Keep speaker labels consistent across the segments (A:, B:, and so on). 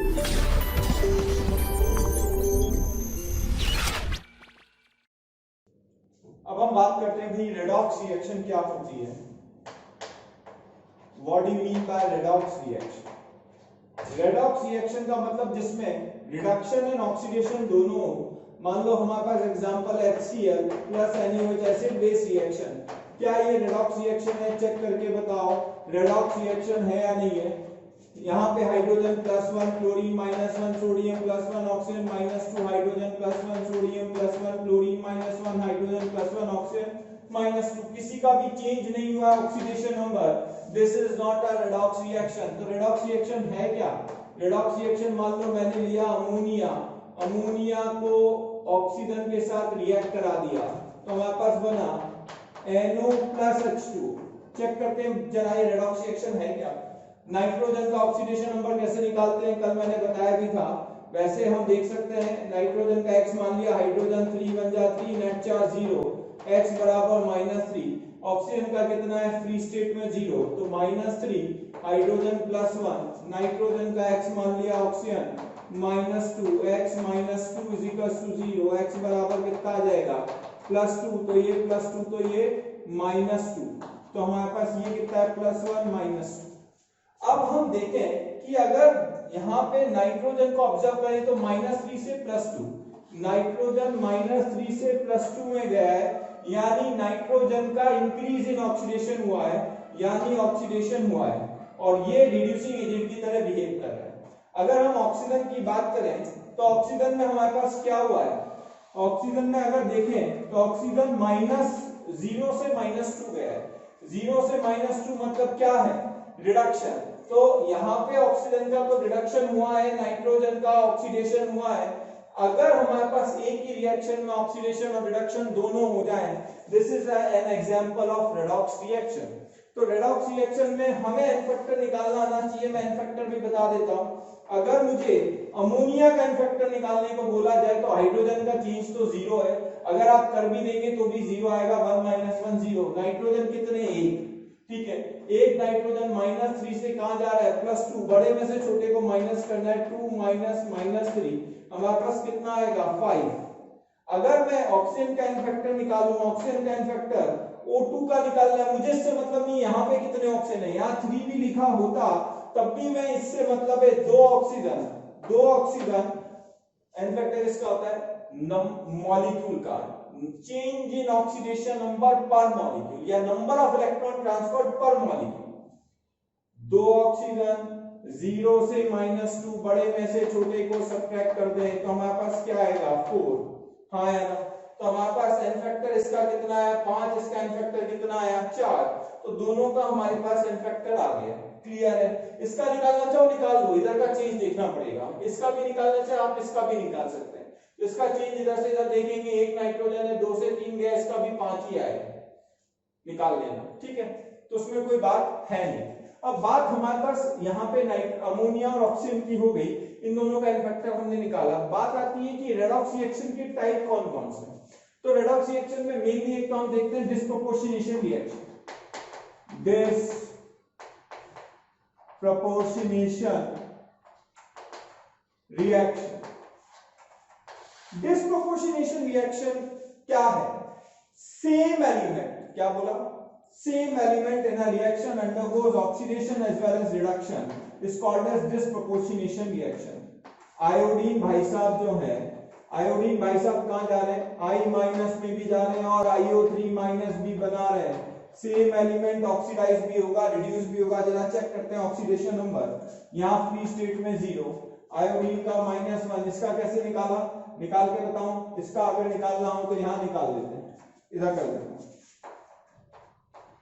A: अब हम बात करते हैं भाई रेडॉक्स रिएक्शन क्या होती है। What do you mean bye redox reaction? Redox reaction का मतलब जिसमें रिडक्शन एंड ऑक्सीडेशन दोनों हो। मान लो हमारे पास example HCl plus NaOH acid base reaction. क्या ये रेडॉक्स रिएक्शन है? चेक करके बताओ रेडॉक्स रिएक्शन है या नहीं है। यहाँ पे hydrogen +1 chlorine -1 sodium +1 oxygen -2 hydrogen +1 sodium +1 chlorine -1 hydrogen +1 oxygen -2। किसी का भी चेंज नहीं हुआ oxidation number. This is not a redox reaction. तो रेडॉक्स रिएक्शन है क्या? रेडॉक्स रिएक्शन मान लो मैंने लिया अमोनिया को ऑक्सीजन के साथ रिएक्ट करा दिया तो हमारे पास बना NO + H2। चेक करते हैं जरा ये रेडॉक्स रिएक्शन है क्या। नाइट्रोजन का ऑक्सीडेशन नंबर कैसे निकालते हैं कल मैंने बताया भी था। वैसे हम देख सकते हैं नाइट्रोजन का X मान लिया, हाइड्रोजन 3 बन जा 3, नेट चार्ज 0, X बराबर -3। ऑक्सीजन का कितना है फ्री स्टेट में 0, तो -3 हाइड्रोजन +1 नाइट्रोजन का X मान लिया ऑक्सीजन -2, X -2 0, X बराबर कितना आ जाएगा +2, तो ये +2 तो ये -2, तो हमारे पास ये कितना है +1 -2। अब हम देखें कि अगर यहाँ पे नाइट्रोजन को ऑब्जर्व करें तो -3 से +2, नाइट्रोजन -3 से +2 में गया है, यानी नाइट्रोजन का इंक्रीज इन ऑक्सीडेशन हुआ है, यानी ऑक्सीडेशन हुआ है और ये रिड्यूसिंग एजेंट की तरह बिहेव कर रहा है। अगर हम ऑक्सीजन की बात करें तो ऑक्सीजन में हमारे पास क्या हुआ है? ऑक्सीजन में अगर देखें तो ऑक्सीजन -0 से -2 गया है। 0 से -2 मतलब क्या है? रिडक्शन। तो यहाँ पे ऑक्सीजन का तो रिडक्शन हुआ है, नाइट्रोजन का ऑक्सीडेशन हुआ है। अगर हमारे पास एक ही रिएक्शन में ऑक्सीडेशन और रिडक्शन दोनों हो जाएं, this is an example of redox reaction. तो रेडॉक्स रिएक्शन में हमें एन फैक्टर निकालना आना चाहिए। मैं एन फैक्टर भी बता देता हूं। अगर मुझे अमोनिया का एन फैक्टर निकालने को बोला जाए तो हाइड्रोजन का चेंज तो 0 है, अगर आप कर भी देंगे तो भी 0 आएगा, 1 - 1 0। नाइट्रोजन कितने? 1, ठीक है। एक नाइट्रोजन -3 से कहां जा रहा है +2, बड़े में से छोटे को माइनस करना है, 2 - -3 हमारे पास कितना आएगा 5। अगर मैं ऑक्सीजन का एन फैक्टर निकालूं, ऑक्सीजन का एन फैक्टर O2 का निकालना है, मुझे इससे मतलब नहीं यहाँ पे कितने ऑक्सीजन है, यहाँ 3 भी लिखा होता तब भी मैं इससे मतलब है 2 ऑक्सीजन एन फैक्टर इसका होता है मॉलिक्यूल का change in oxidation number per molecule या नंबर ऑफ इलेक्ट्रॉन ट्रांसफर्ड पर मॉलिक्यूल। 2 ऑक्सीजन 0 से -2, बड़े में से छोटे को सब्ट्रैक्ट कर दें तो हमारे पास क्या आएगा 4। हाँ है ना? तो हमारे पास एन फैक्टर इसका कितना आया 5, इसका एन फैक्टर कितना आया 4, तो दोनों का हमारे पास एन फैक्टर आ गया। क्लियर है? इसका निकालना चाहो निकाल दो, इधर का चेंज देखना पड़ेगा। इसका भी निकालना चाहे आप इसका भी निकाल सकते हैं। इसका चेंज इधर से इधर देखेंगे, एक नाइट्रोजन है 2 से 3 गया, इसका भी 5 ही आएगा, निकाल लेना, ठीक है। तो उसमें कोई बात है नहीं। अब बात हमारे पास यहाँ पे अमोनिया और ऑक्सीजन की हो गई, इन दोनों का एन फैक्टर हमने निकाला। बात आती है कि रेडॉक्स रिएक्शन के टाइप कौन कौन से। तो रेडॉक्स रिएक्शन में मेनली एक तो हम देखते हैं डिस्प्रोपोर्शनेशन रिएक्शन। डिस्प्रोपोर्शनेशन रिएक्शन क्या है? सेम एलिमेंट, क्या बोला? Same element in a reaction undergoes oxidation as well as reduction is called as disproportionation reaction. Iodine भाई साहब जो है, आयोडीन भाई साहब कहां जा रहे हैं? I- में भी जा रहे हैं और IO3- भी बना रहे हैं। सेम एलिमेंट ऑक्सीडाइज भी होगा, रिड्यूस भी होगा। जरा चेक करते हैं ऑक्सीडेशन नंबर। यहाँ फ्री स्टेट में 0, आयोडीन का -1, इसका कैसे निकाला? निकाल के बताऊं? इसका अगर निकालना हो तो यहाँ निकाल लेते हैं, इधर कर लेते हैं।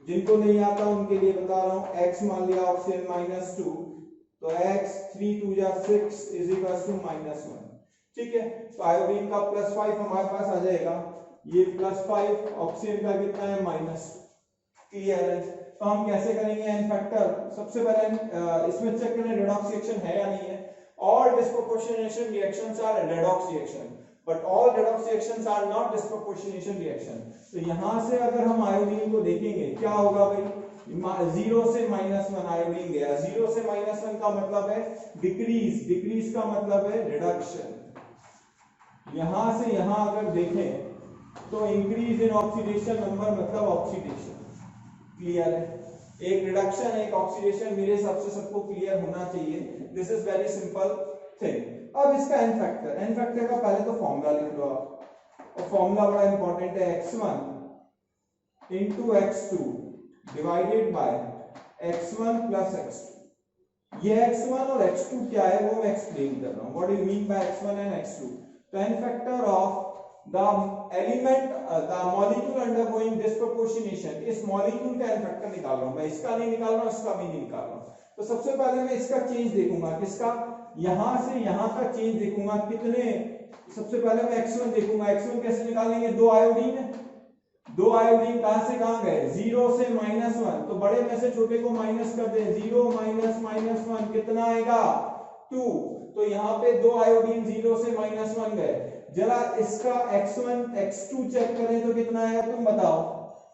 A: जिनको नहीं आता उनके लिए बता रहा हूं। X मान लिया ऑक्सीजन -2, तो X 3 × 2 = 6 = -1, ठीक है। तो आयोडीन का +5 हमारे पास आ जाएगा, ये +5, ऑक्सीजन का कितना है -2। क्लियर है? तो हम कैसे करेंगे एन फैक्टर? सबसे पहले इसमें चेक करें रेडॉक्स रिएक्शन है या नहीं है। All disproportionation reactions are redox reaction, but all redox reactions are not disproportionation reaction. तो यहां से अगर हम आयोडीन को देखेंगे क्या होगा भाई, जीरो से -1 आयोडीन गया, 0 से -1 का मतलब है डिक्रीज, डिक्रीज का मतलब है रिडक्शन। यहां से यहां अगर देखें तो इंक्रीज इन ऑक्सीडेशन नंबर मतलब ऑक्सीडेशन। क्लियर है? एक रिडक्शन एक ऑक्सीडेशन, मेरे हिसाब से सबको क्लियर होना चाहिए। This is very simple thing. अब इसका एन फैक्टर, एन फैक्टर का पहले तो फॉर्मूला लिख लो आप, और फॉर्मूला बड़ा इंपॉर्टेंट है, x1 into x2 divided by x1 plus x2। ये x1 और x2 क्या है वो मैं एक्सप्लेन कर रहा हूं। What do you mean by x1 and x2? तो n factor of the element the molecule undergoing disproportionation, इस मॉलिक्यूल का एन फैक्टर निकाल रहा हूं मैं, इसका नहीं निकाल रहा हूं, इसका भी नहीं निकाल रहा हूं। तो सबसे पहले मैं इसका चेंज देखूंगा, किसका, यहां से यहां का चेंज देखूंगा कितने। सबसे पहले मैं x1 देखूंगा, x1 कैसे निकालेंगे, दो आयोडीन है, दो आयोडीन कहां से कहां गए, 0 से -1, तो बड़े में से छोटे को माइनस कर दें, 0 -1 कितना आएगा 2। तो यहाँ पे दो आयोडीन 0 से -1 गए। जरा इसका x1 x2 चेक करें तो कितना आएगा, तुम बताओ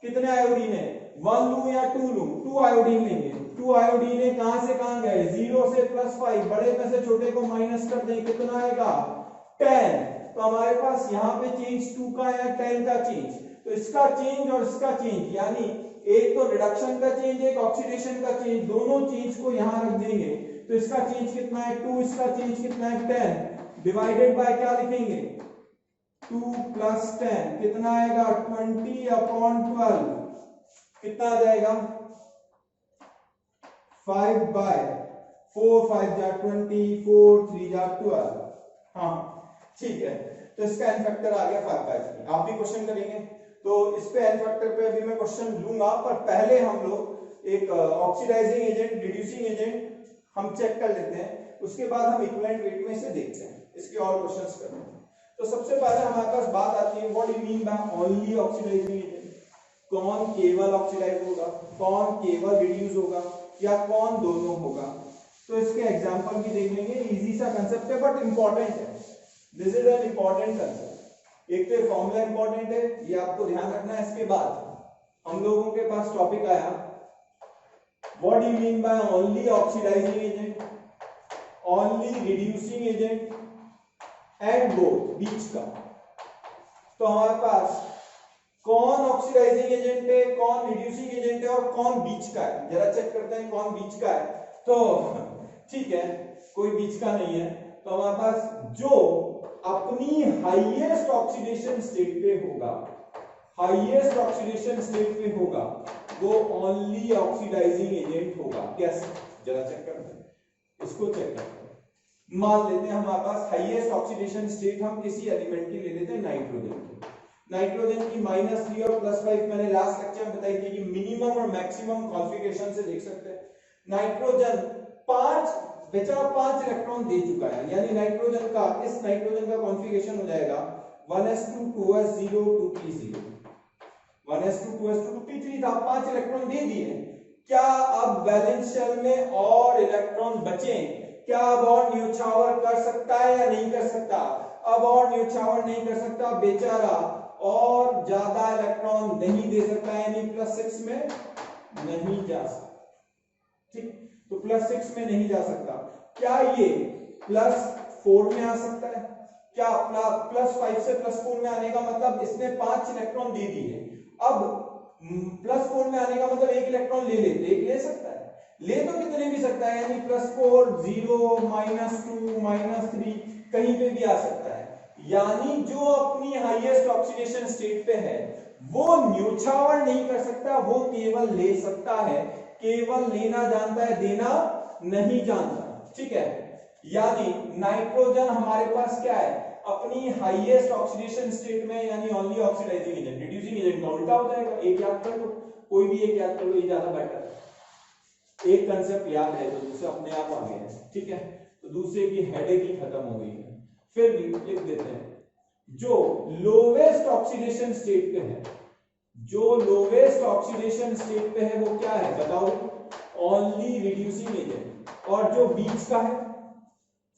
A: कितने आयोडीन है, 1 लूं या 2 लूं, 2 आयोडीन लेंगे। 2 आयोडीन है, कहां से कहां गए, 0 से +5, बड़े में से छोटे को माइनस कर दें, कितना आएगा 10। तो हमारे पास यहाँ पे चेंज 2 का है, 10 का चेंज। तो इसका चेंज और इसका चेंज, यानी एक तो रिडक्शन का चेंज एक ऑक्सीडेशन का चेंज, दोनों चेंज को यहां रख देंगे। तो इसका चेंज कितना है 2, इसका चेंज कितना है 10, डिवाइडेड बाय क्या लिखेंगे 2 + 10 कितना आएगा 20/12, कितना आ जाएगा 5/4, 5 जा 20, 4 3 जा 12। हाँ ठीक है, तो इसका एन फैक्टर आ गया 5/3। आप भी क्वेश्चन करेंगे तो इस पे एन फैक्टर पे अभी मैं क्वेश्चन लूंगा, पर पहले हम लोग एक ऑक्सीडाइजिंग एजेंट रिड्यूसिंग एजेंट हम चेक कर लेते हैं, उसके बाद हम इक्विवेलेंट वेट में से देखते हैं, इसके और क्वेश्चंस करते हैं। तो सबसे पहले हमारे पास बात आती है what do you mean by only oxidising agent. कौन केवल ऑक्सीडाइज होगा, कौन केवल रिड्यूस होगा, या कौन दोनों होगा। तो इसके एग्जांपल भी देख लेंगे, इजी सा कांसेप्ट है बट इंपॉर्टेंट है। This is an important concept. एक तो फॉर्मूला इंपॉर्टेंट है, ये आपको ध्यान रखना है। इसके बाद हम लोगों के पास टॉपिक आया what do you mean by only oxidising agent, only reducing agent and both, बीच का। तो हमारे पास कौन ऑक्सीडाइजिंग एजेंट है, कौन रिड्यूसिंग एजेंट है और कौन बीच का है। जरा चेक करते हैं कौन बीच का है। तो ठीक है, कोई बीच का नहीं है। तो हमारे पास जो अपनी हाईएस्ट ऑक्सीडेशन स्टेट पे होगा, हाईएस्ट ऑक्सीडेशन स्टेट पे होगा, वो ओनली ऑक्सीडाइजिंग एजेंट होगा। कैसे, जरा चेक करते हैं, इसको चेक करते हैं। मान लेते हैं हमारे पास हाईएस्ट ऑक्सीडेशन स्टेट हम किसी एलिमेंट की ले लेते हैं, नाइट्रोजन की। नाइट्रोजन की -3 और +5 मैंने लास्ट लेक्चर में बताई थी कि मिनिमम और मैक्सिमम कॉन्फ़िगरेशन से देख सकते हैं। नाइट्रोजन 5 इलेक्ट्रॉन दे चुका है, यानी नाइट्रोजन का, इस नाइट्रोजन का कॉन्फ़िगरेशन हो जाएगा 1s2 2s0 2p0, 1s2 2s2 2p3 था, 5 इलेक्ट्रॉन दे दिए। क्या अब वैलेंस शेल में और इलेक्ट्रॉन बचे? क्या अब और न्यूट्रॉवर कर सकता है या नहीं कर सकता? अब और न्यूट्रॉवर नहीं कर सकता, बेचारा और ज्यादा इलेक्ट्रॉन नहीं दे सकता, यानी +6 में नहीं जा सकता। ठीक, तो +6 में नहीं जा सकता। क्या ये +4 में आ सकता है? क्या +5 से +4 में आने का मतलब इसने 5 इलेक्ट्रॉन दे दिए, अब +4 में आने का मतलब 1 इलेक्ट्रॉन ले ले, एक ले सकता है, ले तो कितने भी सकता है, यानी +4 0 -2 -3 कहीं पे भी आ सकता है। यानी जो अपनी हाईएस्ट ऑक्सीडेशन स्टेट पे है वो न्यूट्रॉवर नहीं कर सकता, वो केवल ले सकता है, केवल लेना जानता है, देना नहीं जानता। ठीक है, यानी नाइट्रोजन हमारे पास क्या है, अपनी हाईएस्ट ऑक्सीडेशन स्टेट में, यानी only oxidising agent. Reducing agent का उल्टा हो जाएगा। एक याद कर लो, कोई भी एक याद कर लो, ये ज्यादा बेटर है। एक कंसेप्ट याद है तो दूसरा अपने आप आ गया है। ठीक है, तो दूसरे की हेडेक ही खत्म हो गई है। फिर भी लिख देते हैं, जो लोवेस्ट ऑक्सीडेशन स्टेट पे है, जो लोवेस्ट ऑक्सीडेशन स्टेट पे है वो क्या है बताओ, ओनली रिड्यूसिंग एजेंट। और जो बीच का है,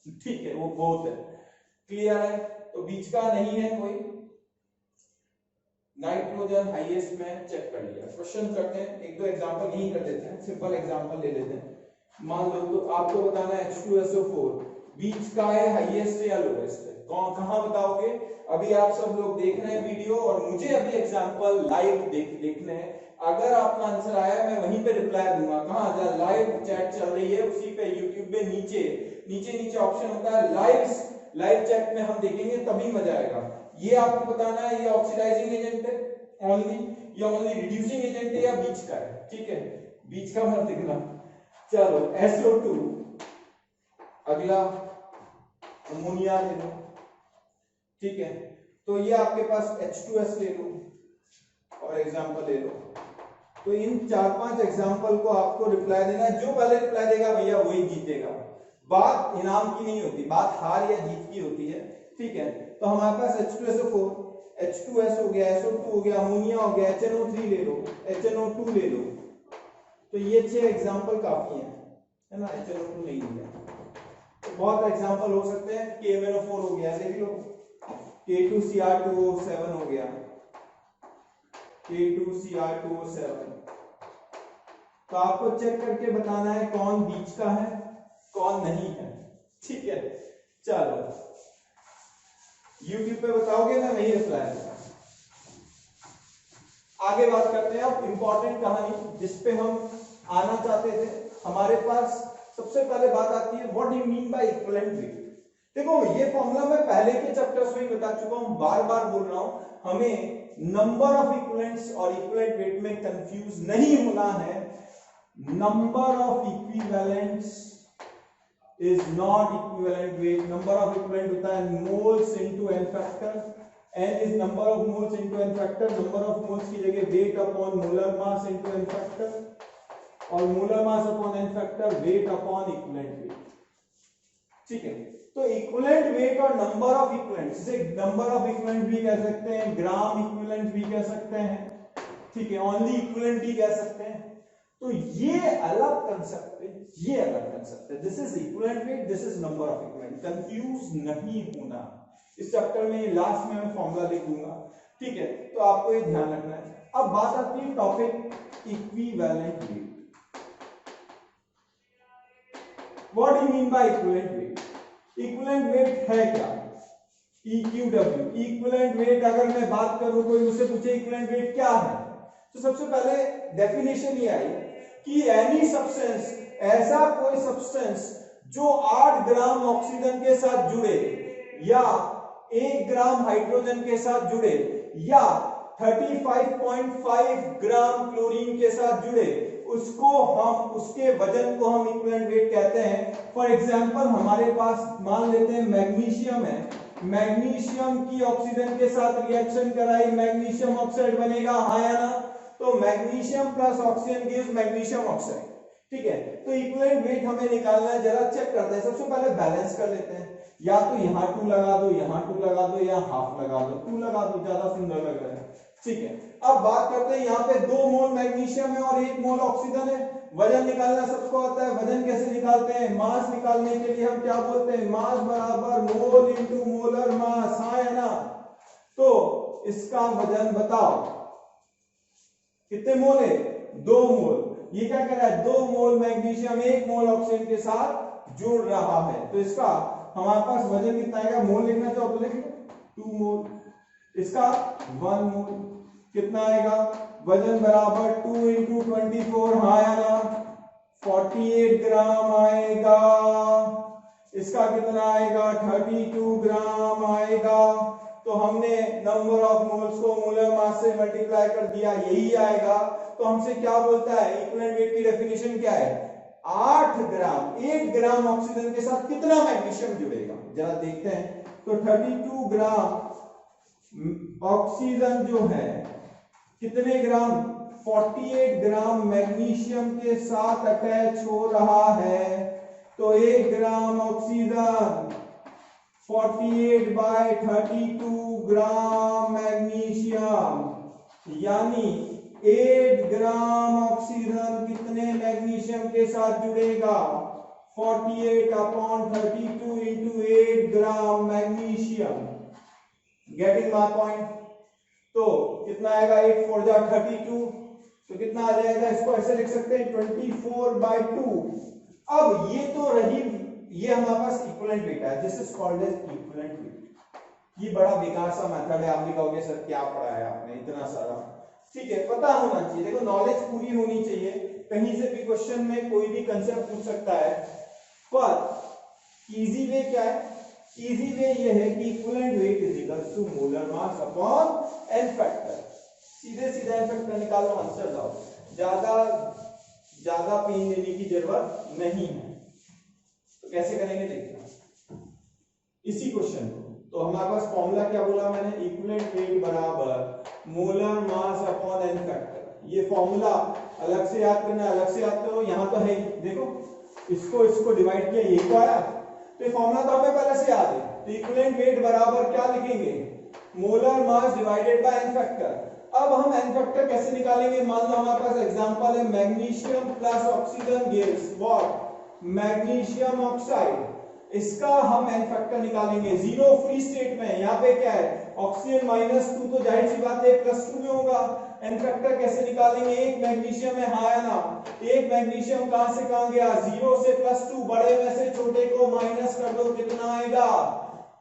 A: ठीक है, वो बोथ है। क्लियर है, तो बीच का नहीं है कोई, नाइट्रोजन हाईएस्ट में चेक कर लिया। क्वेश्चन करते हैं, एक दो एग्जांपल यही कर देते हैं, सिंपल एग्जांपल ले लेते हैं। मान लो तो आपको बताना है H2SO4 बीच का है, हाईएस्ट या लोएस्ट है, कहां बताओगे? अभी आप सब लोग देख रहे हैं वीडियो और मुझे अभी एग्जांपल लाइव देखने हैं। अगर आपका आंसर आया मैं वहीं पे रिप्लाई दूंगा। कहां? जहां लाइव चैट चल रही है उसी पे YouTube पे नीचे नीचे ऑप्शन होता है लाइव चैट में हम देखेंगे तभी मजा आएगा। ये आपको बताना है ये ऑक्सीडाइजिंग एजेंट है ओनली या ओनली रिड्यूसिंग एजेंट है या बीच का है, ठीक है? बीच का मत देखना। चलो SO2, अगला अमोनिया ले लो, ठीक है? तो ये आपके पास H2S ले लो और एग्जांपल ले लो। तो इन 4-5 एग्जांपल को आपको रिप्लाई देना है। जो पहले रिप्लाई देगा भैया वही जीतेगा। बात इनाम की नहीं होती, बात हार या जीत की होती है, ठीक है? तो हमारे पास H2SO4, H2S हो गया, SO2 हो गया, अमोनिया हो गया, HNO3 ले लो, HNO2 ले लो। तो ये 6 एग्जांपल काफी है ना? HNO2 नहीं लिया तो बहुत एग्जांपल हो सकते हैं। KMNO4 हो गया, देख लो, K2Cr2O7 हो गया, K2Cr2O7। तो आपको चेक करके बताना है कौन बीच का है कौन नहीं है, ठीक है? चलो YouTube पे बताओगे ना, वही रिप्लाई दूंगा। आगे बात करते हैं अब इंपॉर्टेंट कहानी जिसपे हम आना चाहते थे। हमारे पास सबसे पहले बात आती है what do you mean by equivalent weight. देखो ये फॉर्मूला मैं पहले के चैप्टर्स में बता चुका हूं, बार बार बोल रहा हूं, हमें नंबर ऑफ इक्विवेलेंट्स और इक्विवेलेंट वेट में कंफ्यूज नहीं होना है। Number of equivalents is not equivalent weight. Number of equivalent होता है moles into n factor, n is number of moles into n factor, number of moles की जगह weight upon molar mass into n factor और molar mass upon n factor weight upon equivalent weight, ठीक है? तो equivalent weight और number of equivalent, जिसे number of equivalent भी कह सकते हैं, ग्राम equivalent भी कह सकते हैं, ठीक है? only equivalent भी कह सकते हैं। तो ये अलग कंसेप्ट है, ये अलग कंसेप्ट है। This is equivalent weight, this is number of equivalent. Confuse नहीं होना। इस चैप्टर में लास्ट में मैं फॉर्मूला लिख दूंगा, ठीक है? तो आपको ये ध्यान रखना है। अब बात आती है topic equivalent weight. What do you mean by equivalent weight? Equivalent weight है क्या? EQW, equivalent weight. अगर मैं बात करूं, कोई मुझसे पूछे इक्विवेलेंट वेट क्या है, तो सबसे पहले डेफिनेशन ये आई कि एनी सब्सटेंस, ऐसा कोई सब्सटेंस जो 8 ग्राम ऑक्सीजन के साथ जुड़े या 1 ग्राम हाइड्रोजन के साथ जुड़े या 35.5 ग्राम क्लोरीन के साथ जुड़े, उसको हम, उसके वजन को हम इक्विवेलेंट वेट कहते हैं। फॉर एग्जांपल हमारे पास मान लेते हैं मैग्नीशियम है, मैग्नीशियम की ऑक्सीजन के साथ रिएक्शन कराई, मैग्नीशियम ऑक्साइड बनेगा, हाँ या ना? तो magnesium plus oxygen gives magnesium oxide, ठीक है? तो इक्विवेलेंट वेट हमें निकालना है, जरा चेक करते हैं। सबसे पहले बैलेंस कर लेते हैं, या तो यहाँ 2 लगा दो, यहाँ 2 लगा दो, या हाफ लगा दो, 2 लगा दो, ज्यादा सुंदर लग रहा है, ठीक है? अब बात करते हैं, यहाँ पे 2 मोल मैग्नीशियम है और 1 मोल ऑक्सीजन है। वजन निकालना सबको आता है। वजन कैसे निकालते हैं? मास निकालने के लिए हम क्या बोलते हैं? मास बराबर मोल इंटू मोलर मास, हाँ या ना? तो इसका वजन बताओ, कितने मोल है? 2 मोल। ये क्या कर रहा है? 2 मोल मैग्नीशियम 1 मोल ऑक्सीजन के साथ जुड़ रहा है। तो इसका हमारे पास वजन कितना आएगा? मोल लिखना चाहो तो लिख लो, 2 मोल। इसका 1 मोल कितना आएगा? वजन बराबर 2 इंटू 24, हाँ या ना? 48 ग्राम आएगा। इसका कितना आएगा? 32 ग्राम आएगा। तो हमने नंबर ऑफ मोल्स को मोलर मास से मल्टीप्लाई कर दिया, यही आएगा। तो हमसे क्या बोलता है? इक्विवेलेंट वेट की डेफिनेशन क्या है? 8 ग्राम, 1 ग्राम ऑक्सीजन के साथ कितना मैग्नीशियम जुड़ेगा, जरा देखते हैं। तो 32 ग्राम ऑक्सीजन जो है कितने ग्राम? 48 ग्राम मैग्नीशियम के साथ अटैच हो रहा है। तो 1 ग्राम ऑक्सीजन 48 बाय 32 ग्राम मैग्नीशियम, यानी 8 ग्राम ऑक्सीजन कितने मैग्नीशियम के साथ जुड़ेगा? 48 upon 32 into 8 gram magnesium. Getting my point? तो कितना आएगा 8 4 जा 32, तो कितना आ जाएगा, इसको ऐसे लिख सकते हैं 24/2। अब ये तो रही, ये हमारे पास इक्विवेलेंट वेट है, this is called as equivalent weight. ये बड़ा बेकार सा मेथड है, आप भी कहोगे सर क्या पढ़ा है आपने इतना सारा, ठीक है, पता होना चाहिए, देखो नॉलेज पूरी होनी चाहिए, कहीं से भी क्वेश्चन में कोई भी कंसेप्ट पूछ सकता है। पर इजी वे क्या है, इजी वे ये है कि equivalent weight is equal to molar mass upon n factor, सीधे सीधे एन फैक्टर निकालो, आंसर लाओ, ज्यादा पेन लेने की जरूरत नहीं है। तो कैसे करेंगे देखिए इसी क्वेश्चन को, तो हमारे पास फॉर्मूला क्या बोला मैंने, इक्विवेलेंट वेट बराबर molar mass upon n factor. ये फॉर्मूला अलग से याद करना, अलग से याद करो, यहां तो है ही, देखो इसको डिवाइड किया, यही तो आया, तो ये फॉर्मूला तो हमें पहले से याद है। तो इक्विवेलेंट वेट बराबर क्या लिखेंगे, molar mass divided by n factor. अब हम एन फैक्टर कैसे निकालेंगे, मान लो हमारे पास एग्जांपल है magnesium plus oxygen gives what, magnesium oxide, इसका हम एन फैक्टर निकालेंगे जीरो फ्री स्टेट में, यहाँ पे क्या है ऑक्सीजन -2, तो जाहिर सी बात है +2 में होगा। एन फैक्टर कैसे निकालेंगे, एक मैग्नीशियम है, हाँ या ना, एक मैग्नीशियम कहां से कहां गया, 0 से +2, बड़े में से छोटे को माइनस कर दो, कितना आएगा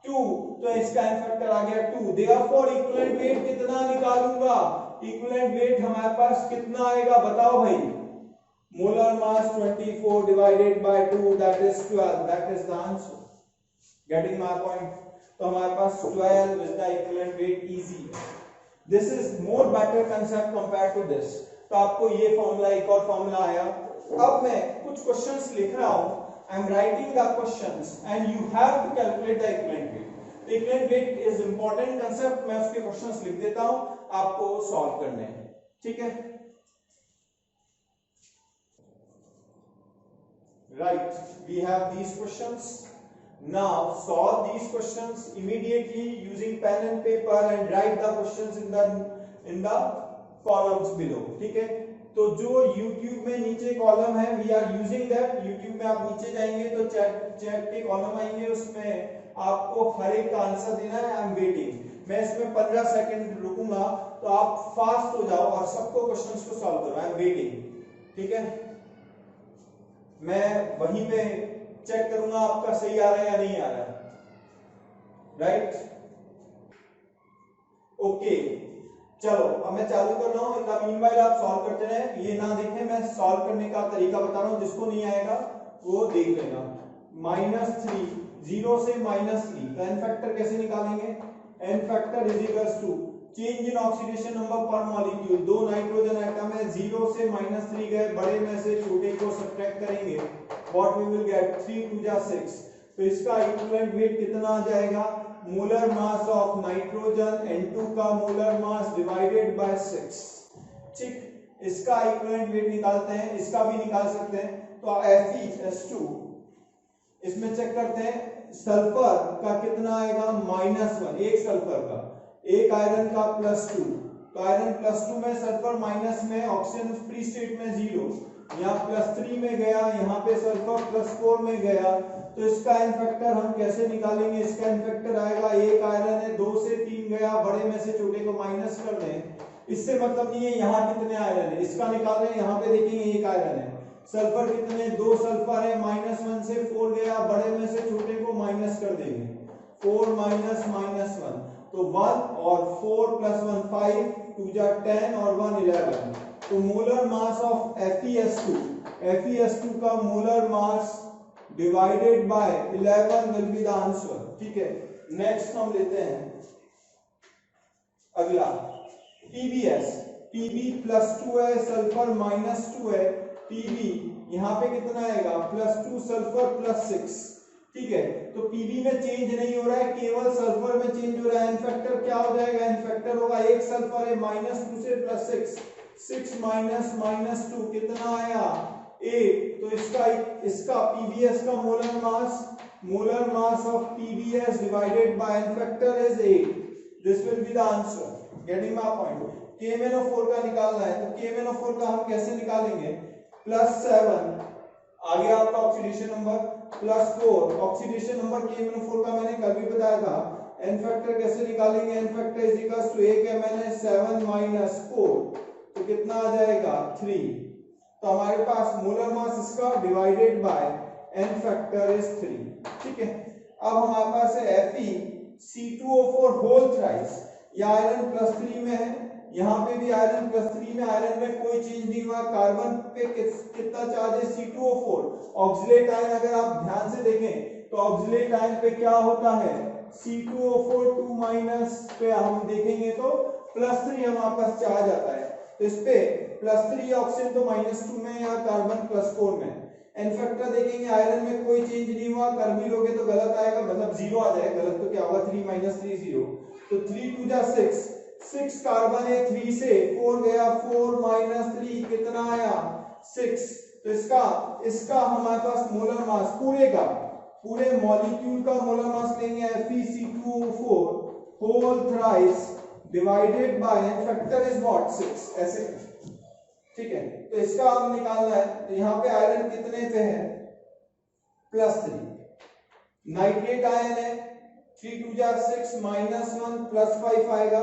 A: 2, तो इसका एन फैक्टर आ गया 2। देयरफॉर इक्विवेलेंट वेट कितना निकालूंगा, इक्विवेलेंट वेट हमारे पास कितना आएगा बताओ भाई, molar mass 24 divided by 2, that is 12, that is the answer, getting my point। तो हमारे पास 12 is the equivalent weight, easy, this is more better concept compared to this। तो आपको ये फॉर्मूला, एक और फॉर्मूला आया। अब मैं कुछ क्वेश्चंस लिख रहा हूं, I am writing the questions and you have to calculate the equivalent weight. Equivalent weight is important concept, मैं उसके क्वेश्चंस लिख देता हूं, आपको सॉल्व करने हैं, ठीक है। Right, we have these questions. Now solve these questions immediately using pen and paper and write the questions in the columns below, ठीक है। तो जो YouTube में नीचे कॉलम है, we are using that, YouTube में आप नीचे जाएंगे तो चैट के कॉलम आएंगे, उसमें आपको हर एक का आंसर देना है। आई एम वेटिंग, मैं इसमें 15 सेकंड रुकूंगा, तो आप फास्ट हो जाओ और सबको क्वेश्चंस को सॉल्व करो। आई एम वेटिंग, ठीक है। मैं वहीं पे चेक करूंगा आपका सही आ रहा है या नहीं आ रहा है, राइट, ओके। चलो अब मैं चालू कर रहा हूं, इन द मीनवाइल आप सॉल्व करते रहे, ये ना देखें, मैं सॉल्व करने का तरीका बता रहा हूं, जिसको नहीं आएगा वो देख लेना। -3, 0 से -3, तो एन फैक्टर कैसे निकालेंगे, n factor is equals to change in oxidation number per molecule, 2 nitrogen atom है, 0 से -3 गए, बड़े में से छोटे को सब्ट्रैक्ट करेंगे, व्हाट वी विल गेट 3 2 जा 6, तो इसका इक्विवेलेंट वेट कितना आ जाएगा, molar mass of nitrogen N2 का मोलर मास डिवाइडेड बाय 6, ठीक। इसका इक्विवेलेंट वेट निकालते हैं, इसका भी निकाल सकते हैं, तो FeS2, इसमें चेक करते हैं सल्फर का कितना आएगा -1, एक सल्फर का, एक आयरन का +2, तो आयरन +2 में, सल्फर माइनस में, ऑक्सीजन फ्री स्टेट में 0, यहाँ +3 में गया, यहाँ पे सल्फर +4 में गया, तो इसका एन फैक्टर हम कैसे निकालेंगे, इसका एन फैक्टर आएगा, एक आयरन है, 2 से 3 गया, बड़े में से छोटे को माइनस कर दें, इससे मतलब नहीं है यहाँ कितने आयरन है, इसका निकाल रहे हैं, यहाँ पे देखेंगे एक आयरन है, सल्फर कितने, 2 सल्फर है, -1 से 4 गया, बड़े में से छोटे को माइनस कर देंगे, 4 -1, तो 1 और 4 + 1 5, 2 जा 10 और 1 11, तो मोलर मास ऑफ FeS2 का molar mass divided bye 11 will be the answer, ठीक है। नेक्स्ट हम लेते हैं अगला PbS, Pb +2 है, सल्फर -2 है, Pb यहाँ पे कितना आएगा, +2 सल्फर +6, ठीक है। तो Pb में चेंज नहीं हो रहा है, केवल सल्फर में चेंज हो रहा है। एन फैक्टर क्या हो जाएगा, एन फैक्टर होगा, एक सल्फर है, -2 से +6, 6 -2 कितना आया 8, तो इसका PbS का molar mass of PbS divided by n factor is 8, this will be the answer, getting my point. KMnO4 का निकालना है, तो KMnO4 का हम कैसे निकालेंगे, +7 आ गया आपका oxidation number, +4 oxidation number KMnO4 का मैंने कल भी बताया था, एन फैक्टर कैसे निकालेंगे? N factor is equal to 1 है मैंने 7 माइनस 4 तो कितना आ जाएगा 3। तो हमारे पास मोलर मास इसका divided by n factor is 3। ठीक है, अब हमारे पास है FeC2O4 होल थ्राइस, ये आयरन +3 में है, यहाँ पे भी आयरन +3 में, आयरन में कोई चेंज नहीं हुआ। कार्बन पे कितना चार्ज है? C2O4। ऑक्सीलेट आयन अगर आप ध्यान से देखें तो ऑक्सीलेट आयन पे क्या होता है? C2O4 2- पे हम देखेंगे तो +3 हमारे पास चार्ज आता है, तो इस पे +3 ऑक्सीजन तो -2 में या कार्बन +4 में। एन फैक्टर देखेंगे आयरन में कोई चेंज नहीं हुआ, कर भी लोगे तो गलत आएगा, मतलब 0 आ जाएगा। गलत तो क्या होगा? 3 - 3 0, तो 3 2 जा 6, 6 कार्बन है, 3 से 4 गया, 4 - 3 कितना आया? 6। तो इसका हमारे पास मोलर मास पूरे मॉलिक्यूल का मोलर मास लेंगे FeC2O4 whole thrice divided by n factor is what? 6 ऐसे। ठीक है, तो इसका हम निकालना है। तो यहाँ पे आयरन कितने पे है? +3। नाइट्रेट आयन है, 3 2 जा 6 -1 +5 आएगा।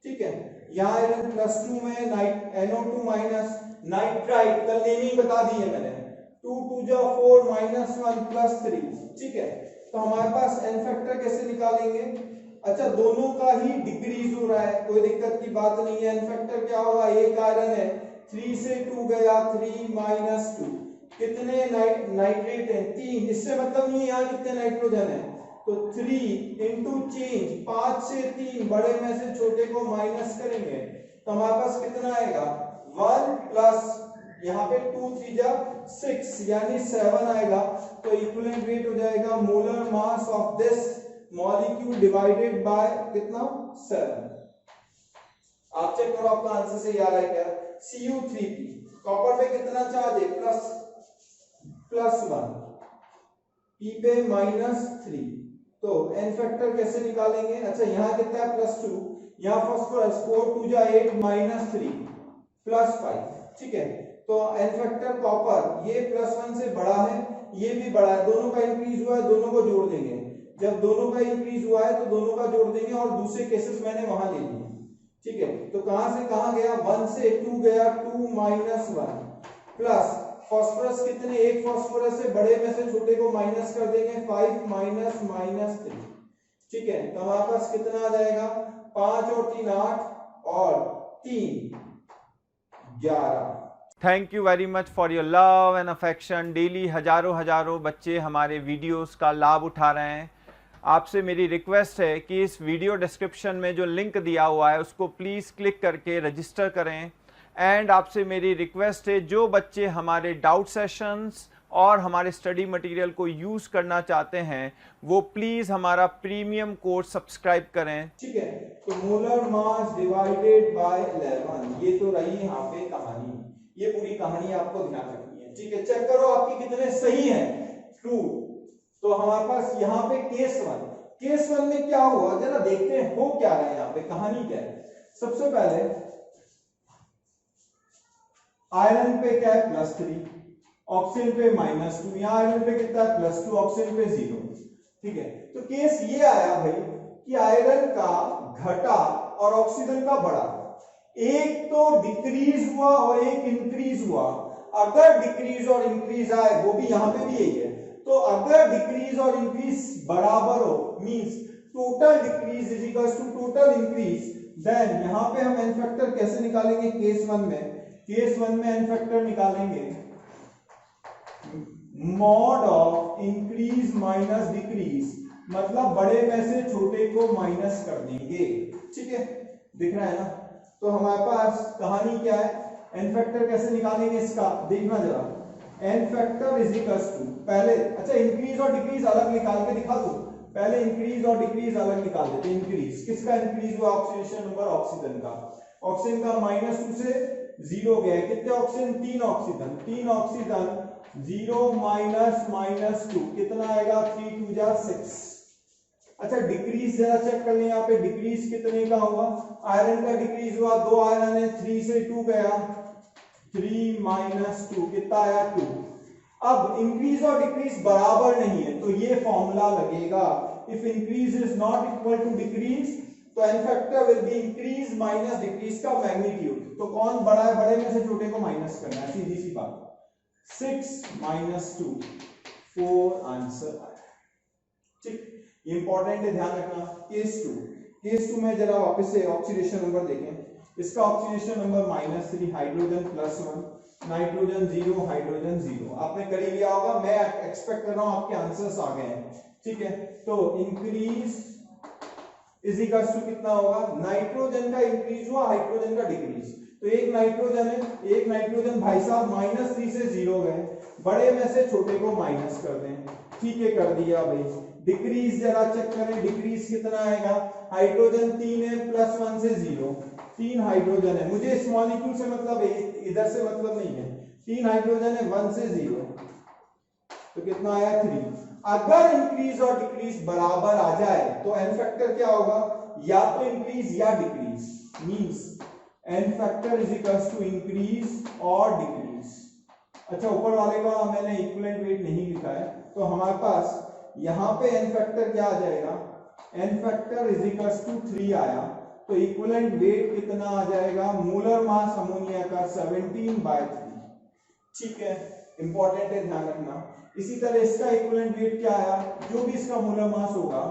A: ठीक है, यहाँ आयरन +2 में, NO2- नाइट्राइट कल नेमिंग बता दी है मैंने, 2 2 जा 4 -1 +3। ठीक है, तो हमारे पास एन फैक्टर कैसे निकालेंगे? अच्छा, दोनों का ही डिक्रीज हो रहा है, कोई दिक्कत की बात नहीं है। एन फैक्टर क्या होगा? एक आयरन है, 3 से 2 गया, 3 - 2 कितने नाइट्रेट है? 3। इससे मतलब नहीं है यहाँ कितने नाइट्रोजन है, तो 3 इंटू चेंज 5 से 3, बड़े में से छोटे को माइनस करेंगे तो हमारे पास कितना आएगा? 1 प्लस यहाँ पे 2 3 जा 6 यानी 7 आएगा। तो इक्विवेलेंट वेट हो जाएगा molar mass of this molecule divided by कितना? 7। आप चेक करो आपका आंसर सही आ रहा है क्या? Cu3P कॉपर पे कितना चार्ज है? +1, P पे -3। तो एन फैक्टर कैसे निकालेंगे? अच्छा, यहाँ कितना है? +2, यहाँ फास्फोरस 4 2 जा 8 -3 +5। ठीक है, तो एन फैक्टर कॉपर ये +1 से बड़ा है, ये भी बड़ा है, दोनों का इंक्रीज हुआ है, दोनों को जोड़ देंगे। जब दोनों का इंक्रीज हुआ है तो दोनों का जोड़ देंगे, और दूसरे केसेस मैंने वहां ले लिए। ठीक है, तो कहां से कहां गया? 1 से 2 गया, 2 - 1 प्लस फास्फोरस कितने? एक फास्फोरस से बड़े में से छोटे को माइनस कर देंगे, 5 - -3। ठीक है, तो हमारे पास कितना आ जाएगा? 5 और 3 8 और 3 11।
B: Thank you very much for your love and affection. Daily हजारों बच्चे हमारे वीडियोस का लाभ उठा रहे हैं। आपसे मेरी रिक्वेस्ट है कि इस वीडियो डिस्क्रिप्शन में जो लिंक दिया हुआ है उसको प्लीज़ क्लिक करके रजिस्टर करें। एंड आपसे मेरी रिक्वेस्ट है, जो बच्चे हमारे डाउट सेशंस और हमारे स्टडी मटेरियल को यूज़ करना चाहते हैं वो प्लीज़ हमारा प्रीमियम कोर्स सब्सक्राइब करें।
A: ठीक है, तो मोलर मास डिवाइडेड बाय 11, ये तो रही यहाँ पे कहानी। ये पूरी कहानी आपको ध्यान रखनी है। ठीक है, चेक करो आपकी कितने सही हैं। ट्रू। तो हमारे पास यहाँ पे केस वन में क्या हुआ जरा देखते हैं, हो क्या रहा है यहाँ पे, कहानी क्या है। सबसे पहले आयरन पे क्या है? +3, ऑक्सीजन पे -2, यहाँ आयरन पे कितना है? +2, ऑक्सीजन पे 0। ठीक है, तो केस ये आया भाई कि आयरन का घटा और ऑक्सीजन का बढ़ा, एक तो डिक्रीज हुआ और एक इंक्रीज हुआ। अगर डिक्रीज और इंक्रीज आए, वो भी यहां पे भी यही है, तो अगर डिक्रीज और इंक्रीज बराबर हो, means total decrease is equal to total increase, then यहां पे हम एन फैक्टर कैसे निकालेंगे? केस वन में एन फैक्टर निकालेंगे mod of increase minus decrease, मतलब बड़े में से छोटे को माइनस कर देंगे। ठीक है, दिख रहा है ना? तो हमारे पास कहानी क्या है? एन फैक्टर कैसे निकालेंगे इसका देखना जरा। N factor is equal to, पहले अच्छा इंक्रीज और डिक्रीज अलग निकाल के दिखा दूं। पहले इंक्रीज और डिक्रीज अलग निकाल देते हैं। इंक्रीज किसका इंक्रीज हुआ? ऑक्सीडेशन नंबर ऑक्सीजन का। ऑक्सीजन का -2 से 0 गया, कितने ऑक्सीजन? 3 ऑक्सीजन। 3 ऑक्सीजन 0 -2 कितना आएगा? 3 2 जा 6। अच्छा, डिक्रीज जरा चेक कर लें, यहाँ पे डिक्रीज कितने का हुआ? आयरन का डिक्रीज हुआ, 2 आयरन है, 3 से 2 गया, 3 - 2 कितना आया? 2। अब इंक्रीज और डिक्रीज बराबर नहीं है, तो ये फॉर्मूला लगेगा, if increase is not equal to decrease तो n factor will be increase minus decrease का मैग्नीट्यूड। तो कौन बड़ा है, बड़े में से छोटे को माइनस करना है, सीधी सी बात। 6 माइनस 2 4 आंसर आया। ठीक, ये इंपॉर्टेंट है, ध्यान रखना। केस 2 में जरा वापस से ऑक्सीडेशन नंबर देखें। इसका oxidation number -3, hydrogen +1, nitrogen 0, hydrogen 0। आपने कर ही लिया होगा, मैं एक्सपेक्ट कर रहा हूं आपके आंसर्स आ गए हैं। ठीक है, तो इंक्रीज इज इक्वल टू कितना होगा, नाइट्रोजन का इंक्रीज हुआ, हाइड्रोजन का डिक्रीज। तो एक नाइट्रोजन है, एक नाइट्रोजन भाई साहब -3 से 0 गए, बड़े में से छोटे को माइनस कर दें। ठीक है, कर दिया भाई। डिक्रीज जरा चेक करें, डिक्रीज कितना आएगा, हाइड्रोजन 3 है, +1 से 0, 3 हाइड्रोजन है, मुझे इस मॉलिक्यूल से मतलब है, इधर से मतलब नहीं है। 3 हाइड्रोजन है, 1 से 0, तो कितना आया 3। अगर इंक्रीज और डिक्रीज बराबर आ जाए तो n फैक्टर क्या होगा, या तो इंक्रीज या decrease, means n factor is equal to increase और डिक्रीज। अच्छा, ऊपर वाले का मैंने इक्विवेलेंट वेट नहीं लिखा है, तो हमारे पास यहां पे n फैक्टर क्या आ जाएगा, n factor is equal to 3 आया, तो इक्विवेलेंट वेट कितना आ जाएगा, मोलर मास अमोनिया का 17/3। ठीक है, इंपॉर्टेंट है, ध्यान रखना। इसी तरह इसका इक्विवेलेंट वेट क्या आया, जो भी इसका मोलर मास होगा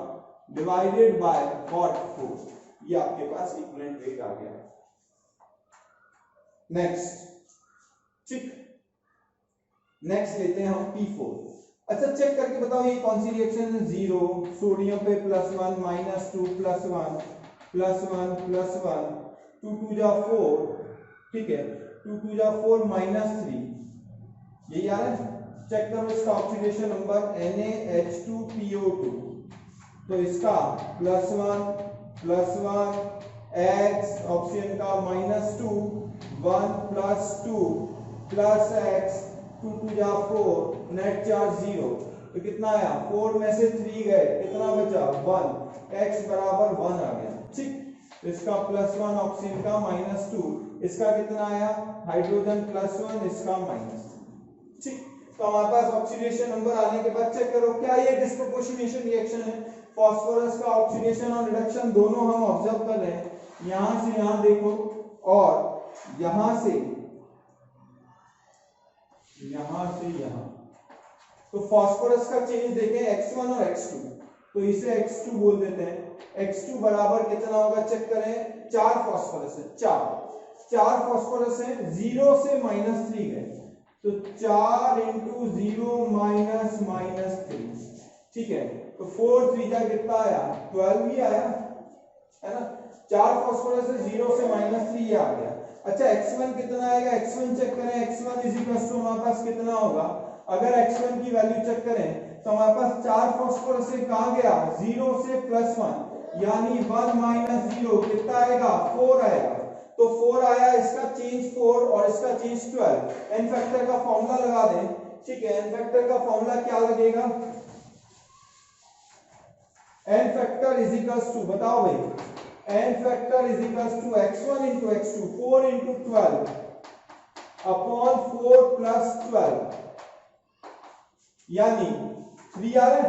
A: डिवाइडेड बाय व्हाट 4, ये आपके पास इक्विवेलेंट वेट आ गया। नेक्स्ट, ठीक, नेक्स्ट लेते हैं हम P4। अच्छा, चेक करके बताओ ये कौन सी रिएक्शन है। 0, सोडियम पे +1, -2, +1, +1, +1, 2 2 जा 4, ठीक है, 2 2 जा 4, -3, ये यार है। चेक करो इसका ऑक्सीडेशन नंबर NaH2PO2, तो इसका +1 +1 X, ऑक्सीजन का -2, 1 +2 +X, 2 2 जा 4, नेट चार्ज 0, तो कितना आया, 4 में से 3 गए, कितना बचा 1, X बराबर 1 आ गया। ठीक, तो इसका +1 ऑक्सीजन का -2, इसका कितना आया, हाइड्रोजन +1, इसका -2। ठीक, तो हमारे पास ऑक्सीडेशन नंबर आने के बाद चेक करो क्या ये डिस्प्रोपोर्शनेशन रिएक्शन है। फास्फोरस का ऑक्सीडेशन और रिडक्शन दोनों हम ऑब्जर्व कर रहे हैं, यहां से यहां देखो और यहां से यहां। तो फास्फोरस का चेंज देखें x1 और x2, तो इसे x2 बोल देते हैं। x2 बराबर कितना होगा, चेक करें, 4 फास्फोरस है, 4 फास्फोरस है, 0 से -3 गए, तो 4 × 0 -3, ठीक है, तो 4 3 जा कितना आया, 12 ही आया है ना। 4 फास्फोरस से 0 से -3 ये आ गया। अच्छा, x1 कितना आएगा, x1 चेक करें, x1 इज इक्वल टू हमारे पास कितना होगा, अगर x1 की वैल्यू चेक करें तो हमारे पास 4 फास्फोरस से कहां गया, 0 से +1, यानी 1 - 0 कितना आएगा, 4 आएगा, तो 4 आया, इसका चेंज 4 और इसका चेंज 12। n फैक्टर का फॉर्मूला लगा दें। ठीक है, n फैक्टर का फॉर्मूला क्या लगेगा, n factor is equal to, बताओ भाई, n factor is equal to x1 × x2, 4 × 12 upon 4 + 12, यानी 3 आ रहा है,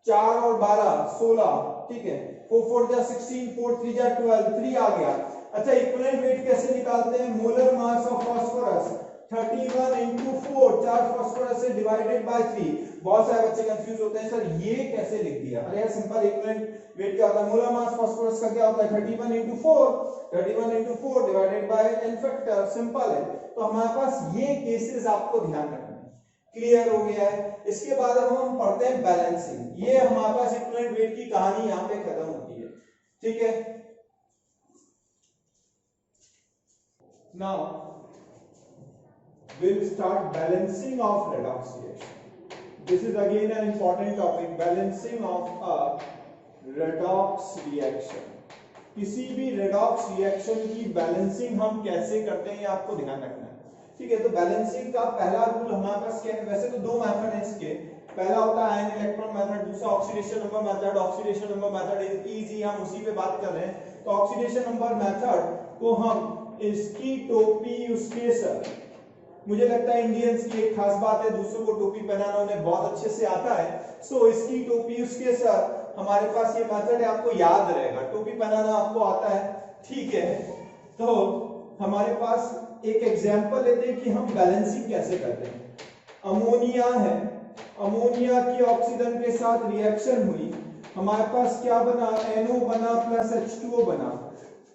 A: 4 और 12 16, ठीक है, 4 4 जा 16, 4 3 जा 12, 3 आ गया। अच्छा, इक्विवेलेंट वेट कैसे निकालते हैं, molar mass of phosphorus 31 × 4, 4 phosphorus से डिवाइडेड बाय 3। बहुत सारे बच्चे कंफ्यूज होते हैं, सर ये कैसे लिख दिया, अरे यार सिंपल, इक्विवेलेंट वेट क्या होता है, मोलर मास फास्फोरस का क्या होता है, 31 × 4 divided by n factor, simple है। तो हमारे पास ये केसेस आपको ध्यान रखना है, क्लियर हो गया है। इसके बाद अब हम पढ़ते हैं बैलेंसिंग। ये हमारे पास इक्विवेलेंट वेट की कहानी यहाँ पे खत्म होती है, ठीक है। Now we'll start balancing of redox reaction. This is again an important topic, balancing of a redox reaction. किसी भी redox reaction की बैलेंसिंग हम कैसे करते हैं ये आपको ध्यान रखना है, ठीक है। तो बैलेंसिंग का पहला रूल हमारे पास क्या है, वैसे तो 2 मेथड है इसके, पहला होता है आयन इलेक्ट्रॉन मेथड, दूसरा oxidation number method. Oxidation number method is easy, हम उसी पे बात कर रहे हैं। तो ऑक्सीडेशन नंबर मेथड को हम इसकी टोपी उसके सर मुझे लगता है इंडियंस की एक खास बात है, दूसरों को टोपी पहनाना उन्हें बहुत अच्छे से आता है। सो इसकी टोपी उसके साथ हमारे पास ये मेथड है, आपको याद रहेगा, टोपी पहनाना आपको आता है, ठीक है। तो हमारे पास एक एग्जांपल लेते हैं कि हम बैलेंसिंग कैसे करते हैं। अमोनिया है, अमोनिया की ऑक्सीजन के साथ रिएक्शन हुई, हमारे पास क्या बना, NO बना प्लस H2O बना।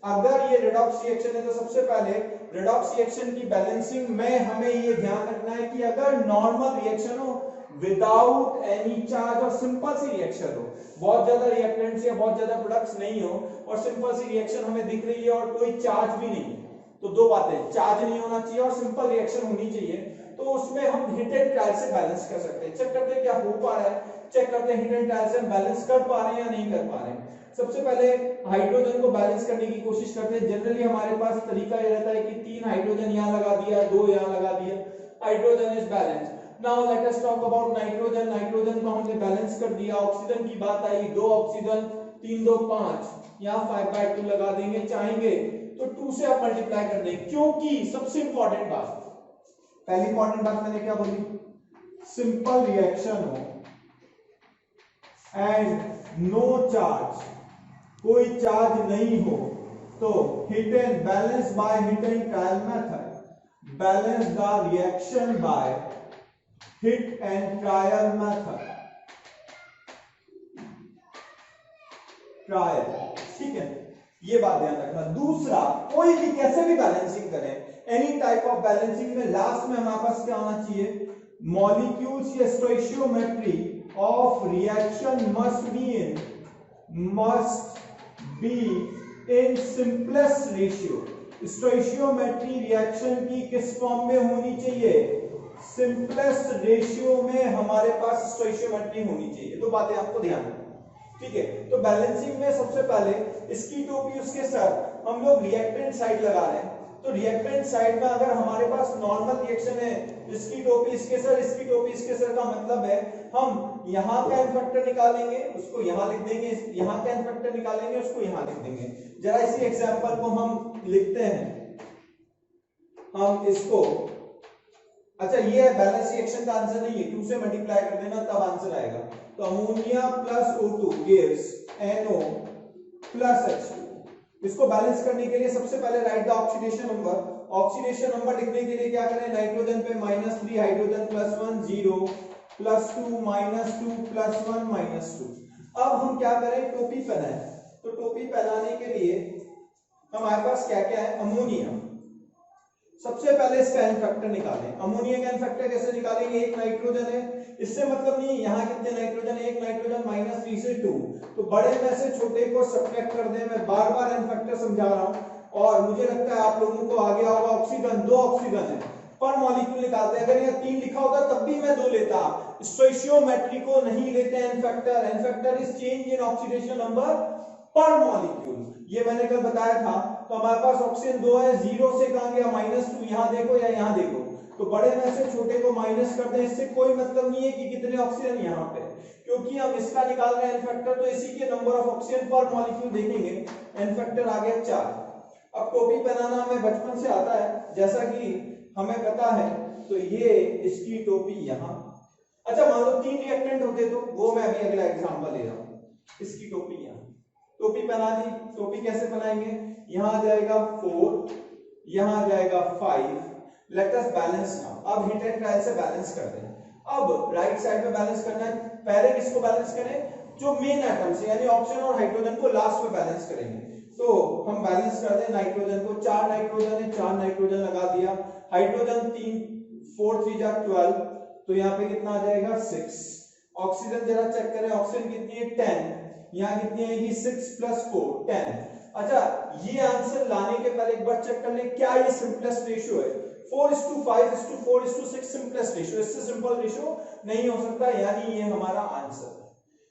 A: अगर ये रेडॉक्स रिएक्शन है तो सबसे पहले रेडॉक्स रिएक्शन की बैलेंसिंग में हमें ये ध्यान रखना है कि अगर नॉर्मल रिएक्शन हो विदाउट एनी चार्ज और सिंपल सी रिएक्शन हो, बहुत ज्यादा रिएक्टेंट्स या बहुत ज्यादा प्रोडक्ट्स नहीं हो और सिंपल सी रिएक्शन हमें दिख रही है और कोई चार्ज भी नहीं, तो दो बातें, चार्ज नहीं होना चाहिए और सिंपल रिएक्शन होनी चाहिए, तो उसमें हम हिट एंड ट्रायल से बैलेंस कर सकते हैं। चेक करते हैं क्या हो पा रहा है, चेक करते हैं हिट एंड ट्रायल से हम बैलेंस कर पा रहे हैं या नहीं कर पा रहे हैं। सबसे पहले हाइड्रोजन को बैलेंस करने की कोशिश करते हैं। जनरली हमारे पास तरीका ये रहता है कि 3 हाइड्रोजन यहाँ लगा दिया, 2 यहाँ लगा दिया, hydrogen is balance. Now let us talk about nitrogen. Nitrogen को हमने बैलेंस कर दिया, ऑक्सीजन की बात आई, 2 ऑक्सीजन, 3 2 5, यहाँ 5/2 लगा देंगे, चाहेंगे तो 2 से आप मल्टीप्लाई कर देंगे, क्योंकि सबसे इंपॉर्टेंट बात, पहली इंपॉर्टेंट बात मैंने क्या बोली, सिंपल रिएक्शन हो एंड नो चार्ज, कोई चार्ज नहीं हो, तो hit and balance bye hit and trial method, balance the reaction by hit and trial method, trial, ठीक है, ये बात ध्यान रखना। दूसरा, कोई भी कैसे भी बैलेंसिंग करें, एनी टाइप ऑफ बैलेंसिंग में लास्ट में हमारे पास क्या होना चाहिए, मॉलिक्यूल्स या stoichiometry of reaction must be in simplest ratio. Stoichiometry reaction की किस फॉर्म में होनी चाहिए, सिंपलेस्ट रेशियो में हमारे पास स्टोइशियोमेट्री होनी चाहिए। तो बातें आपको ध्यान रखना, ठीक है। तो बैलेंसिंग में सबसे पहले इसकी टोपी उसके साथ हम लोग रिएक्टेंट साइड लगा रहे हैं, तो रिएक्टेंट साइड में अगर हमारे पास नॉर्मल रिएक्शन है, इसकी टोपी इसके सर, इसकी टोपी इसके सर, का मतलब है हम यहाँ का एन फैक्टर निकालेंगे, उसको यहाँ लिख देंगे, यहाँ का एन फैक्टर निकालेंगे, उसको यहाँ लिख देंगे। जरा इसी एग्जांपल को हम लिखते हैं, हम इसको, अच्छा ये बैलेंस रिएक्शन का आंसर नहीं है, 2 से मल्टीप्लाई कर देना तब आंसर आएगा। तो ammonia plus O2 gives NO plus H2। इसको बैलेंस करने के लिए सबसे पहले right the oxidation number. Oxidation number लिखने के लिए क्या करें, नाइट्रोजन पे -3, हाइड्रोजन +1 0, +2 -2 +1 -2। अब हम क्या करें, टोपी पहनाएं। तो टोपी पहनाने के लिए हमारे पास क्या क्या है, अमोनिया, सबसे पहले इसका एन फैक्टर निकालें। अमोनिया का एन फैक्टर कैसे निकालेंगे, एक नाइट्रोजन है, इससे मतलब नहीं है यहाँ कितने नाइट्रोजन है, एक नाइट्रोजन -3 से 2, तो बड़े में से छोटे को सब्ट्रैक्ट कर दें। मैं बार बार एन फैक्टर समझा रहा हूं और मुझे लगता है आप लोगों को आ गया होगा। ऑक्सीजन 2 ऑक्सीजन है, पर मॉलिक्यूल निकालते हैं, अगर यहाँ 3 लिखा होता तब भी मैं 2 लेता। स्टोइशियोमेट्री को नहीं लेते n factor, n factor is change in oxidation number per molecule, ये मैंने कल बताया था। तो हमारे पास ऑक्सीजन 2 है, 0 से कहां गया -2, यहां देखो या यहां देखो, तो बड़े में से छोटे को माइनस कर दें। इससे कोई मतलब नहीं है कि कितने ऑक्सीजन यहाँ पे, क्योंकि हम इसका निकाल रहे हैं एन फैक्टर, तो इसी के नंबर ऑफ ऑक्सीजन पर मॉलिक्यूल देखेंगे, एन फैक्टर आ गया 4। अब टोपी पहनाना हमें बचपन से आता है, जैसा कि हमें पता है, तो ये इसकी टोपी यहाँ। अच्छा मान लो 3 रिएक्टेंट होते तो वो मैं अभी अगला एग्जांपल ले रहा हूँ, इसकी टोपी यहाँ, टोपी पहना दी। टोपी कैसे बनाएंगे, यहाँ आ जाएगा 4, यहाँ आ जाएगा 5। Let us balance now. अब हिट एंड ट्रायल से बैलेंस करते हैं। अब राइट साइड में बैलेंस करना है, पहले किसको बैलेंस करें, जो मेन एटम्स यानी ऑक्सीजन और हाइड्रोजन को लास्ट में बैलेंस करेंगे। तो हम बैलेंस कर दें नाइट्रोजन को, 4 नाइट्रोजन है, 4 नाइट्रोजन लगा दिया, हाइड्रोजन 3, 4 3 जा 12, तो यहाँ पे कितना आ जाएगा 6। ऑक्सीजन जरा चेक करें, ऑक्सीजन कितनी है 10, यहाँ कितनी आएगी 6 + 4 10। अच्छा ये आंसर लाने के पहले एक बार चेक कर ले क्या ये सिंपलेस्ट रेशियो है, 4:5:4:6 सिंपलेस्ट रेशियो, इससे सिंपल रेशियो नहीं हो सकता, यानी ये हमारा आंसर है।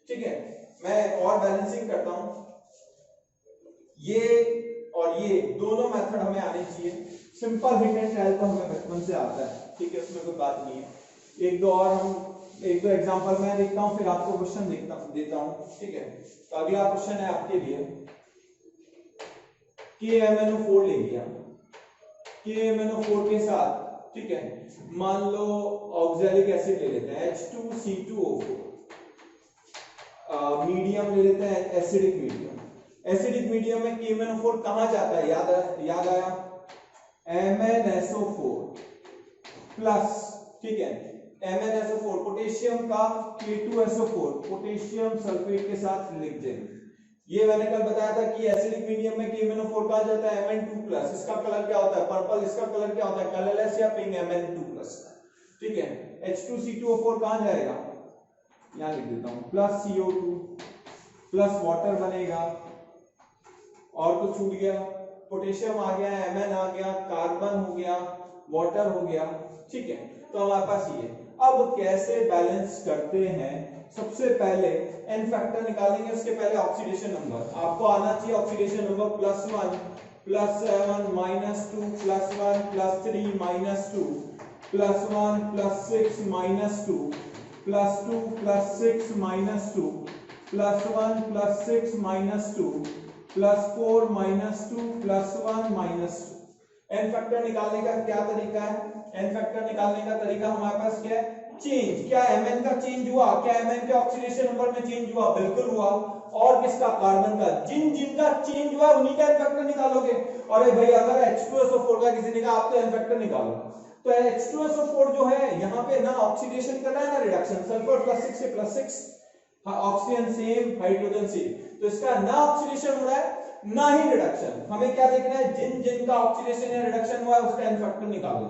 A: ठीक है, मैं और बैलेंसिंग करता हूं, ये और ये दोनों मेथड हमें आने चाहिए। सिंपल हिट एंड ट्रायल तो हमें बचपन से आता है, ठीक है, उसमें कोई बात नहीं है। एक दो एग्जांपल मैं देखता हूं, फिर आपको क्वेश्चन देता हूं, ठीक है। तो अगला क्वेश्चन है आपके लिए, KMnO4 ले लिया, KMnO4 के साथ ठीक है, मान लो ऑक्सैलिक एसिड ले लेते हैं H2C2O4, मीडियम ले लेते हैं एसिडिक मीडियम। एसिडिक मीडियम में KMnO4 कहां जाता है, याद आया, MnSO4 प्लस, ठीक है, MnSO4 पोटेशियम का K2SO4 पोटेशियम सल्फेट के साथ लिख देंगे। ये मैंने कल बताया था कि एसिडिक मीडियम में KMnO4 कहां जाता है, Mn2 प्लस। इसका कलर क्या होता है, पर्पल। इसका कलर क्या होता है, कलरलेस या पिंक, Mn2 प्लस। ठीक है, H2C2O4 कहां जाएगा, यहां लिख देता हूं, प्लस CO2 प्लस वाटर बनेगा, और तो छूट गया, पोटेशियम आ गया, Mn आ गया, कार्बन हो गया, वाटर हो गया। ठीक है, तो हमारे पास ये। अब कैसे बैलेंस करते हैं, सबसे पहले एन फैक्टर निकालेंगे, उसके पहले ऑक्सीडेशन नंबर आपको आना चाहिए। Oxidation number +1 +7 -2 +1 +3 -2 +1 +6 -2 +2 +6 -2 +1 +6 -2 +4 -2 +1 -2। एन फैक्टर निकालने का क्या तरीका है, एन फैक्टर निकालने का तरीका हमारे पास क्या है, चेंज। क्या Mn का चेंज हुआ, क्या Mn के ऑक्सीडेशन नंबर में चेंज हुआ, बिल्कुल हुआ। और किसका, कार्बन का। जिनका चेंज हुआ उन्हीं का एन फैक्टर निकालोगे। अरे भाई अगर H2SO4 का किसी ने कहा आप तो एन फैक्टर निकालो, तो H2SO4 जो है यहाँ पे ना ऑक्सीडेशन कर रहा है ना रिडक्शन, सल्फर +6 से +6, ऑक्सीजन सेम हाइड्रोजन सेम, तो इसका ना ऑक्सीडेशन हो रहा है ना ही रिडक्शन। हमें क्या देखना है, जिनका ऑक्सीडेशन या रिडक्शन हुआ है उसका एन फैक्टर निकालो।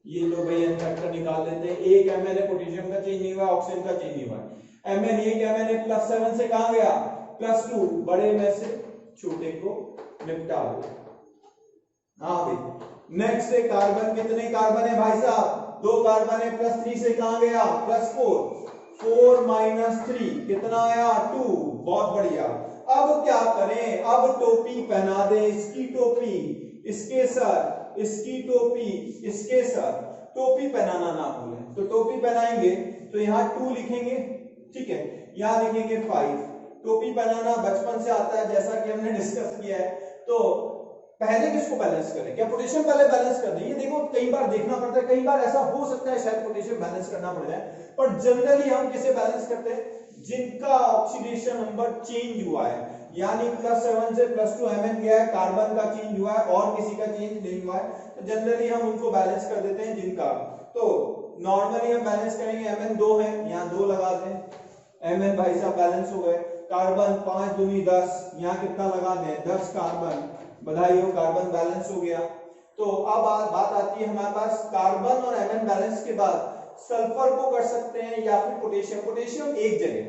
A: ये लो भाई एन फैक्टर निकाल लेते हैं। एक Mn पोटेशियम का चेंज नहीं हुआ, ऑक्सीजन का चेंज नहीं हुआ। Mn एक Mn +7 से कहां गया, +2, बड़े में से छोटे को निपटा दो। हाँ भाई, नेक्स्ट है कार्बन। कितने कार्बन है भाई साहब, 2 कार्बन है, +3 से कहां गया, +4, 4 -3 कितना आया, 2। बहुत बढ़िया। अब क्या करें, अब टोपी पहना दे, इसकी टोपी इसके सर, इसकी टोपी इसके सर। टोपी पहनाना ना भूलें, तो टोपी पहनाएंगे तो यहाँ 2 लिखेंगे, ठीक है, यहाँ लिखेंगे 5। टोपी पहनाना बचपन से आता है, जैसा कि हमने डिस्कस किया है। तो पहले किसको बैलेंस करें, क्या पोटेशियम पहले बैलेंस कर दें। ये देखो कई बार देखना पड़ता है, कई बार ऐसा हो सकता है शायद पोटेशियम बैलेंस करना पड़ जाए, पर जनरली हम किसे बैलेंस करते हैं, जिनका ऑक्सीडेशन नंबर चेंज हुआ है, यानी +7 से +2 Mn गया है, कार्बन का चेंज हुआ है और किसी का चेंज नहीं हुआ है, तो जनरली हम उनको बैलेंस कर देते हैं जिनका। तो नॉर्मली हम बैलेंस करेंगे, Mn 2 है, यहाँ 2 लगा दें, Mn भाई साहब बैलेंस हो गए। कार्बन 5 दूनी 10, यहाँ कितना लगा दें, 10 कार्बन, बधाई हो, कार्बन बैलेंस हो गया। तो अब बात आती है हमारे पास कार्बन और Mn बैलेंस के बाद सल्फर को कर सकते हैं या फिर पोटेशियम। पोटेशियम एक जगह,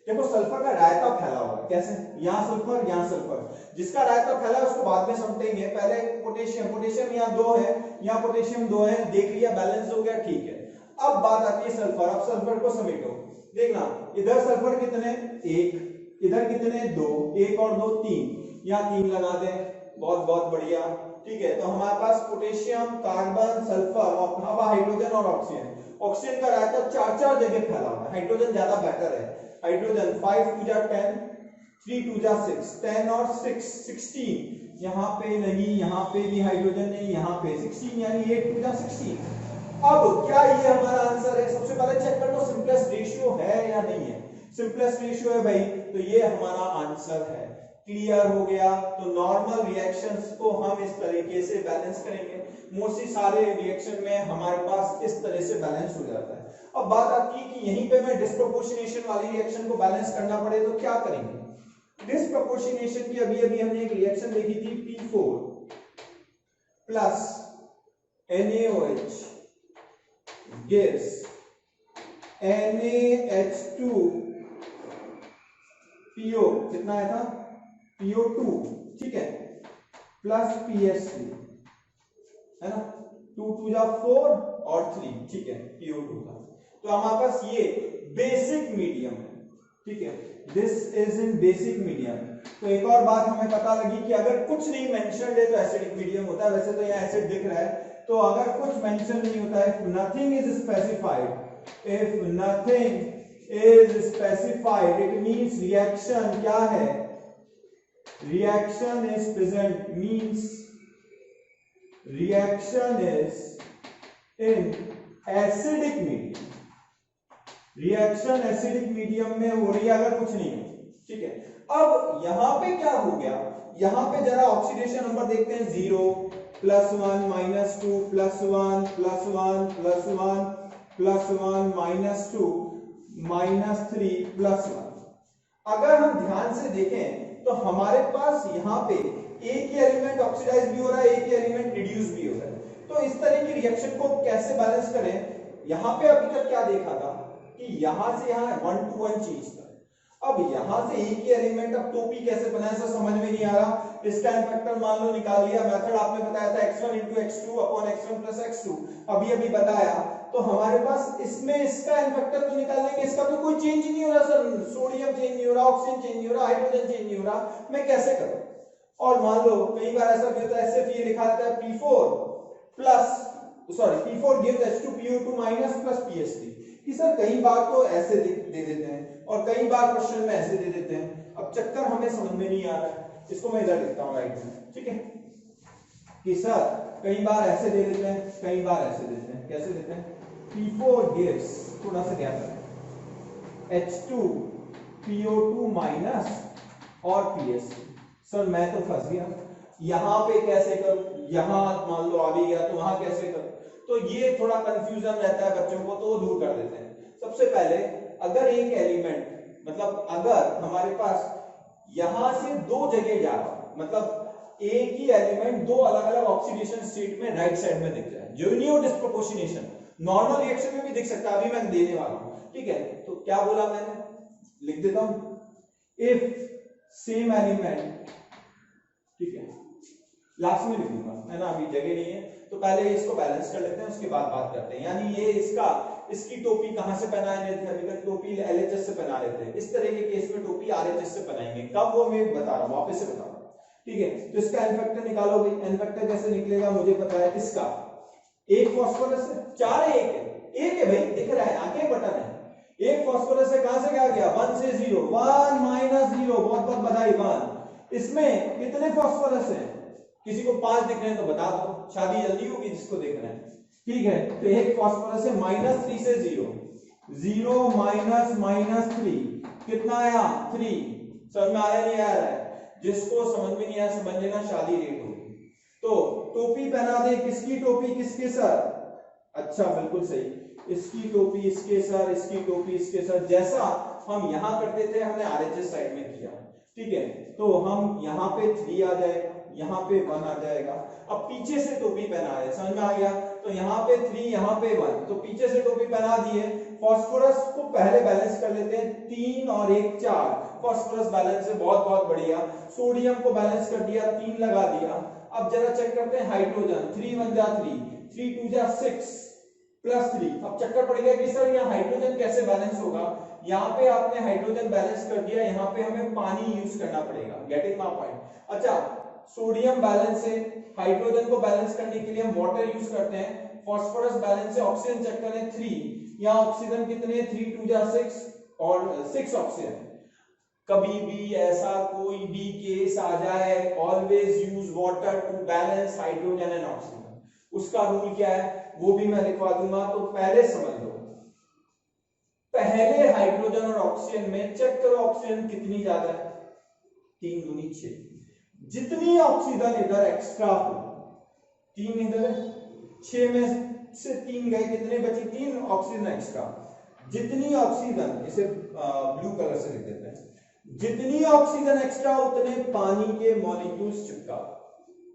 A: देखो सल्फर का रायता फैला हुआ है, कैसे, यहाँ सल्फर यहाँ सल्फर, जिसका रायता फैला है उसको बाद में समझेंगे, पहले पोटेशियम यहाँ 2 है, यहाँ पोटेशियम 2 है, देख लिया बैलेंस हो गया, ठीक है। अब बात आती है सल्फर। अब सल्फर को समेटो, देखना इधर सल्फर कितने, 1, इधर कितने, 2, 1 और 2 3, यहाँ 3 लगा दें, बहुत बहुत बढ़िया, ठीक है। तो हमारे पास पोटेशियम, कार्बन, सल्फर और हवा, हाइड्रोजन और ऑक्सीजन। ऑक्सीजन का रायता 4 जगह फैला हुआ है, हाइड्रोजन ज्यादा बेटर है। हाइड्रोजन 5 2 जा 10, 3 2 जा 6, 10 और 6 16, यहाँ पे नहीं, यहाँ पे भी हाइड्रोजन नहीं, यहाँ पे 16, यानी 8 2 जा 16। अब क्या ये हमारा आंसर है, सबसे पहले चेक कर लो सिंपलेस्ट रेशियो है या नहीं है। सिंपलेस्ट रेशियो है भाई, तो ये हमारा आंसर है। क्लियर हो गया। तो नॉर्मल रिएक्शंस को हम इस तरीके से बैलेंस करेंगे, मोस्टली सारे रिएक्शन में हमारे पास इस तरह से बैलेंस हो जाता है। अब बात आती है कि यहीं पे मैं डिस्प्रोपोर्शनेशन वाली रिएक्शन को बैलेंस करना पड़े तो क्या करेंगे। डिस्प्रोपोर्शनेशन की अभी हमने एक रिएक्शन देखी थी, P4 plus NaOH gives NaH2PO, कितना आया था, PO2, ठीक है, प्लस PH3, है ना, 2 2 जा 4 और 3, ठीक है, PO2 का। तो हमारे पास ये बेसिक मीडियम है, ठीक है, this is in basic medium. तो एक और बात हमें पता लगी कि अगर कुछ नहीं मेंशन्ड है तो एसिडिक मीडियम होता है। वैसे तो यहाँ एसिड दिख रहा है, तो अगर कुछ मेंशन नहीं होता है, if nothing is specified, if nothing is specified, it means reaction क्या है, reaction is present, means reaction is in acidic medium, reaction acidic medium में हो रही है अगर कुछ नहीं है, ठीक है। अब यहां पे क्या हो गया, यहां पे जरा ऑक्सीडेशन नंबर देखते हैं, 0 +1 -2 +1 +1 +1 +1 -2 -3 +1। अगर हम ध्यान से देखें तो हमारे पास यहाँ पे एक ही एलिमेंट ऑक्सीडाइज भी हो रहा है, एक ही एलिमेंट रिड्यूस भी हो रहा है। तो इस तरह की रिएक्शन को कैसे बैलेंस करें, यहाँ पे अभी तक क्या देखा था कि यहां से यहाँ 1 to 1 चेंज था। अब यहां से एक ही एलिमेंट, अब टोपी कैसे बनाए सर समझ में नहीं आ रहा। इसका फैक्टर मान लो निकाल लिया, मेथड आपने बताया था x1 × x2 / x1 + x2, अभी बताया। तो हमारे पास इसमें इसका फैक्टर तो निकाल लेंगे, इसका तो कोई चेंज ही नहीं हो रहा सर, सोडियम चेंज नहीं हो रहा, ऑक्सीजन चेंज नहीं हो रहा, हाइड्रोजन चेंज नहीं हो रहा, मैं कैसे करूं। और मान लो कई बार ऐसा भी होता है, सिर्फ ये लिखा रहता है P4 gives H2PO2- + PH3 कि सर कई बार तो ऐसे दे देते हैं और कई बार क्वेश्चन में ऐसे दे देते हैं। अब चक्कर हमें समझ में नहीं आ रहा है, इसको मैं इधर लिखता हूं राइट में, ठीक है, कि सर कई बार ऐसे दे देते हैं, कई बार ऐसे देते हैं। कैसे देते हैं, P4 gives, थोड़ा सा गैप है, H2PO2- और PH3। सर मैं तो फंस गया, यहां पे कैसे करूं, यहां मान लो आ भी गया तो वहां कैसे करूं। तो ये थोड़ा कंफ्यूजन रहता है बच्चों को, तो वो दूर कर देते हैं। सबसे पहले अगर एक एलिमेंट, मतलब अगर हमारे पास यहां से दो जगह जा रहा, मतलब एक ही एलिमेंट दो अलग अलग ऑक्सीडेशन स्टेट में राइट साइड में दिख जाए, यूनियो डिस्प्रोपोर्शनेशन, नॉर्मल रिएक्शन में भी दिख सकता है, अभी मैं देने वाला हूं, ठीक है। तो क्या बोला मैंने, लिख देता हूं, इफ सेम एलिमेंट, ठीक है, लास्ट में लिख दूंगा, है ना, अभी जगह नहीं है, तो पहले इसको बैलेंस कर लेते हैं, उसके बाद बात करते हैं। यानी ये इसकी टोपी कहां से पहना लेते हैं, अभी तक टोपी एलएचएस से पहना लेते हैं, इस तरह के केस में टोपी आरएचएस से पहनाएंगे। कब, वो मैं बता रहा हूं, वापस से बता रहा हूं, ठीक है। तो इसका एन फैक्टर निकालोगे, एन फैक्टर कैसे निकलेगा मुझे पता है, इसका एक फास्फोरस है, चार है, एक है भाई, दिख रहा है, आगे बटन है, एक फास्फोरस है, कहां से क्या गया, 1 से 0, 1 - 0, बहुत बहुत बधाई, 1। इसमें कितने फास्फोरस हैं, किसी को 5 दिख रहे हैं तो बता दो, शादी जल्दी होगी जिसको देखना है, ठीक है। तो एक फास्फोरस है, -3 से 0, 0 -3, कितना आया, 3। समझ में आया नहीं आ रहा है, जिसको समझ में नहीं आया समझ लेना, शादी लेट होगी। तो टोपी पहना दे, किसकी टोपी किसके सर, अच्छा बिल्कुल सही, इसकी टोपी इसके सर, इसकी टोपी इसके सर, जैसा हम यहां करते थे, हमने आरएचएस साइड में किया, ठीक है। तो हम यहां पे 3 आ जाएगा, यहां पे 1 आ जाएगा। अब पीछे से टोपी पहना है, समझ में आ गया, तो यहां पे 3, यहां पे 1, तो पीछे से टोपी पहना दिए। फास्फोरस को पहले बैलेंस कर लेते हैं, 3 और 1 4, फास्फोरस बैलेंस है, बहुत बहुत बढ़िया। सोडियम को बैलेंस कर दिया, 3 लगा दिया। अब जरा चेक करते हैं हाइड्रोजन, 3 1 जा 3, 3 2 जा 6 +3। अब चक्कर पड़ गया कि सर यहाँ हाइड्रोजन कैसे बैलेंस होगा, यहाँ पे आपने हाइड्रोजन बैलेंस कर दिया, यहाँ पे हमें पानी यूज करना पड़ेगा, गेटिंग माय पॉइंट। अच्छा, सोडियम बैलेंस है, हाइड्रोजन को बैलेंस करने के लिए हम वाटर यूज करते हैं। फास्फोरस बैलेंस है, ऑक्सीजन चेक करें 3, यहाँ ऑक्सीजन कितने, 3 2 जा 6 और 6 ऑक्सीजन। कभी भी ऐसा कोई भी केस आ जाए, always use water to balance hydrogen and oxygen. उसका रूल क्या है वो भी मैं लिखवा दूंगा, तो पहले समझ लो, पहले हाइड्रोजन और ऑक्सीजन में चेक करो ऑक्सीजन कितनी ज्यादा है, 3 दूनी 6, जितनी ऑक्सीजन इधर एक्स्ट्रा हो, 3 इधर, 6 में से 3 गए, कितने बची, 3 ऑक्सीजन एक्स्ट्रा। जितनी ऑक्सीजन, इसे ब्लू कलर से लिख देते हैं, जितनी ऑक्सीजन एक्स्ट्रा उतने पानी के मॉलिक्यूल्स चिपका।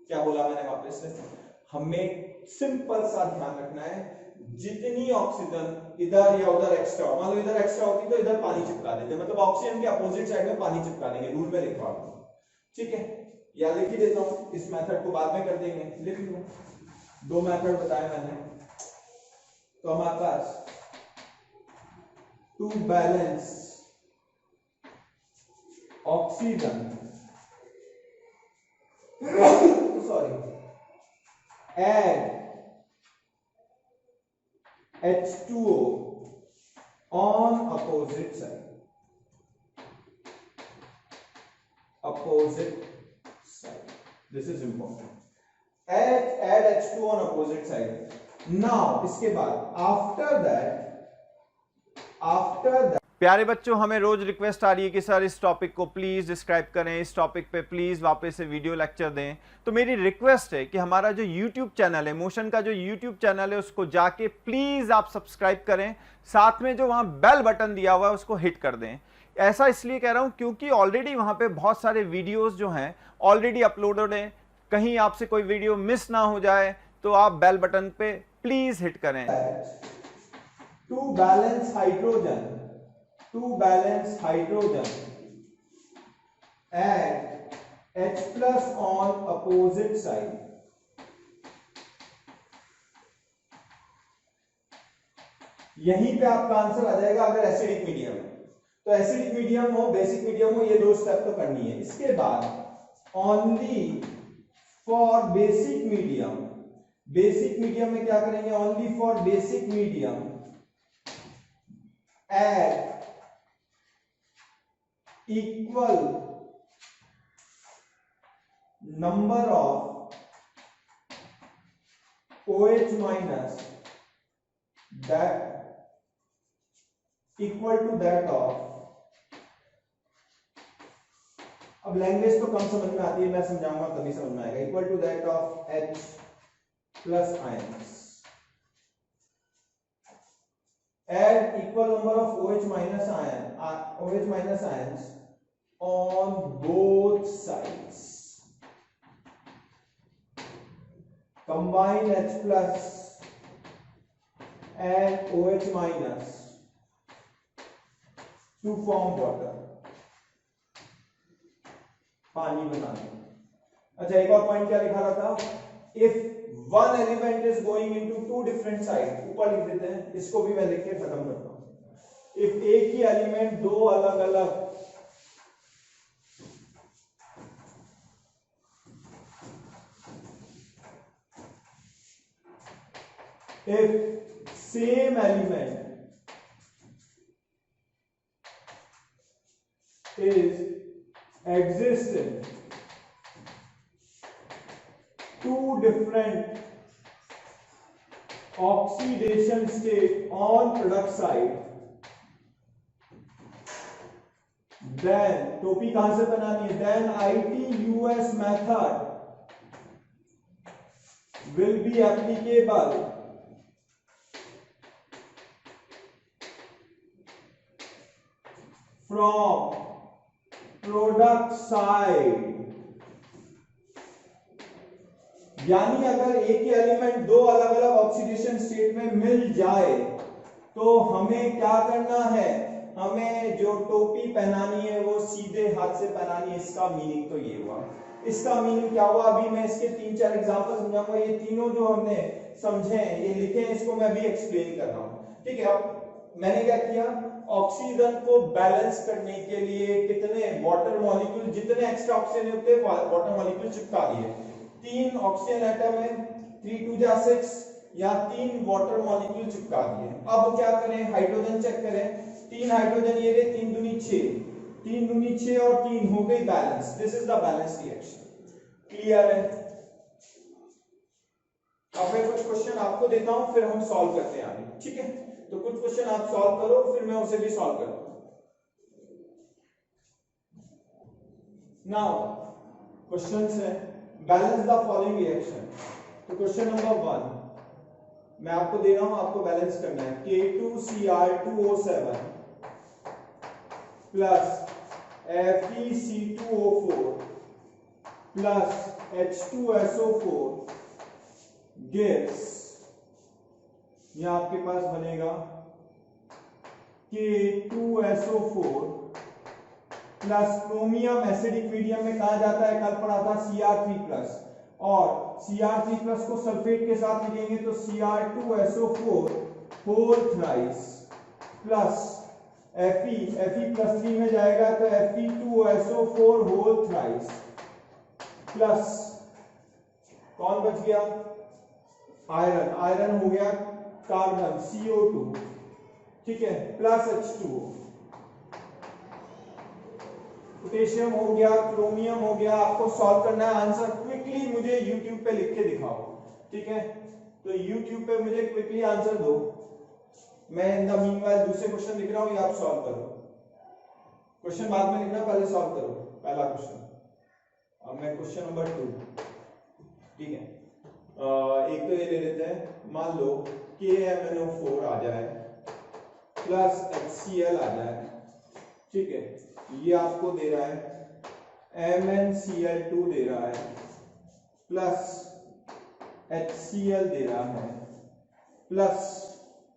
A: क्या बोला मैंने वापस से, हमें सिंपल सा ध्यान रखना है, जितनी ऑक्सीजन इधर या उधर एक्स्ट्रा, मान लो इधर एक्स्ट्रा होती तो इधर पानी चिपका देते, मतलब ऑक्सीजन के अपोजिट साइड में पानी चिपका देंगे, रूल में लिखवा दूं, ठीक है। या लिख ही देता हूं, इस मेथड को बाद में कर देंगे, लिख लो, 2 मेथड बताए मैंने। तो हमारे पास to balance oxygen, sorry, add H2O on opposite side, opposite side, this is important, add H2O on opposite side, now इसके बाद आफ्टर दैट
B: प्यारे बच्चों, हमें रोज रिक्वेस्ट आ रही है कि सर इस टॉपिक को प्लीज डिस्क्राइब करें, इस टॉपिक पे प्लीज वापस से वीडियो लेक्चर दें। तो मेरी रिक्वेस्ट है कि हमारा जो यूट्यूब चैनल है, मोशन का जो यूट्यूब चैनल है, उसको जाके प्लीज आप सब्सक्राइब करें, साथ में जो वहां बेल बटन दिया हुआ है उसको हिट कर दें। ऐसा इसलिए कह रहा हूं क्योंकि ऑलरेडी वहां पे बहुत सारे वीडियोस जो हैं ऑलरेडी अपलोडेड हैं, कहीं आपसे कोई वीडियो मिस ना हो जाए, तो आप बेल बटन पे प्लीज हिट करें।
A: to balance hydrogen add H plus on opposite side. यहीं पे आपका आंसर आ जाएगा अगर एसिडिक मीडियम है। तो एसिडिक मीडियम हो, बेसिक मीडियम हो, ये दो स्टेप तो करनी है। इसके बाद only for basic medium, basic medium में क्या करेंगे, only for basic medium add equal number of OH minus that equal to that of, अब लैंग्वेज तो कम समझ में आती है, मैं समझाऊंगा तभी समझ में आएगा। Equal to that of H plus ions, add equal number of OH minus ions on both sides, combine H plus and OH minus to form water, पानी बनाने। अच्छा, एक और पॉइंट क्या लिखा रहा था, if one element is going into two different sides, ऊपर लिख देते हैं, इसको भी मैं लिख के खत्म करता हूं। इफ एक ही एलिमेंट दो अलग अलग if same element is existing two different oxidation state on product side, then टोपी कहां से बनानी है, then ITUS method will be applicable from product side। यानी अगर एक ही एलिमेंट दो अलग अलग ऑक्सीडेशन स्टेट में मिल जाए तो हमें क्या करना है, हमें जो टोपी पहनानी है वो सीधे हाथ से पहनानी है। इसका मीनिंग तो ये हुआ। इसका मीनिंग क्या हुआ, अभी मैं इसके 3-4 एग्जांपल समझाऊंगा। ये तीनों जो हमने समझे हैं, ये लिखे हैं, इसको मैं भी एक्सप्लेन कर रहा हूं। ठीक है, अब मैंने क्या किया, ऑक्सीजन को बैलेंस करने के लिए कितने वाटर मॉलिक्यूल, जितने एक्स्ट्रा ऑक्सीजन होते हैं वाटर मॉलिक्यूल चिपका दिए। 3 ऑक्सीजन एटम है, 3 2 जा 6, या 3 वाटर मॉलिक्यूल चिपका दिए। अब क्या करें, हाइड्रोजन चेक करें। 3 हाइड्रोजन ये रहे, 3 दूनी 6, 3 दूनी 6 और 3 हो गई balance. This is the balance reaction. Clear है? अब मैं कुछ क्वेश्चन आपको देता हूं, फिर हम सॉल्व करते हैं आगे। ठीक है, तो कुछ क्वेश्चन आप सॉल्व करो, फिर मैं उसे भी सॉल्व करता हूं। नाउ क्वेश्चंस है, बैलेंस द फॉलोइंग रिएक्शन। तो क्वेश्चन नंबर 1 मैं आपको दे रहा हूं, आपको बैलेंस करना है। K2Cr2O7 plus FeC2O4 plus H2SO4 gives, यह आपके पास बनेगा K2SO4 plus chromium acidic medium में कहा जाता है, कल पढ़ा था Cr3+, और Cr3+ को सल्फेट के साथ लिखेंगे तो Cr2SO4 whole thrice plus Fe+3 में जाएगा तो Fe2SO4 होल थ्राइस प्लस कौन बच गया, आयरन, आयरन हो गया कार्बन CO2, ठीक है, प्लस H2O, पोटेशियम हो गया, क्रोमियम हो गया। आपको सॉल्व करना है, आंसर क्विकली मुझे YouTube पे लिख के दिखाओ। ठीक है, तो YouTube पे मुझे क्विकली आंसर दो, मैं इन द मीनवाइल दूसरे क्वेश्चन लिख रहा हूँ, ये आप सॉल्व करो। क्वेश्चन बाद में लिखना, पहले सॉल्व करो पहला क्वेश्चन। अब मैं क्वेश्चन नंबर 2, ठीक है, एक तो ये ले लेते हैं, मान लो KMnO4 आ जाए प्लस HCl आ जाए, ठीक है, ये आपको दे रहा है MnCl2 दे रहा है प्लस HCl दे रहा है प्लस,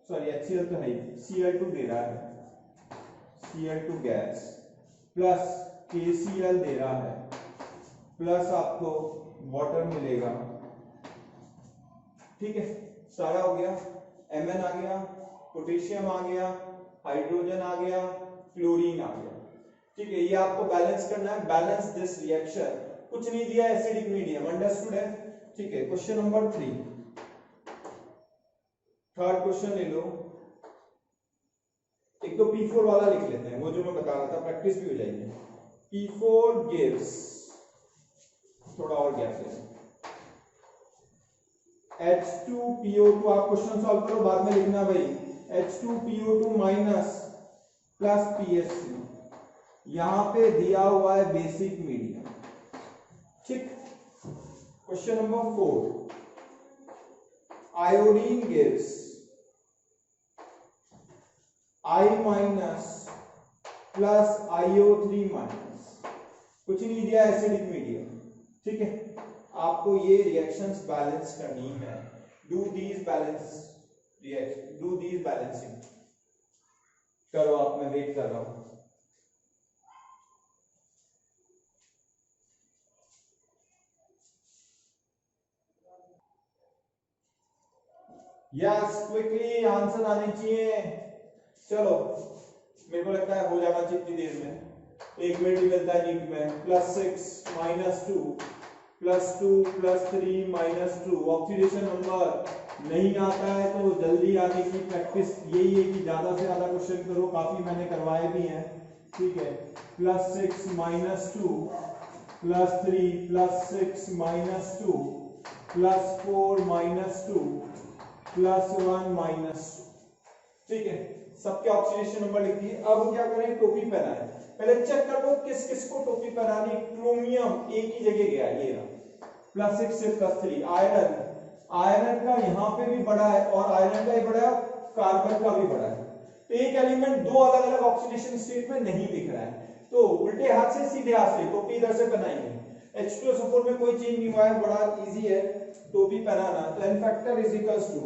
A: सॉरी HCl तो है ही, Cl2 दे रहा है, Cl2 गैस प्लस KCl दे रहा है प्लस आपको वाटर मिलेगा, ठीक है, सारा हो गया। Mn आ गया, पोटेशियम आ गया, हाइड्रोजन आ गया, क्लोरीन आ गया, ठीक है, ये आपको बैलेंस करना है। बैलेंस दिस रिएक्शन, कुछ नहीं दिया, एसिडिक मीडियम, अंडरस्टूड है, ठीक है। क्वेश्चन नंबर 3, थर्ड क्वेश्चन ले लो। एक तो P4 वाला लिख लेते हैं, वो जो मैं बता रहा था, प्रैक्टिस भी हो जाएगी। P4 gives, थोड़ा और गैप ले, H2PO2, आप क्वेश्चन सॉल्व करो, बाद में लिखना भाई, H2PO2 माइनस प्लस PHC, यहां पे दिया हुआ है बेसिक मीडियम, ठीक। Question number 4, iodine gives I minus plus IO3 minus, कुछ नहीं दिया, एसिडिक मीडियम, ठीक है। आपको ये रिएक्शंस बैलेंस करनी है, डू दीज बैलेंसिंग करो आप, मैं वेट कर रहा हूं। यस, क्विकली आंसर आने चाहिए। चलो, मेरे को लगता है हो जाना चाहिए इतनी देर में, 1 मिनट ही मिलता है नीट में। +6 -2 +2 +3 -2, ऑक्सीडेशन नंबर नहीं आता है तो जल्दी आने की प्रैक्टिस यही है कि ज्यादा से ज्यादा क्वेश्चन करो, काफी मैंने करवाए भी हैं, ठीक है। +6 -2 +3 +6 -2 +4 -2 +1 -2, ठीक है, सबके ऑक्सीडेशन नंबर लिख दिए। अब क्या करें, टोपी पहनाए, पहले चेक कर लो किस किस को टोपी पहनानी। क्रोमियम एक ही जगह गया, ये रहा, +6 से +3। आयरन का यहाँ पे भी बड़ा है और आयरन का ही बड़ा है, कार्बन का भी बड़ा है, तो एक एलिमेंट दो अलग अलग ऑक्सीडेशन स्टेट में नहीं दिख रहा है, तो उल्टे हाथ से सीधे हाथ से टोपी इधर से पहनाएंगे। H2SO4 में कोई चेंज नहीं हुआ है, बड़ा इजी है टोपी पहनाना। तो n factor is equals to,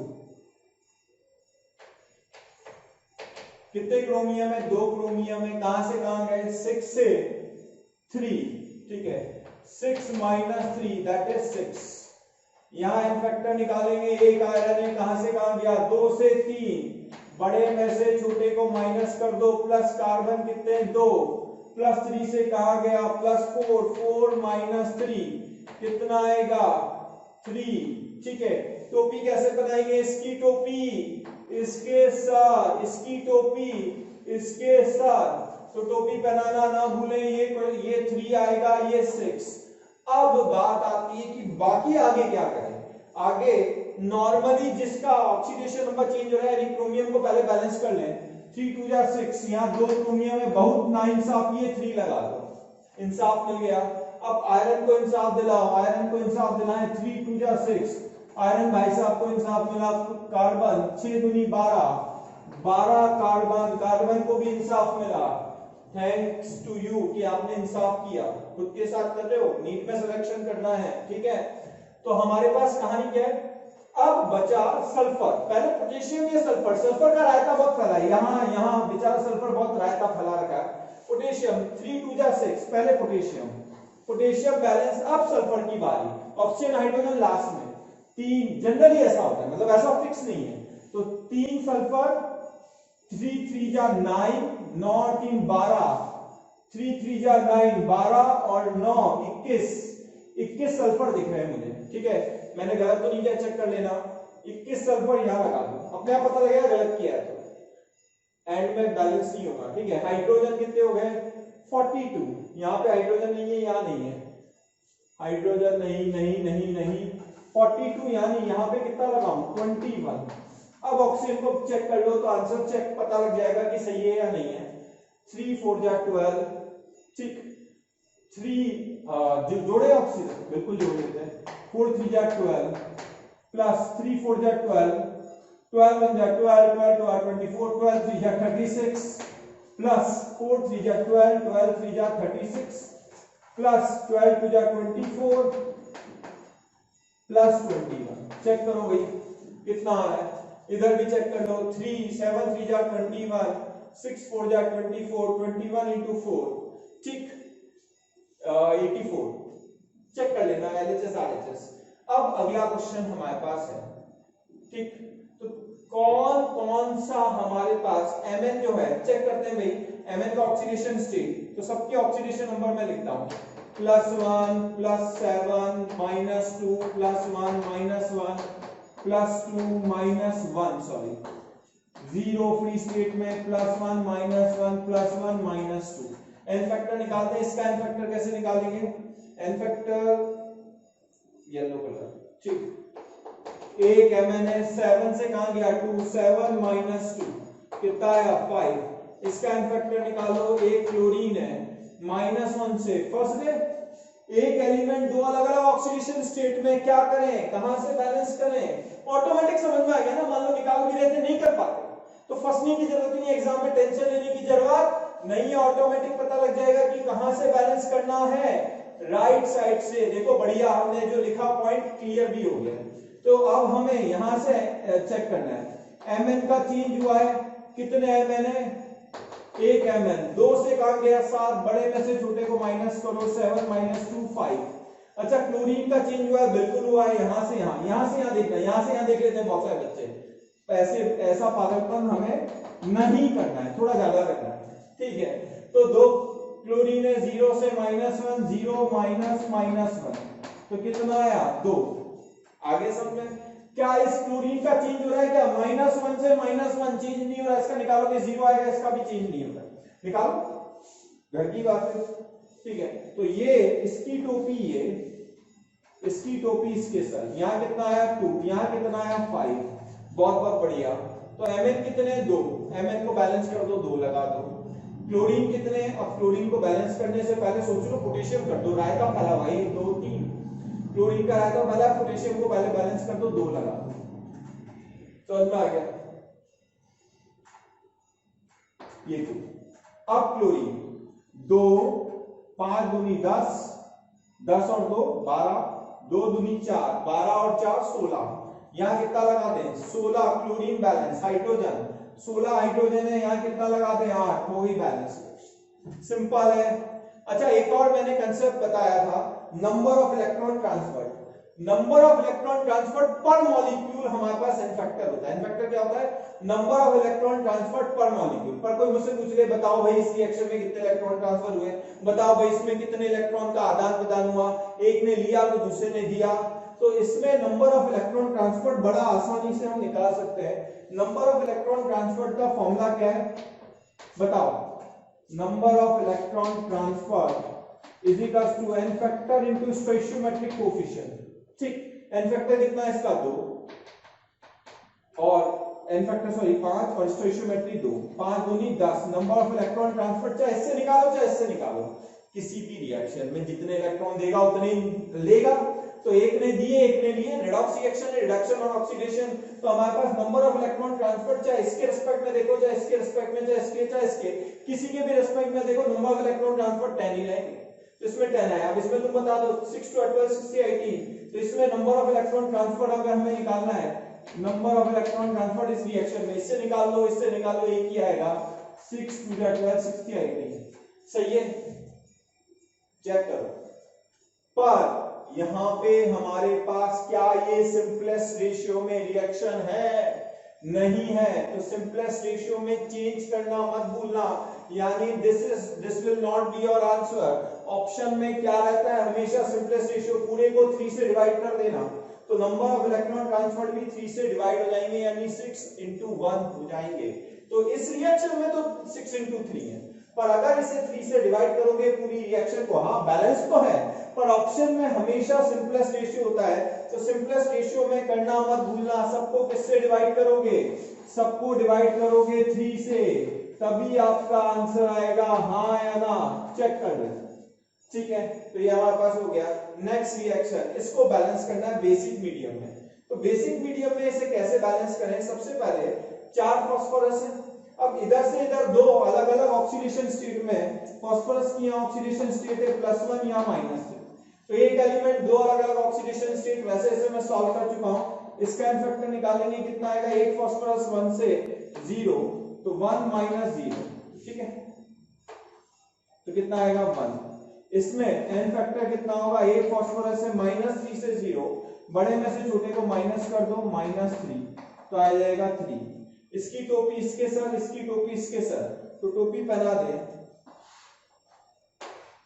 A: कितने क्रोमियम है, 2 क्रोमियम है, कहां से कहां गए, 6 से 3, ठीक है, 6 - 3 दैट इज 6। यहां n फैक्टर निकालेंगे, एक आयरन है, कहां से कहां गया, 2 से 3, बड़े में से छोटे को माइनस कर दो, प्लस कार्बन कितने, 2, +3 से कहां गया, +4, 4 - 3 कितना आएगा, 3, ठीक है। टोपी कैसे बनाएंगे, इसकी टोपी इसके साथ, इसकी टोपी इसके साथ, तो टोपी पहनाना ना भूलें। ये 3 आएगा, ये 6। अब बात आती है कि बाकी आगे क्या करें। आगे नॉर्मली जिसका ऑक्सीडेशन नंबर चेंज हो रहा है, क्रोमियम को पहले बैलेंस कर लें। 3 2 जा 6, यहाँ 2 क्रोमियम है, बहुत ना इंसाफ, ये 3 लगा दो, इंसाफ मिल गया। अब आयरन को इंसाफ दिलाओ, आयरन को इंसाफ दिलाएं, 3 2 जा 6, आयरन भाई साहब को इंसाफ मिला। कार्बन 6 दूनी 12 कार्बन, कार्बन को भी इंसाफ मिला। थैंक्स टू यू कि आपने इंसाफ किया, खुद के साथ कर रहे हो, नीट में सिलेक्शन करना है, ठीक है। तो हमारे पास कहानी क्या है, अब बचा सल्फर, पहले पोटेशियम या सल्फर, सल्फर का रायता बहुत फैला है, यहाँ बेचारा सल्फर बहुत रायता फैला रखा है। पोटेशियम 3 2 जा 6, पहले पोटेशियम बैलेंस, अब सल्फर की बारी, ऑक्सीजन हाइड्रोजन लास्ट में। 3 जनरली ऐसा होता है, मतलब ऐसा फिक्स नहीं है, तो 3 सल्फर, 3 3 जा 9, 9 3 12, 3 3 जा 9 12 और 9 21 सल्फर दिख रहे हैं मुझे, ठीक है। मैंने गलत तो नहीं किया, चेक कर लेना। 21 सल्फर यहां लगा दो, अपने आप पता लगेगा गलत किया है तो एंड में बैलेंस नहीं होगा, ठीक है। हाइड्रोजन कितने हो गए, 42, यहां पे हाइड्रोजन नहीं है, यहां नहीं है हाइड्रोजन, नहीं नहीं नहीं नहीं 42 यानी यहाँ पे कितना लगाऊं 21। अब ऑक्सीजन को चेक कर लो तो आंसर चेक पता लग जाएगा कि सही है या नहीं है। 3 4 जा 12, ठीक 3 जोड़े ऑक्सीजन बिल्कुल जोड़ लेते हैं। 4 3 जा 12 प्लस 3 4 जा 12, 12 1 जा 12, 12 2 are 24, 12 3 जा 36 प्लस 4 3 जा 12, 12 3 जा 36 प्लस 12 2 जा 24 प्लस 21। चेक करो भाई कितना आ रहा है, इधर भी चेक कर लो। 3 7 3 जा 21, 6 4 जा 24, 21 into 4, ठीक 84। चेक कर लेना LHS RHS। अब अगला क्वेश्चन हमारे पास है, ठीक, तो कौन कौन सा हमारे पास Mn जो है चेक करते हैं भाई। Mn का ऑक्सीडेशन स्टेट, तो सबके ऑक्सीडेशन नंबर मैं लिखता हूं +1 +7 -2 +1 -1 +2 -1 सॉरी 0 फ्री स्टेट में +1 -1 +1 -2। एन फैक्टर निकालते हैं। इसका एन फैक्टर कैसे निकालेंगे, एन फैक्टर येलो कलर, ठीक। एक Mn है 7 से कहां गया 2, 7 -2 कितना आया 5। इसका एन फैक्टर निकालो। एक क्लोरीन है -1 से फर्स्ट है। एक एलिमेंट दो अलग अलग ऑक्सीडेशन स्टेट में क्या करें, कहां से बैलेंस करें, ऑटोमेटिक समझ में आ गया ना। मान लो निकाल भी रहे थे नहीं कर पाते तो फंसने की जरूरत नहीं, एग्जाम में टेंशन लेने की जरूरत नहीं है, ऑटोमेटिक पता लग जाएगा कि कहां से बैलेंस करना है, राइट साइड से। देखो बढ़िया, हमने जो लिखा पॉइंट क्लियर भी हो गया। तो अब हमें यहां से चेक करना है Mn का चेंज हुआ है, कितने Mn है, एक Mn, 2 से कहां गया 7, बड़े में से छोटे को माइनस करो, 7 -2 5। अच्छा क्लोरीन का चेंज हुआ है, बिल्कुल हुआ है, यहां से यहां देखना, यहां से यहां देख लेते हैं बहुत सारे बच्चे। ऐसा पागलपन हमें नहीं करना है, थोड़ा ज्यादा करना है, ठीक है। तो दो क्लोरीन है 0 से -1, 0 -1 तो कितना आया 2। आगे समझ में क्या इस क्लोरीन का चेंज हो रहा है क्या, -1 से -1 चेंज नहीं हो रहा, इसका निकालोगे 0 आएगा, इसका भी चेंज नहीं होगा, निकालो घर की बात है, ठीक है। तो ये इसकी टोपी, ये इसकी टोपी इसके सर, यहां कितना आया 2, यहां कितना आया 5, बहुत बहुत बढ़िया। तो Mn कितने 2, Mn को बैलेंस कर दो, 2 लगा दो। क्लोरीन कितने, अब क्लोरीन को बैलेंस करने से पहले सोच लो पोटेशियम कर दो, रायता फैला भाई 2 3, क्लोरीन का रायता फैला, पोटेशियम को पहले बैलेंस कर दो, 2 लगा दो। समझ में आ गया ये 2। अब क्लोरीन 2 5 दूनी 10, 10 और 2 12, 2 दूनी 4, 12 और 4 16, यहां कितना लगाते हैं 16। क्लोरीन बैलेंस, हाइड्रोजन 16 हाइड्रोजन है, यहां कितना लगाते हैं 8, वो ही बैलेंस, सिंपल है। अच्छा एक और मैंने कंसेप्ट बताया था, number of electron transfer. Number of electron transfer पर मॉलिक्यूल हमारे पास एन फैक्टर होता है। एन फैक्टर क्या होता है, नंबर ऑफ इलेक्ट्रॉन ट्रांसफर पर मॉलिक्यूल। पर कोई मुझसे पूछ ले बताओ भाई इस रिएक्शन में कितने इलेक्ट्रॉन ट्रांसफर हुए, बताओ भाई इसमें कितने इलेक्ट्रॉन का आदान प्रदान हुआ, एक ने लिया तो दूसरे ने दिया, तो इसमें नंबर ऑफ इलेक्ट्रॉन ट्रांसफर बड़ा आसानी से हम निकाल सकते हैं। नंबर ऑफ इलेक्ट्रॉन ट्रांसफर का फॉर्मूला क्या है बताओ, number of electron transfer is equal to n factor into stoichiometric coefficient, ठीक। n फैक्टर कितना है इसका 2 और n फैक्टर सॉरी 5 और स्टोइचियोमेट्री 2, 5 दूनी 10। नंबर ऑफ इलेक्ट्रॉन ट्रांसफर चाहे इससे निकालो चाहे इससे निकालो, किसी भी रिएक्शन में जितने इलेक्ट्रॉन देगा उतने लेगा। तो एक ने दिए एक ने लिए, रेडॉक्स रिएक्शन है, रिडक्शन और ऑक्सीडेशन। तो हमारे पास नंबर ऑफ इलेक्ट्रॉन ट्रांसफर चाहे इसके रिस्पेक्ट में देखो चाहे इसके रिस्पेक्ट में, चाहे इसके किसी के भी रिस्पेक्ट में देखो, नंबर ऑफ इलेक्ट्रॉन ट्रांसफर 10 ही रहेंगे। तो इसमें 10 है। अब इसमें तुम बता दो 6 2 12 60 18, तो इसमें नंबर ऑफ इलेक्ट्रॉन ट्रांसफर अगर हमें निकालना है, नंबर ऑफ इलेक्ट्रॉन ट्रांसफर इस रिएक्शन में, इससे निकाल लो इससे निकाल लो, एक ही आएगा 6 2 12 60 18, सही है। चेक करो, पर यहां पे हमारे पास क्या ये सिंपलेस्ट रेशियो में रिएक्शन है, नहीं है। तो सिंपलेस्ट रेशियो में चेंज करना मत भूलना, यानी this will not be your answer. Option में क्या रहता है हमेशा सिंपलेस्ट रेशियो, पूरे को 3 से डिवाइड कर देना, तो नंबर ऑफ इलेक्ट्रॉन ट्रांसफर भी 3 से डिवाइड हो जाएंगे, यानी 6 into 1 हो जाएंगे। तो इस रिएक्शन में तो 6 into 3 है, पर अगर इसे 3 से डिवाइड करोगे पूरी रिएक्शन को, हाँ बैलेंस तो है पर ऑप्शन में हमेशा सिंपलेस्ट रेशियो होता है, तो सिंपलेस्ट रेशियो में करना मत भूलना, सबको किससे डिवाइड करोगे, सबको डिवाइड करोगे 3 से, तभी आपका आंसर आएगा हाँ या ना, चेक कर ले। ठीक है, तो ये हमारे पास हो गया। नेक्स्ट रिएक्शन, इसको बैलेंस करना है बेसिक मीडियम में। तो बेसिक मीडियम में इसे कैसे बैलेंस करें, सबसे पहले 4 फास्फोरस है, अब इधर से इधर 2 अलग अलग ऑक्सीडेशन स्टेट में, फास्फोरस की यहाँ ऑक्सीडेशन स्टेट है +1 यहाँ -1, तो एक एलिमेंट 2 अलग अलग ऑक्सीडेशन स्टेट, वैसे इसे मैं सॉल्व कर चुका हूं, इसका एन फैक्टर निकालेंगे कितना आएगा, एक फास्फोरस 1 से 0, तो 1 - 0, ठीक है, तो कितना आएगा 1, इसमें एन फैक्टर कितना होगा, एक फास्फोरस है -3 से 0, बड़े में से छोटे को माइनस कर दो -3, तो आ जाएगा 3, इसकी टोपी इसके सर, इसकी टोपी इसके सर, तो टोपी पहना दे,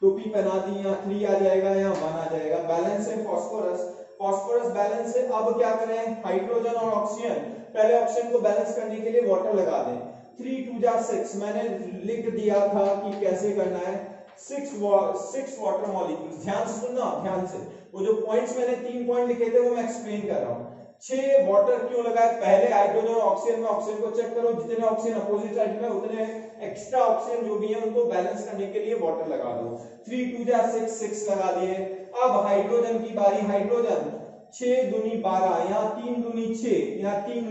A: टोपी पहना दी, यहाँ 3 आ जाएगा, यहाँ 1 आ जाएगा, बैलेंस है फास्फोरस, फास्फोरस बैलेंस है। अब क्या करें, हाइड्रोजन और ऑक्सीजन, पहले ऑक्सीजन को बैलेंस करने के लिए वाटर लगा दें, 3 2 जा 6, मैंने लिख दिया था कि कैसे करना है, 6 वाटर मॉलिक्यूल्स, ध्यान से सुनना, ध्यान से, वो जो पॉइंट्स मैंने 3 पॉइंट लिखे थे वो मैं एक्सप्लेन कर रहा हूँ। 6 वाटर क्यों लगाए, पहले हाइड्रोजन और ऑक्सीजन में ऑक्सीजन को चेक करो, जितने ऑक्सीजन अपोजिट साइड में उतने एक्स्ट्रा ऑक्सीजन जो भी है उनको बैलेंस करने के लिए वाटर लगा दो, 3 2 जा 6 लगा दिए। अब हाइड्रोजन की बारी, हाइड्रोजन 6 दूनी 12, यहाँ 3 दूनी 6, यहाँ 3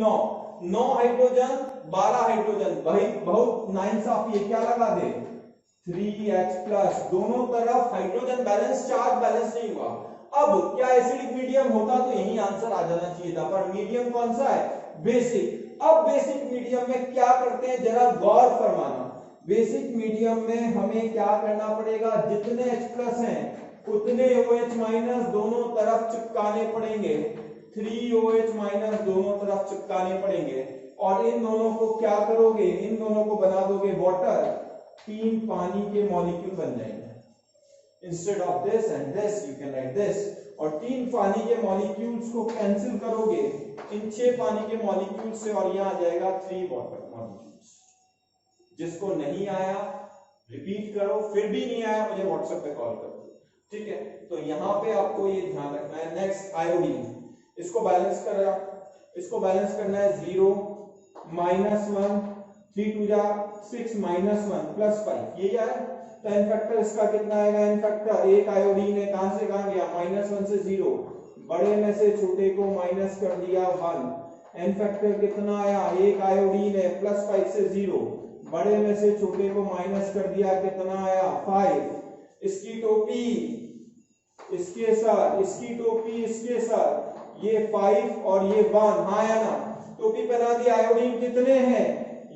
A: 9 हाइड्रोजन 12 हाइड्रोजन, भाई बहुत नाइंसाफी है, क्या लगा दे 3H+, दोनों तरफ हाइड्रोजन बैलेंस, चार्ज बैलेंस नहीं हुआ। अब क्या एसिडिक मीडियम होता तो यही आंसर आ जाना चाहिए था, पर मीडियम कौन सा है, बेसिक। अब बेसिक मीडियम में क्या करते हैं जरा गौर फरमाना, बेसिक मीडियम में हमें क्या करना पड़ेगा, जितने H+ हैं उतने OH- दोनों तरफ चिपकाने पड़ेंगे, 3OH- दोनों तरफ चिपकाने पड़ेंगे, और इन दोनों को क्या करोगे, इन दोनों को बना दोगे वाटर, 3 पानी के मॉलिक्यूल बन जाएंगे, instead of this and this you can write this, और 3 पानी के मॉलिक्यूल्स को कैंसिल करोगे इन 6 पानी के मॉलिक्यूल से, और यहां आ जाएगा 3 वाटर मॉलिक्यूल्स। जिसको नहीं आया रिपीट करो, फिर भी नहीं आया मुझे व्हाट्सएप पे कॉल करो, ठीक है। तो यहाँ पे आपको ये ध्यान रखना है। नेक्स्ट आयोडीन, इसको बैलेंस करना है 0 -1, 3 2 जा 6 -1 +5, ये क्या है, तो एन फैक्टर इसका कितना आएगा, एन फैक्टर, एक आयोडीन है, कहां से कहां गया, -1 से 0, बड़े में से छोटे को माइनस कर दिया 1, एन फैक्टर कितना आया, एक आयोडीन है, +5 से 0, बड़े में से छोटे को माइनस कर दिया, कितना आया 5, इसकी टोपी इसके साथ, इसकी टोपी इसके साथ, ये 5 और ये 1, हाँ या ना, टोपी पहना दी। आयोडीन कितने हैं,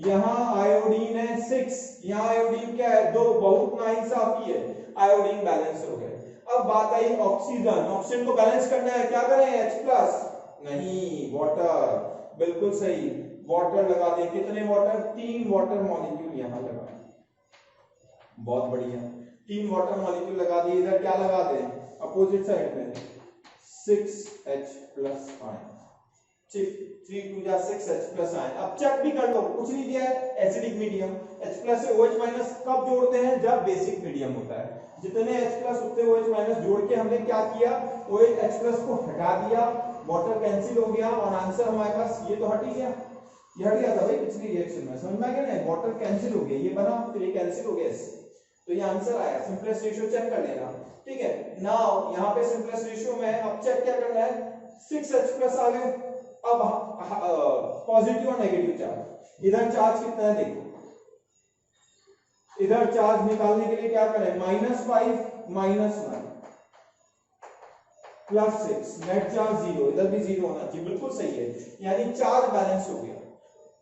A: यहाँ आयोडीन है 6, यहाँ आयोडीन क्या है 2, बहुत नाइंसाफी है, आयोडीन बैलेंस हो गए। अब बात आई ऑक्सीजन, ऑक्सीजन को बैलेंस करना है, क्या करें, H+ नहीं, वाटर, बिल्कुल सही, वाटर लगा दें, कितने वाटर, 3 वाटर मॉलिक्यूल यहाँ लगा, बहुत बढ़िया, 3 वाटर मॉलिक्यूल लगा दिए। इधर क्या लगा दें, अपोजिट साइड में 6H+ आए, ठीक, 3 2 जा 6H+ आए। अब चेक भी कर लो, कुछ नहीं दिया है, एसिडिक मीडियम, H+ से OH- कब जोड़ते हैं, जब बेसिक मीडियम होता है, जितने H+ उतने OH- जोड़ के हमने क्या किया, OH+ को हटा दिया, वाटर कैंसिल हो गया, और आंसर हमारे पास ये तो हट ही गया, ये हट गया था भाई पिछली रिएक्शन में, समझ में आ गया ना, वाटर कैंसिल हो गया, ये बना फिर ये कैंसिल हो गया इससे, तो ये आंसर आया। सिंपलेस्ट रेशियो चेक कर लेना, ठीक है। नाउ यहाँ पे सिंपलेस्ट रेशियो में अब चेक क्या करना है, 6H+ आ गए। अब पॉजिटिव और नेगेटिव चार्ज, इधर चार्ज कितना है देखो, इधर चार्ज निकालने के लिए क्या करें, -5 -1 +6, नेट चार्ज 0, इधर भी 0 होना चाहिए, बिल्कुल सही है, यानी चार्ज बैलेंस हो गया।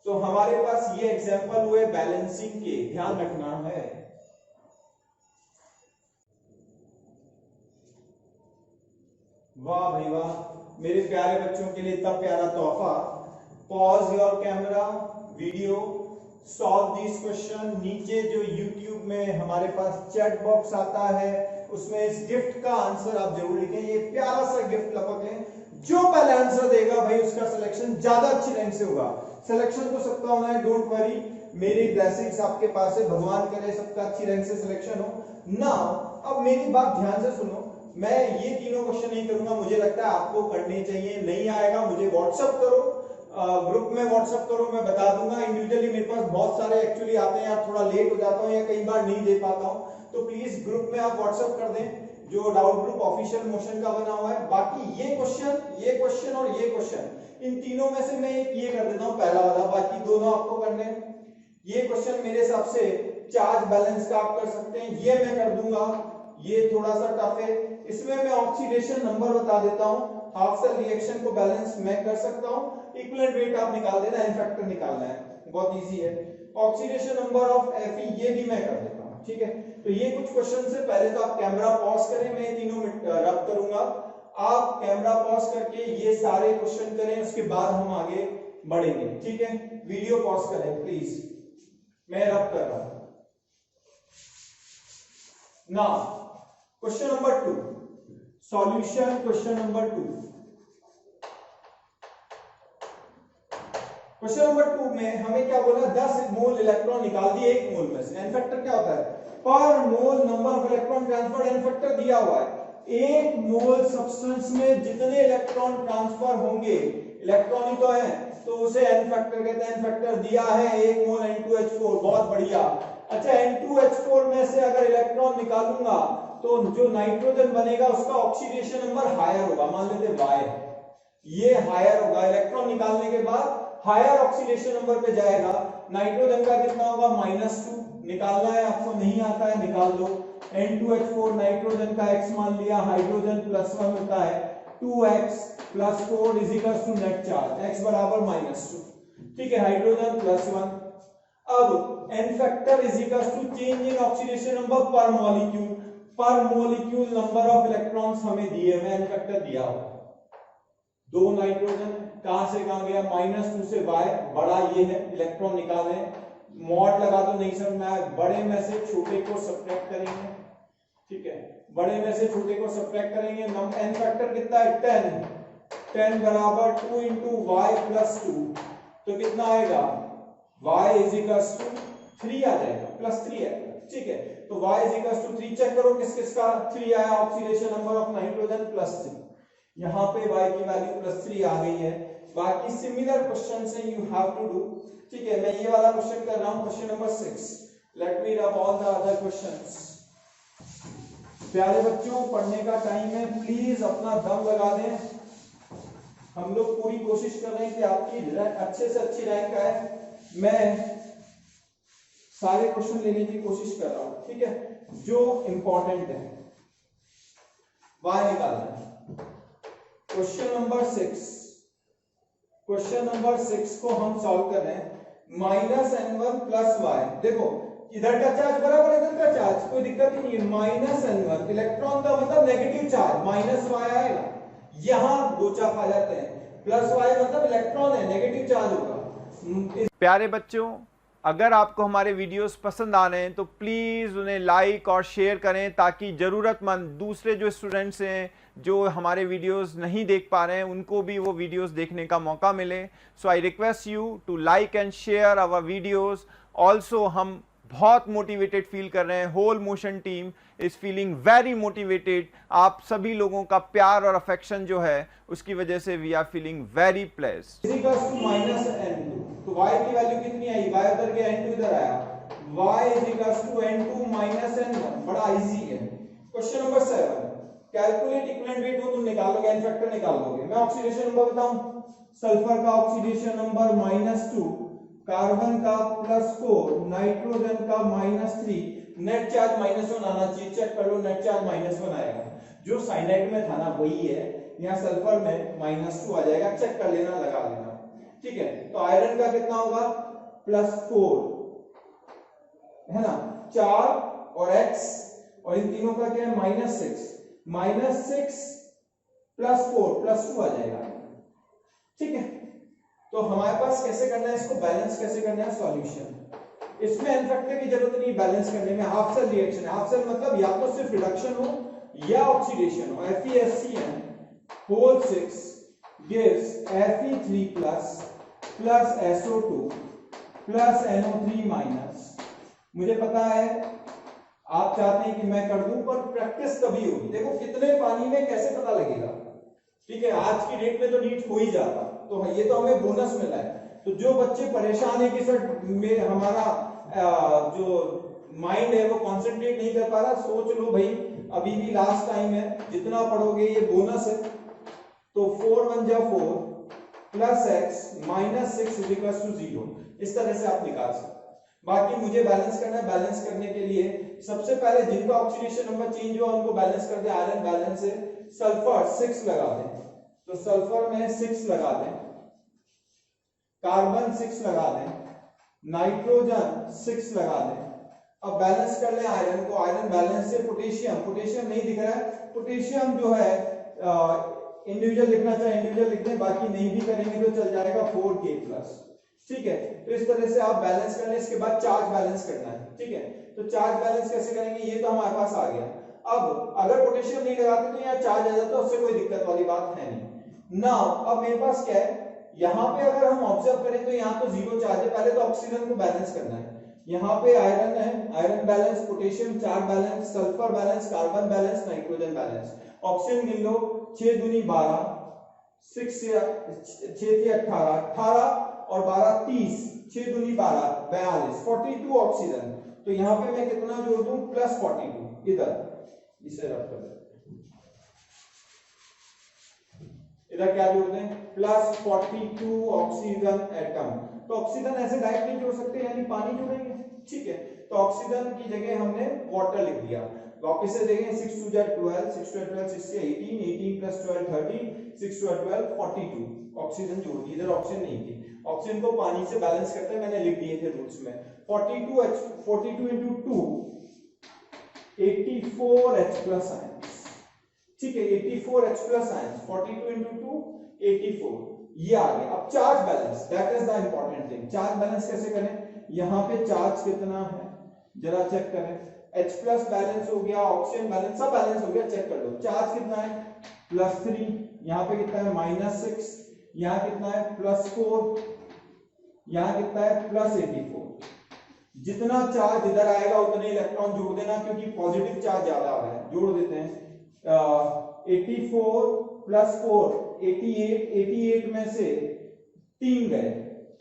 A: तो हमारे पास ये एग्जांपल हुए बैलेंसिंग के, ध्यान रखना है। वाह भाई वाह, मेरे प्यारे बच्चों के लिए इतना प्यारा तोहफा। Pause your camera video, solve this question. नीचे जो YouTube में हमारे पास चैट बॉक्स आता है उसमें इस गिफ्ट का आंसर आप जरूर लिखें, ये प्यारा सा गिफ्ट लपक लें। जो पहले आंसर देगा भाई उसका सिलेक्शन ज्यादा अच्छी रैंक से होगा, सिलेक्शन तो सबका होना है, डोंट वरी। मेरी ब्लेसिंग्स आपके पास है, भगवान करे सबका अच्छी रैंक से सिलेक्शन हो। नाउ अब मेरी बात ध्यान से सुनो, मैं ये तीनों क्वेश्चन नहीं करूंगा, मुझे लगता है आपको करने चाहिए। नहीं आएगा मुझे व्हाट्सएप करो, ग्रुप में व्हाट्सएप करो, मैं बता दूंगा। इंडिविजुअली मेरे पास बहुत सारे एक्चुअली आते हैं, यार थोड़ा लेट हो जाता हूँ या कई बार नहीं दे पाता हूँ, तो प्लीज ग्रुप में आप व्हाट्सएप कर दें, जो डाउट ग्रुप ऑफिशियल मोशन का बना हुआ है। बाकी ये क्वेश्चन और ये क्वेश्चन, इन तीनों में से मैं एक ये कर देता हूँ पहला वाला, बाकी दोनों आपको करने हैं। ये क्वेश्चन मेरे हिसाब से चार्ज बैलेंस का आप कर सकते हैं, ये मैं कर दूंगा। ये थोड़ा सा टफ है, इसमें मैं ऑक्सीडेशन नंबर बता देता हूँ, हाफ सेल रिएक्शन को बैलेंस मैं कर सकता हूँ। इक्विवेलेंट वेट आप निकाल देना, एन फैक्टर निकालना है, बहुत इजी है। ऑक्सीडेशन नंबर ऑफ Fe ये भी मैं कर देता हूँ, ठीक है। तो ये कुछ क्वेश्चन से पहले तो आप कैमरा पॉज करें, मैं तीनों रब करूंगा, आप कैमरा पॉज करके ये सारे क्वेश्चन करें, उसके बाद हम आगे बढ़ेंगे, ठीक है। वीडियो पॉज करें प्लीज, मैं रब कर रहा हूं। Now question number 2, solution question number 2। Question number 2 में हमें क्या बोला, 10 मोल इलेक्ट्रॉन निकाल दिए एक मोल में से। एन फैक्टर क्या होता है, per mole number of electron transfer. N factor दिया हुआ है, एक मोल सब्सटेंस में जितने इलेक्ट्रॉन ट्रांसफर होंगे, इलेक्ट्रॉन ही तो है, तो उसे एन फैक्टर कहते हैं। एन फैक्टर दिया है एक मोल N2H4, बहुत बढ़िया। अच्छा, N2H4 में से अगर इलेक्ट्रॉन निकालूंगा तो जो नाइट्रोजन बनेगा उसका ऑक्सीडेशन नंबर हायर होगा, मान लेते Y, ये हायर होगा। इलेक्ट्रॉन निकालने के बाद हायर ऑक्सीडेशन नंबर पे जाएगा। नाइट्रोजन का कितना होगा, -2, निकालना है आपको, नहीं आता है निकाल दो। N2H4 नाइट्रोजन का X मान लिया, हाइड्रोजन +1 होता है, 2x + 4 = नेट चार्ज, x बराबर -2, ठीक है, हाइड्रोजन +1। अब n factor = change in oxidation number per molecule. पर मॉलिक्यूल नंबर ऑफ इलेक्ट्रॉन्स हमें दिए हुए, n फैक्टर दिया हुआ। 2 नाइट्रोजन कहां से कहां गया, -2 से Y, बड़ा ये है, इलेक्ट्रॉन निकाले, मॉड लगा दो, नहीं समझ में, बड़े में से छोटे को सब्ट्रैक्ट करेंगे, ठीक है, बड़े में से छोटे को सब्ट्रैक्ट करेंगे। n फैक्टर कितना है, 10 बराबर 2 × Y + 2, तो कितना आएगा, Y = 3 आ जाएगा, +3 है, ठीक है। तो Y = 3, चेक करो किस किस का 3 आया, ऑक्सीडेशन नंबर ऑफ नाइट्रोजन +3, यहाँ पे Y की वैल्यू +3 आ गई है। बाकी सिमिलर क्वेश्चन से यू हैव टू डू, ठीक है। मैं ये वाला क्वेश्चन कर रहा हूँ, क्वेश्चन नंबर 6। लेट मी रब ऑल द अदर क्वेश्चंस। प्यारे बच्चों, पढ़ने का टाइम है, प्लीज अपना दम लगा दें। हम लोग पूरी कोशिश कर रहे हैं कि आपकी अच्छे से अच्छी रैंक आए। मैं सारे क्वेश्चन लेने की कोशिश कर रहा हूं, ठीक है, जो इंपॉर्टेंट है। Y निकालना है। क्वेश्चन नंबर 6 को हम सॉल्व कर रहे हैं। -n1 + y, देखो इधर का चार्ज बराबर इधर का चार्ज, कोई दिक्कत ही नहीं है। -n1 इलेक्ट्रॉन का मतलब नेगेटिव चार्ज, -y आएगा, यहां दो चाप आ जाते हैं, +y मतलब इलेक्ट्रॉन है, नेगेटिव चार्ज होगा।
B: प्यारे बच्चों, अगर आपको हमारे वीडियोस पसंद आ रहे हैं तो प्लीज़ उन्हें लाइक और शेयर करें, ताकि ज़रूरतमंद दूसरे जो स्टूडेंट्स हैं जो हमारे वीडियोस नहीं देख पा रहे हैं उनको भी वो वीडियोस देखने का मौका मिले। So I request you to like and share our videos. Also हम बहुत मोटिवेटेड फील कर रहे हैं, whole motion team is feeling very motivated. आप सभी लोगों का प्यार और अफेक्शन जो है उसकी वजह से we are feeling very pleased.
A: -n2, तो y की वैल्यू कितनी आई, y उधर गया, n2 इधर आया, y n2 -n1, बड़ा इजी है। Question number 7, calculate equivalent weight, वो तुम निकालोगे, n फैक्टर निकाल लोगे। मैं ऑक्सीडेशन नंबर बताऊं, सल्फर का ऑक्सीडेशन नंबर -2, कार्बन का +4, नाइट्रोजन का -3, नेट चार्ज -1 आना चाहिए, चेक कर लो, नेट चार्ज -1 आएगा, जो साइनाइड में था ना वही है, यहाँ सल्फर में -2 आ जाएगा, चेक कर लेना, लगा लेना, ठीक है। तो आयरन का कितना होगा, +4 है ना, 4 और x, और इन तीनों का क्या है, -6 +4 +2 आ जाएगा, ठीक है। तो हमारे पास कैसे करना है इसको, बैलेंस कैसे करना है, सॉल्यूशन। इसमें n फैक्टर की जरूरत नहीं बैलेंस करने में, हाफ सेल रिएक्शन है। हाफ सेल मतलब या तो सिर्फ रिडक्शन हो या ऑक्सीडेशन हो। FeSCN whole 6 gives Fe3+ + SO2 plus NO3 minus. मुझे पता है आप चाहते हैं कि मैं कर दूं, पर प्रैक्टिस तभी होगी। देखो कितने पानी में कैसे पता लगेगा, ठीक है, आज की डेट में तो नीट हो ही जाता, तो ये तो हमें बोनस मिला है। तो जो बच्चे परेशान है कि सर मेरे हमारा जो माइंड है वो कंसंट्रेट नहीं कर पा रहा, सोच लो भाई अभी भी लास्ट टाइम है, जितना पढ़ोगे ये बोनस है। तो 4 1 जा 4 plus x minus 6 is equal to 0। इस तरह से आप निकाल सकते। बाकी मुझे बैलेंस करना है, बैलेंस करने के लिए सबसे पहले जिनका ऑक्सीडेशन नंबर चेंज हुआ उनको बैलेंस कर दे। आयरन बैलेंस है, सल्फर 6 लगा दें, तो सल्फर में 6 लगा दें, कार्बन 6 लगा दें, नाइट्रोजन 6 लगा दें। अब बैलेंस कर ले आयरन को। आयरन बैलेंस से पोटेशियम, पोटेशियम नहीं दिख रहा है, पोटेशियम जो है इंडिविजुअल लिखना चाहे इंडिविजुअल लिख दें, बाकी नहीं भी करेंगे तो चल जाएगा 4K प्लस, ठीक है। तो इस तरह से आप बैलेंस कर लें। इसके बाद चार्ज बैलेंस करना है, ठीक है। तो चार्ज बैलेंस कैसे करेंगे, ये तो हमारे पास आ गया। अब अगर पोटेशियम नहीं लगाते तो यहाँ चार्ज आ जाता है, उससे कोई दिक्कत वाली बात है नहीं। नाउ अब मेरे पास क्या है, यहाँ पे अगर हम ऑब्जर्व करें तो यहाँ तो 0 चार्ज है। पहले तो ऑक्सीजन को बैलेंस करना है। यहाँ पे आयरन है, iron balance, potassium charge balance, sulphur balance, carbon balance, nitrogen balance. Oxygen गिन लो, 6 दूनी 12, 6 से 18, 18 और 12 30, 6 दूनी 12 42, 42 ऑक्सीजन। तो यहाँ पे मैं कितना जोड़ दूं, प्लस 42 इधर, इसे रख कर इधर क्या जोड़ दें, प्लस 42 ऑक्सीजन एटम। तो ऑक्सीजन ऐसे डायरेक्ट नहीं जोड़ सकते, यानी पानी जोड़ेंगे, ठीक है। तो ऑक्सीजन की जगह हमने वाटर लिख दिया। वापस से देखें, 6 2 जा 12, 6 2 12 6 से 18, 18 प्लस 12 30, 6 2 12 42 ऑक्सीजन जोड़ दी। इधर ऑक्सीजन नहीं थी, ऑक्सीजन को पानी से बैलेंस करते हैं, मैंने लिख दिए थे रूल्स में। 42 into 2 84H प्लस आयंस, ठीक है, 84H प्लस आयंस, 42 into 2 84, ये आ गया। अब charge balance, that is the important thing. Charge balance कैसे करें, यहाँ पे चार्ज कितना है जरा चेक करें। H प्लस बैलेंस हो गया, ऑक्सीजन बैलेंस, सब बैलेंस हो गया, चेक कर लो। चार्ज कितना है, +3, यहाँ पे कितना है, -6, यहाँ कितना है, +4, यहाँ कितना है, +84। जितना चार्ज इधर आएगा उतने इलेक्ट्रॉन जोड़ देना, क्योंकि पॉजिटिव चार्ज ज्यादा आ रहा है। जोड़ देते हैं, 84 + 4 88, 88 में से 3 गए,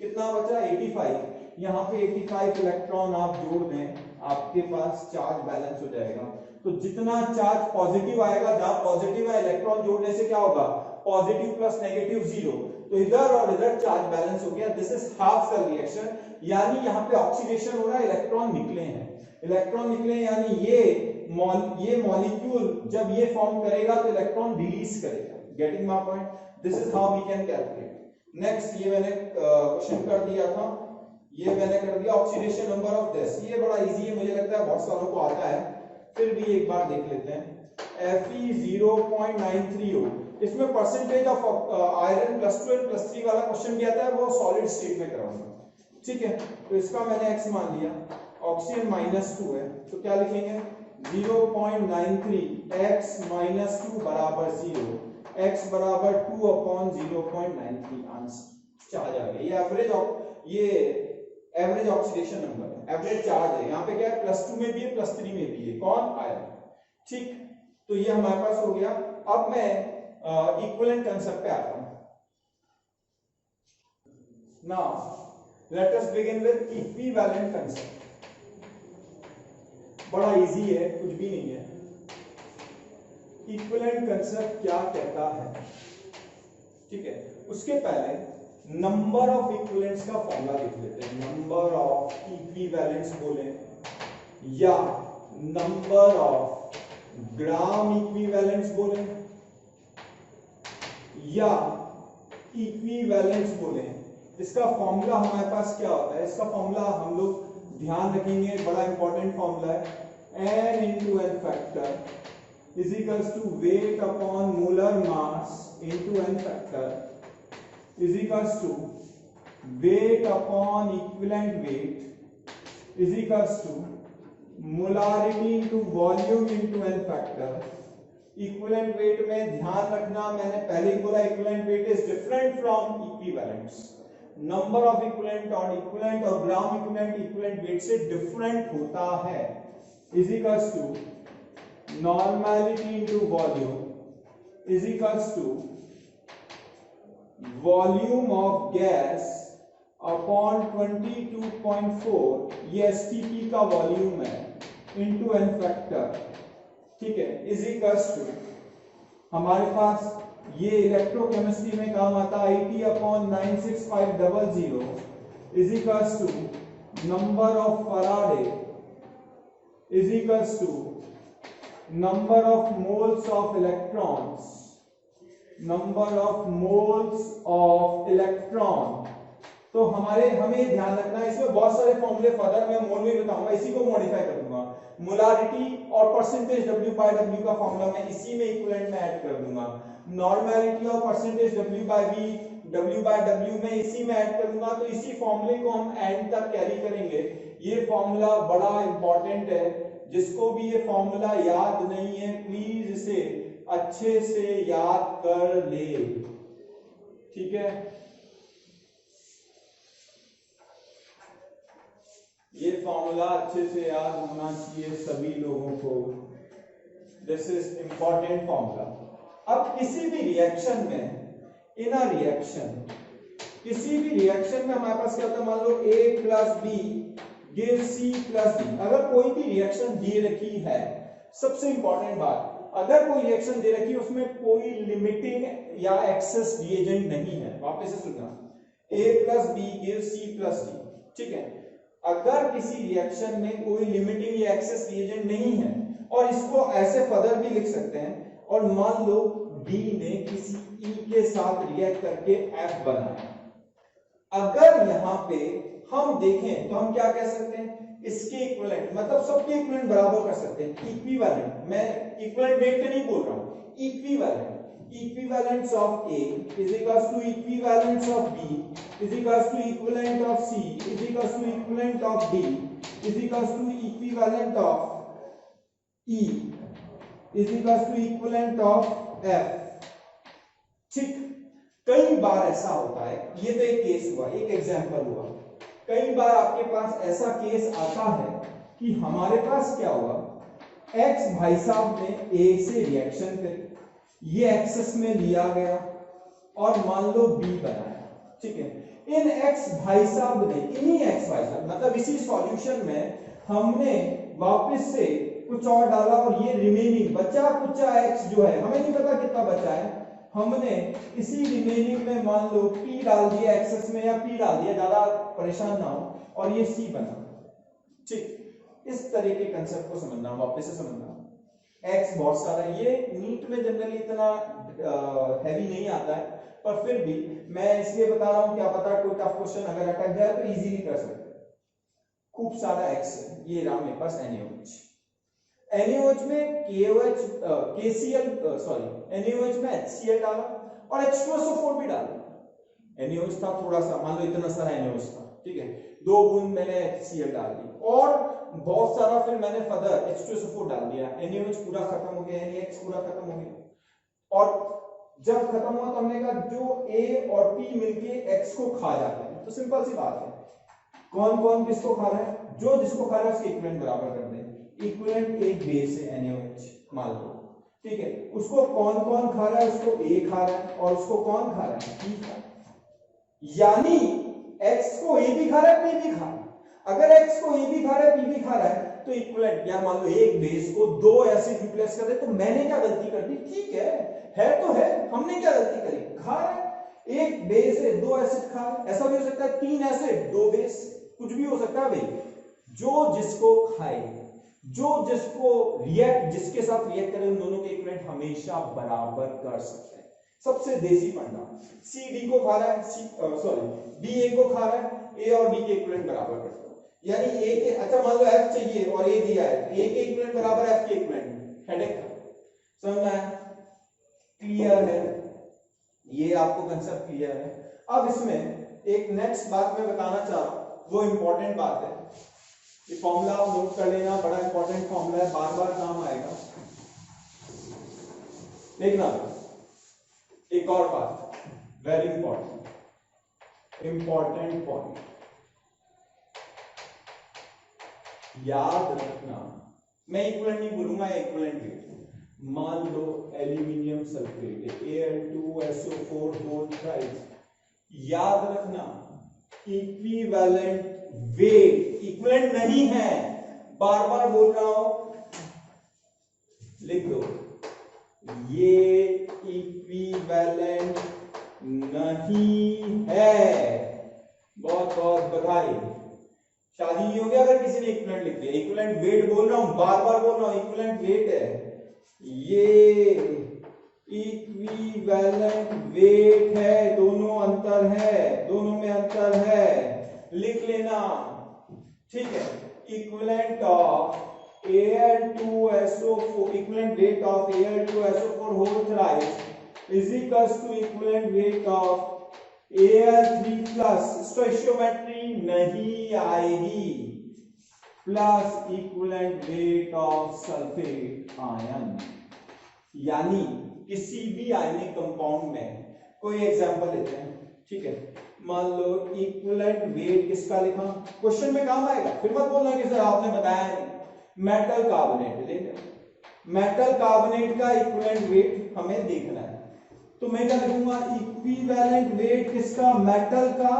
A: कितना बचा, 85। यहाँ पे 85 इलेक्ट्रॉन आप जोड़ दें, आपके पास चार्ज बैलेंस हो जाएगा। तो जितना चार्ज पॉजिटिव आएगा, जहां पॉजिटिव है इलेक्ट्रॉन जोड़ने से क्या होगा, पॉजिटिव प्लस नेगेटिव 0, तो इधर और इधर चार्ज बैलेंस हो गया। This is half cell reaction, यानी यहाँ पे ऑक्सीडेशन हो रहा है, इलेक्ट्रॉन निकले हैं, इलेक्ट्रॉन निकले, यानी ये मॉलिक्यूल जब ये फॉर्म करेगा तो इलेक्ट्रॉन रिलीज करेगा। Getting my point, this is how we can calculate. Next, ये मैंने क्वेश्चन कर दिया था, ये मैंने कर दिया ऑक्सीडेशन नंबर ऑफ दिस। ये बड़ा इजी है, मुझे लगता है बहुत सारों को आता है, फिर भी एक बार देख लेते हैं। Fe 0.93 हो, इसमें परसेंटेज ऑफ आयरन +2 और +3 वाला क्वेश्चन भी आता है, वो सॉलिड स्टेट में कराऊंगा, ठीक है। तो इसका मैंने x मान लिया, ऑक्सीजन -2 है, तो क्या लिखेंगे, 0.93 x -2 बराबर 0, x बराबर 2/0.93 आंसर चार्ज आ गया। ये एवरेज ऑक्सीडेशन नंबर है, एवरेज चार्ज है। यहाँ पे क्या है, +2 में भी है, +3 में भी है, कौन, आयरन, ठीक। तो ये हमारे पास हो गया। अब मैं इक्विवेलेंट कांसेप्ट पे आता हूं। Now let us begin with equivalent concept. बड़ा इजी है, कुछ भी नहीं है। इक्विवेलेंट कांसेप्ट क्या कहता है, ठीक है। उसके पहले नंबर ऑफ इक्विवेलेंट्स का फॉर्मूला लिख लेते हैं। नंबर ऑफ इक्विवेलेंट्स बोले या नंबर ऑफ ग्राम इक्विवेलेंट्स बोले या इक्विवेलेंट्स बोले, इसका फॉर्मूला हमारे पास क्या होता है, इसका फॉर्मूला हम लोग ध्यान रखेंगे, बड़ा इंपॉर्टेंट फॉर्मूला है। n into n factor is equals to weight upon molar mass into n factor is equals to weight upon equivalent weight is equals to molarity into volume into n factor। Equivalent weight में ध्यान रखना, मैंने पहले ही बोला equivalent weight is different from equivalents. Number of equivalent और equivalent और gram equivalent weight से डिफरेंट होता है, is equals to normality into volume is equals to volume of gas upon 22.4, ये एसटीपी का वॉल्यूम है, इनटू एन फैक्टर, ठीक है, इज इक्वल्स टू हमारे पास ये इलेक्ट्रोकेमिस्ट्री में काम आता है IT upon 96500 is equals to number of Faraday is equals to number of moles of electrons, number of moles of electron. तो हमें ध्यान रखना है, इसमें बहुत सारे फॉर्मूले फर्दर मैं मोल में बताऊंगा, इसी को मॉडिफाई कर दूंगा। मोलारिटी और परसेंटेज W/W का फॉर्मूला मैं इसी में इक्विवेलेंट में ऐड कर दूंगा। नॉर्मेलिटी और परसेंटेज W/V W/W में इसी में ऐड कर दूंगा। तो इसी फॉर्मूले को हम एंड तक कैरी करेंगे। ये फॉर्मूला बड़ा इंपॉर्टेंट है, जिसको भी ये फॉर्मूला याद नहीं है प्लीज इसे अच्छे से याद कर ले, ठीक है। ये फॉर्मूला अच्छे से याद होना चाहिए सभी लोगों को, दिस इज इंपॉर्टेंट फॉर्मूला। अब किसी भी रिएक्शन में, इन अ रिएक्शन, किसी भी रिएक्शन में हमारे पास क्या होता है, मान लो A plus B give C plus D। अगर कोई भी रिएक्शन दे रखी है, सबसे इंपॉर्टेंट बात, अगर कोई रिएक्शन दे रखी है उसमें कोई लिमिटिंग या एक्सेस रिएजेंट नहीं है, वापस से सुनना, A plus B give C plus D, ठीक है। अगर किसी रिएक्शन में कोई लिमिटिंग या एक्सेस रिएजेंट नहीं है, और इसको ऐसे फर्दर भी लिख सकते हैं, और मान लो D ने किसी E के साथ रिएक्ट करके F बनाया, अगर यहाँ पे हम देखें तो हम क्या कह सकते हैं, इसके इक्विवेलेंट, मतलब सबके इक्विवेलेंट बराबर कर सकते हैं, इक्विवेलेंट, मैं इक्विवेलेंट वेट नहीं बोल रहा हूँ, equivalent, equivalence of A is equals to equivalence of B is equals to equivalent of C is equals to equivalent of D is equals to equivalent of E is equals to equivalent of F, ठीक। कई बार ऐसा होता है, ये तो एक case हुआ, एक एग्जांपल हुआ, कई बार आपके पास ऐसा केस आता है कि हमारे पास क्या हुआ, X भाई साहब ने A से रिएक्शन करी, ये एक्सेस में लिया गया और मान लो B बनाया, ठीक है। इन X भाई साहब ने, इन्हीं X भाई साहब, मतलब इसी सॉल्यूशन में हमने वापस से कुछ और डाला और ये रिमेनिंग बचा कुचा X जो है, हमें नहीं पता कितना बचा है, हमने इसी रिमेनिंग में मान लो P डाल दिया एक्सेस में, या P डाल दिया, ज्यादा परेशान ना हो, और ये C बना, ठीक। इस तरह के कंसेप्ट को समझना, वापस से समझना। X बहुत सारा, ये नीट में जनरली इतना हैवी नहीं आता है, पर फिर भी मैं इसलिए बता रहा हूं, क्या पता कोई टफ क्वेश्चन अगर अटक जाए तो इजीली कर सकते हैं। खूब सारा X है, ये रहा मेरे पास NaOH, NaOH में KOH KCl सॉरी NaOH में HCl डाला और H2SO4 भी डाला। NaOH था थोड़ा सा, मान लो इतना सारा NaOH था, ठीक है, 2 बूंद मैंने HCl डाल दी और बहुत सारा फिर मैंने फर्दर H2SO4 डाल दिया, NaOH पूरा खत्म हो गया, NaX पूरा खत्म हो गया, और जब खत्म हुआ तो हमने कहा जो A और P मिलके X को खा जाते हैं, तो सिंपल सी बात है, कौन कौन किसको खा रहा है, जो जिसको खा रहा है उसके इक्विवेलेंट बराबर कर दें। इक्विवेलेंट एक बेस है NaOH मान लो, ठीक है, उसको कौन कौन खा रहा है, उसको A खा रहा है और उसको कौन खा रहा है, P खा रहा है, यानी X को A भी खा रहा है, P भी खा रहा है। अगर X को A भी खा रहा है, P भी खा रहा है, तो इक्विवेलेंट, या मान लो एक बेस को 2 एसिड रिप्लेस कर दे, तो मैंने क्या गलती कर दी, ठीक है तो है, हमने क्या गलती करी, खा रहा है, एक बेस है 2 एसिड खा रहा है, ऐसा भी हो सकता है 3 एसिड 2 बेस, कुछ भी हो सकता है भाई, जो जिसको खाए, जो जिसको रिएक्ट, जिसके साथ रिएक्ट करे, उन दोनों के इक्विवेलेंट हमेशा बराबर कर सकते हैं। सबसे देसी फंडा, C D को खा रहा है, सॉरी D A को खा रहा है, A और D के इक्विवेलेंट बराबर कर दो, यानी A के, अच्छा मान लो F चाहिए और A दिया है, A के इक्विवेलेंट बराबर F के इक्विवेलेंट, हेडेक समझ में आया, क्लियर है, ये आपको कंसेप्ट क्लियर है। अब इसमें एक नेक्स्ट बात मैं बताना चाह रहा हूं, वो इंपॉर्टेंट बात है, ये फॉर्मूला आप नोट कर लेना, बड़ा इंपॉर्टेंट फॉर्मूला है, बार बार काम आएगा। देखना एक और बात वेरी इंपॉर्टेंट, इंपॉर्टेंट पॉइंट याद रखना, मैं इक्विवेलेंट नहीं बोलूंगा, इक्विवेलेंट वेट। मान लो aluminium sulphate Al2SO4 whole thrice, याद रखना इक्विवेलेंट वेट इक्विवेलेंट नहीं है, बार बार बोल रहा हूं, लिख दो, ये इक्विवेलेंट नहीं है। बहुत बहुत बधाई, शादी नहीं हो गया अगर किसी ने इक्विवेलेंट लिख दिया। इक्विवेलेंट वेट बोल रहा हूं, बार बार बोल रहा हूं, इक्विवेलेंट वेट है, ये इक्विवेलेंट वेट है, दोनों अंतर है, दोनों में अंतर है, लिख लेना, ठीक है। Equivalent of Al2SO4, equivalent weight of Al2SO4 whole thrice is equals to equivalent weight of Al3 plus stoichiometry नहीं आएगी, plus equivalent weight of sulphate ion. यानी किसी भी आयनिक कंपाउंड में, कोई एग्जांपल लेते हैं, ठीक है, मान लो इक्विवेलेंट वेट किसका लिखा, क्वेश्चन में काम आएगा, फिर मत बोलना कि सर आपने बताया नहीं। मेटल कार्बोनेट लेंगे, मेटल कार्बोनेट का इक्विवेलेंट वेट हमें देखना है, तो मैं क्या लिखूंगा, इक्विवेलेंट वेट किसका, मेटल का,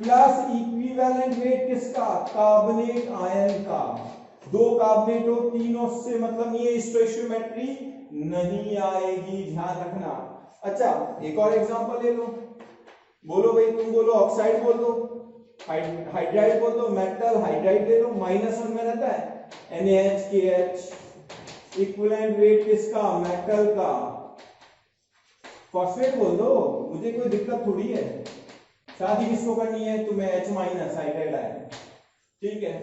A: प्लस इक्विवेलेंट वेट किसका, कार्बोनेट आयन का। दो कार्बोनेट हो, तीनों से मतलब ये स्टोइचियोमेट्री नहीं आएगी, ध्यान रखना। अच्छा एक और एग्जांपल ले लो, बोलो भाई, तुम बोलो ऑक्साइड बोल दो, हाइड्राइड बोल दो, मेटल हाइड्राइड ले लो, -1 में रहता है NaHKH, इक्विवेलेंट वेट किसका, मेटल का। फॉस्फेट बोल दो, मुझे कोई दिक्कत थोड़ी है, शादी किसको करनी है, तुम्हें H- हाइड्राइड आयन, ठीक है।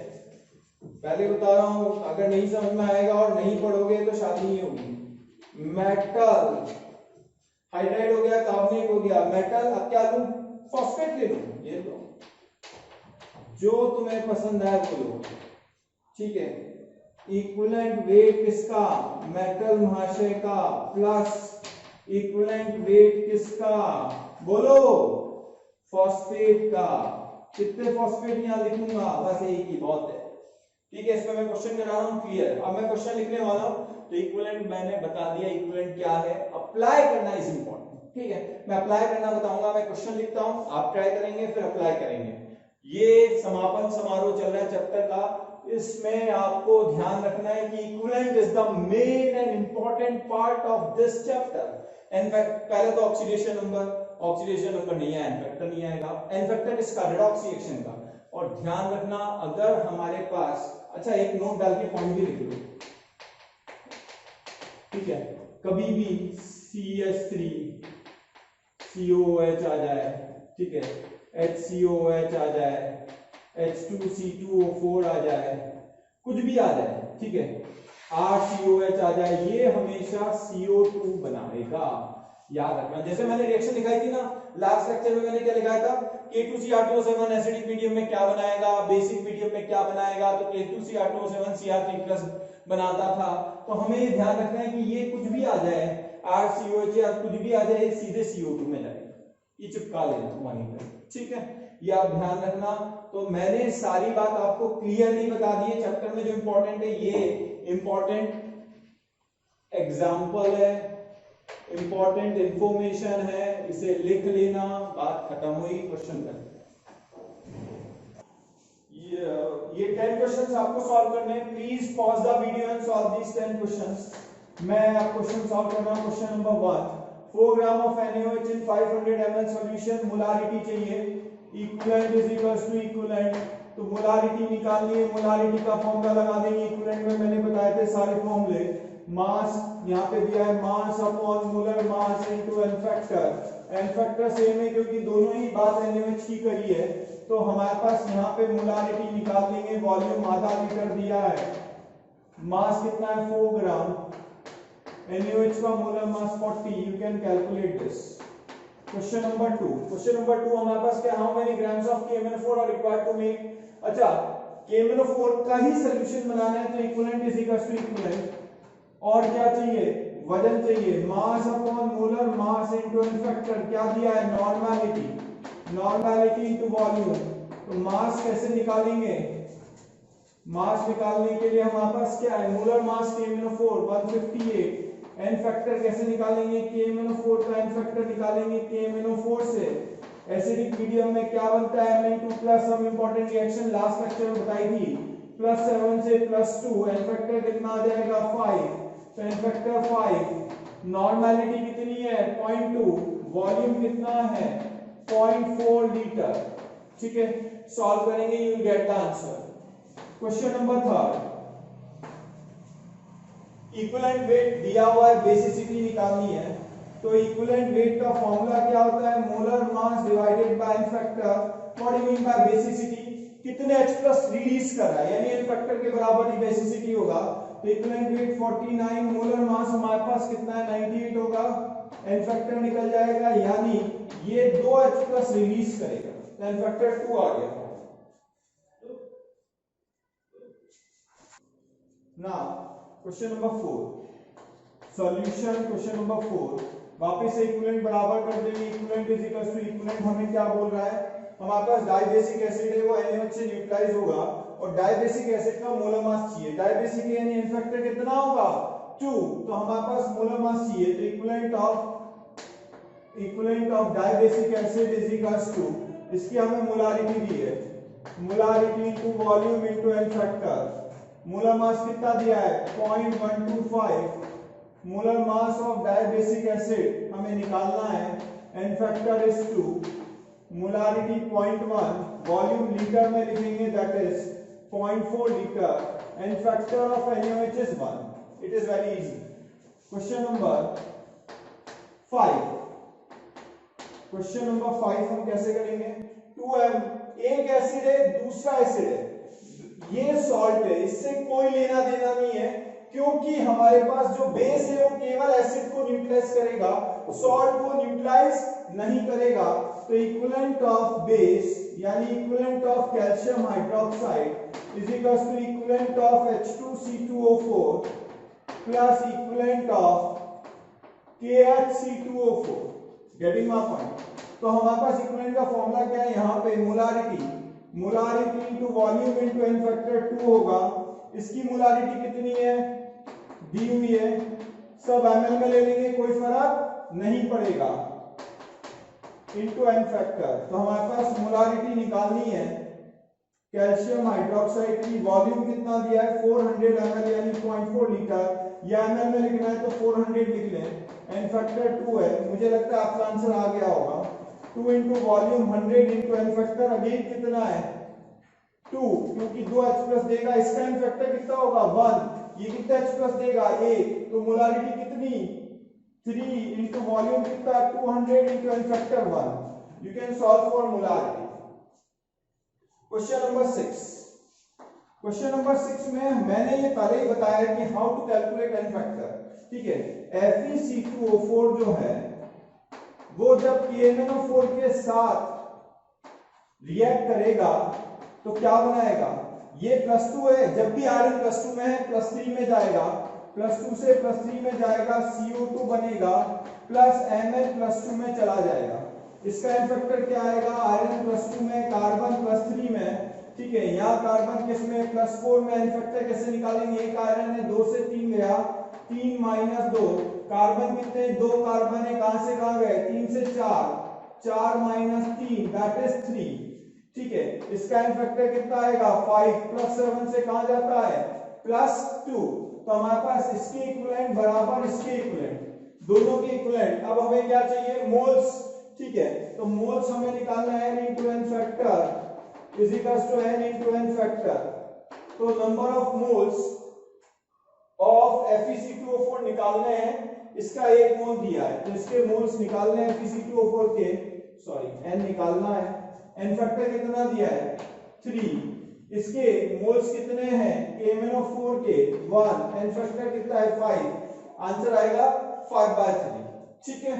A: पहले बता रहा हूं, अगर नहीं समझ में आएगा और नहीं पढ़ोगे तो शादी नहीं होगी। मेटल हाइड्राइड हो गया, कार्बोनेट हो गया, मेटल, अब क्या लूं, फॉस्फेट ले लूं, ये लो, जो तुम्हें पसंद है वो लो, ठीक है। इक्विवेलेंट वेट किसका, मेटल महाशय का, प्लस इक्विवेलेंट वेट किसका, बोलो, फॉस्फेट का। कितने फॉस्फेट यहां लिखूंगा, बस एक ही बहुत है, ठीक है। इसमें मैं क्वेश्चन करा रहा हूं, क्लियर। अब मैं क्वेश्चन लिखने वाला हूं, तो इक्विवेलेंट मैंने बता दिया, इक्विवेलेंट क्या है, अप्लाई करना इज इंपॉर्टेंट, ठीक है। मैं अप्लाई करना बताऊंगा, मैं क्वेश्चन लिखता हूं, आप ट्राई करेंगे, फिर अप्लाई करेंगे। ये समापन समारोह चल रहा है चैप्टर का, इसमें आपको ध्यान रखना है कि equivalent is the main and important part of this chapter. पहले तो ऑक्सीडेशन नंबर नहीं है, एन फैक्टर नहीं आएगा, एन फैक्टर इसका रेडॉक्स रिएक्शन का। और ध्यान रखना, अगर हमारे पास, अच्छा एक नोट डाल के पॉइंट भी लिख लो, ठीक है, कभी भी CH3 COOH आ जाए, ठीक है, HCOOH आ जाए, H2C2O4 आ जाए, कुछ भी आ जाए, ठीक है, RCOH आ जाए, ये हमेशा CO2 बनाएगा, याद रखना। जैसे मैंने रिएक्शन दिखाई थी ना लास्ट लेक्चर में, मैंने क्या लिखाया था, K2Cr2O7 एसिडिक मीडियम में क्या बनाएगा, बेसिक मीडियम में क्या बनाएगा, तो K2Cr2O7 Cr3+ बनाता था। तो हमें ये ध्यान रखना है कि ये कुछ भी आ जाए, RCOH या कुछ भी आ जाए, सीधे CO2 में जाएगा, ये चिपका लेना वहीं पे, ठीक है, ये आप ध्यान रखना। तो मैंने सारी बात आपको क्लियरली बता दी है, चैप्टर में जो इंपॉर्टेंट है, ये इंपॉर्टेंट एग्जाम्पल है, इंपॉर्टेंट इंफॉर्मेशन है, इसे लिख लेना, बात खत्म हुई, क्वेश्चन कर। ये 10 क्वेश्चंस आपको सॉल्व करने हैं, please pause the video and solve these 10 questions. मैं अब क्वेश्चन सॉल्व कर रहा हूं। Question number 1, 4 gram of NaOH in 500 ml solution, molarity चाहिए, equivalent is equals to equivalent, तो मोलारिटी निकालनी है, मोलारिटी का फॉर्मूला लगा देंगे, इक्विवेलेंट में मैंने बताए थे सारे फॉर्मूले, मास यहाँ पे दिया है, mass upon molar mass into n factor, n factor same है क्योंकि दोनों ही बात NaOH की करी है, तो हमारे पास यहाँ पे मोलारिटी निकाल लेंगे, वॉल्यूम आधा लीटर दिया है, मास कितना है 4 ग्राम, NaOH का molar mass 40, you can calculate this. Question number 2 हमारे पास क्या, how many grams of KMnO4 are required to make, अच्छा KMnO4 का ही सॉल्यूशन बनाना है, तो equivalent is equals to equivalent, और क्या चाहिए, वजन चाहिए, mass upon molar mass into n factor, क्या दिया है, नॉर्मलिटी, नॉर्मैलिटी इनटू वॉल्यूम, तो मास कैसे निकालेंगे? मास निकालने के लिए हमारे पास क्या है? मोलर मास KMnO4 158। एन फैक्टर कैसे निकालेंगे? KMnO4 का एन फैक्टर निकालेंगे KMnO4 से। एसिडिक मीडियम में क्या बनता है? Mn2 plus. हम इंपॉर्टेंट रिएक्शन लास्ट लेक्चर में बताई थी, +7 से +2, एन फैक्टर कितना आ जाएगा? 5। तो एन फैक्टर 5। नॉर्मैलिटी कितनी है? 0.2। वॉल्यूम कितना है? 0.4 लीटर। ठीक है, सॉल्व करेंगे, you will get the answer. Question number 3, equivalent weight दिया हुआ है, बेसिसिटी निकालनी है। तो इक्विवेलेंट वेट का फॉर्मूला क्या होता है? Molar mass divided by n factor. What do mean by basicity? कितने H+ रिलीज कर रहा है, यानी एन फैक्टर के बराबर ही बेसिसिटी होगा। तो इक्विवेलेंट वेट 49, मोलर मास हमारे पास कितना है? 98 होगा। एन फैक्टर निकल जाएगा, यानी ये 2 H+ रिलीज करेगा, तो एन फैक्टर 2 आ गया। Now question number 4, solution. Question number 4, वापस से इक्विवेलेंट बराबर कर देंगे। Equivalent is equal to equivalent हमें क्या बोल रहा है? हमारे पास डाइबेसिक एसिड है, वो NaOH से न्यूट्रलाइज होगा, और डाइबेसिक एसिड का मोलर मास चाहिए। डाइबेसिक यानी एन फैक्टर कितना होगा? 2। तो हमारे पास मोलर मास चाहिए, तो equivalent of dibasic acid is equal to, इसकी हमें मोलारिटी दी है, molarity into volume into n factor. Molar mass कितना दिया है? 0.125। Molar mass of dibasic acid हमें निकालना है, n factor is 2, molarity 0.1, volume litre में लिखेंगे, that is 0.4 litre. N factor of NaOH is 1। It is very easy. Question number 5, question number 5 हम कैसे करेंगे? 2M, एक एसिड है, दूसरा एसिड है, ये सॉल्ट है, इससे कोई लेना देना नहीं है, क्योंकि हमारे पास जो बेस है वो केवल एसिड को न्यूट्रलाइज करेगा, सॉल्ट को न्यूट्रलाइज नहीं करेगा। तो इक्विवेलेंट ऑफ बेस यानी equivalent of calcium hydroxide is equal to equivalent of H2C2O4 plus equivalent of KHC2O4। Getting my point? तो हमारे पास इक्विवेलेंट का फॉर्मूला क्या है? यहाँ पे molarity into volume into n factor 2 होगा। इसकी मोलारिटी कितनी है? दी हुई है, सब ml में ले लेंगे, कोई फर्क नहीं पड़ेगा, इनटू एन फैक्टर। तो हमारे पास मोलारिटी निकालनी है कैल्शियम हाइड्रोक्साइड की, वॉल्यूम कितना दिया है? 400 ml यानी 0.4 लीटर, या ml में लिखना है तो 400 लिख लें। एन फैक्टर 2 है, मुझे लगता है आपका आंसर आ गया होगा। 2 into volume 100 into n factor, again कितना है? 2, क्योंकि 2 H+ देगा, इसका एन फैक्टर कितना होगा? 1। ये कितना H+ देगा? 1। तो मोलारिटी कितनी? 3 इंटू वॉल्यूम कितना? 200 into n factor 1। You can solve for molarity. Question number 6, question number 6 में मैंने ये पहले ही बताया कि how to calculate n factor. ठीक है, FeC2O4 जो है वो जब KMnO4 के साथ रिएक्ट करेगा तो क्या बनाएगा? ये +2 है, जब भी आयरन +2 में है +3 में जाएगा, +2 से +3 में जाएगा, CO2 बनेगा, प्लस Mn +2 में चला जाएगा। इसका एन फैक्टर क्या आएगा? आयरन +2 में, कार्बन +3 में। ठीक है, यहाँ कार्बन किसमें? +4 में। एन फैक्टर कैसे निकालेंगे? एक आयरन है, 2 से 3 गया, 3 - 2, कार्बन कितने? 2 कार्बन है, कहां से कहां गए? 3 से 4, 4 - 3 दैट इज 3। ठीक है, इसका एन फैक्टर कितना आएगा? 5 + 7 से कहां जाता है? +2। तो हमारे पास इसके इक्विवेलेंट बराबर इसके इक्विवेलेंट, दोनों के इक्विवेलेंट। अब हमें क्या चाहिए? मोल्स। ठीक है, तो मोल्स हमें निकालना है, n into n factor is equal to n into n factor. तो number of moles of FeC2O4 निकालने हैं, इसका 1 मोल दिया है, तो इसके मोल्स निकालने हैं FeC2O4 के, n निकालना है। एन फैक्टर कितना दिया है? 3। इसके मोल्स कितने हैं? KMnO4 के 1, एन फैक्टर कितना है? 5। आंसर आएगा 5/3। ठीक है,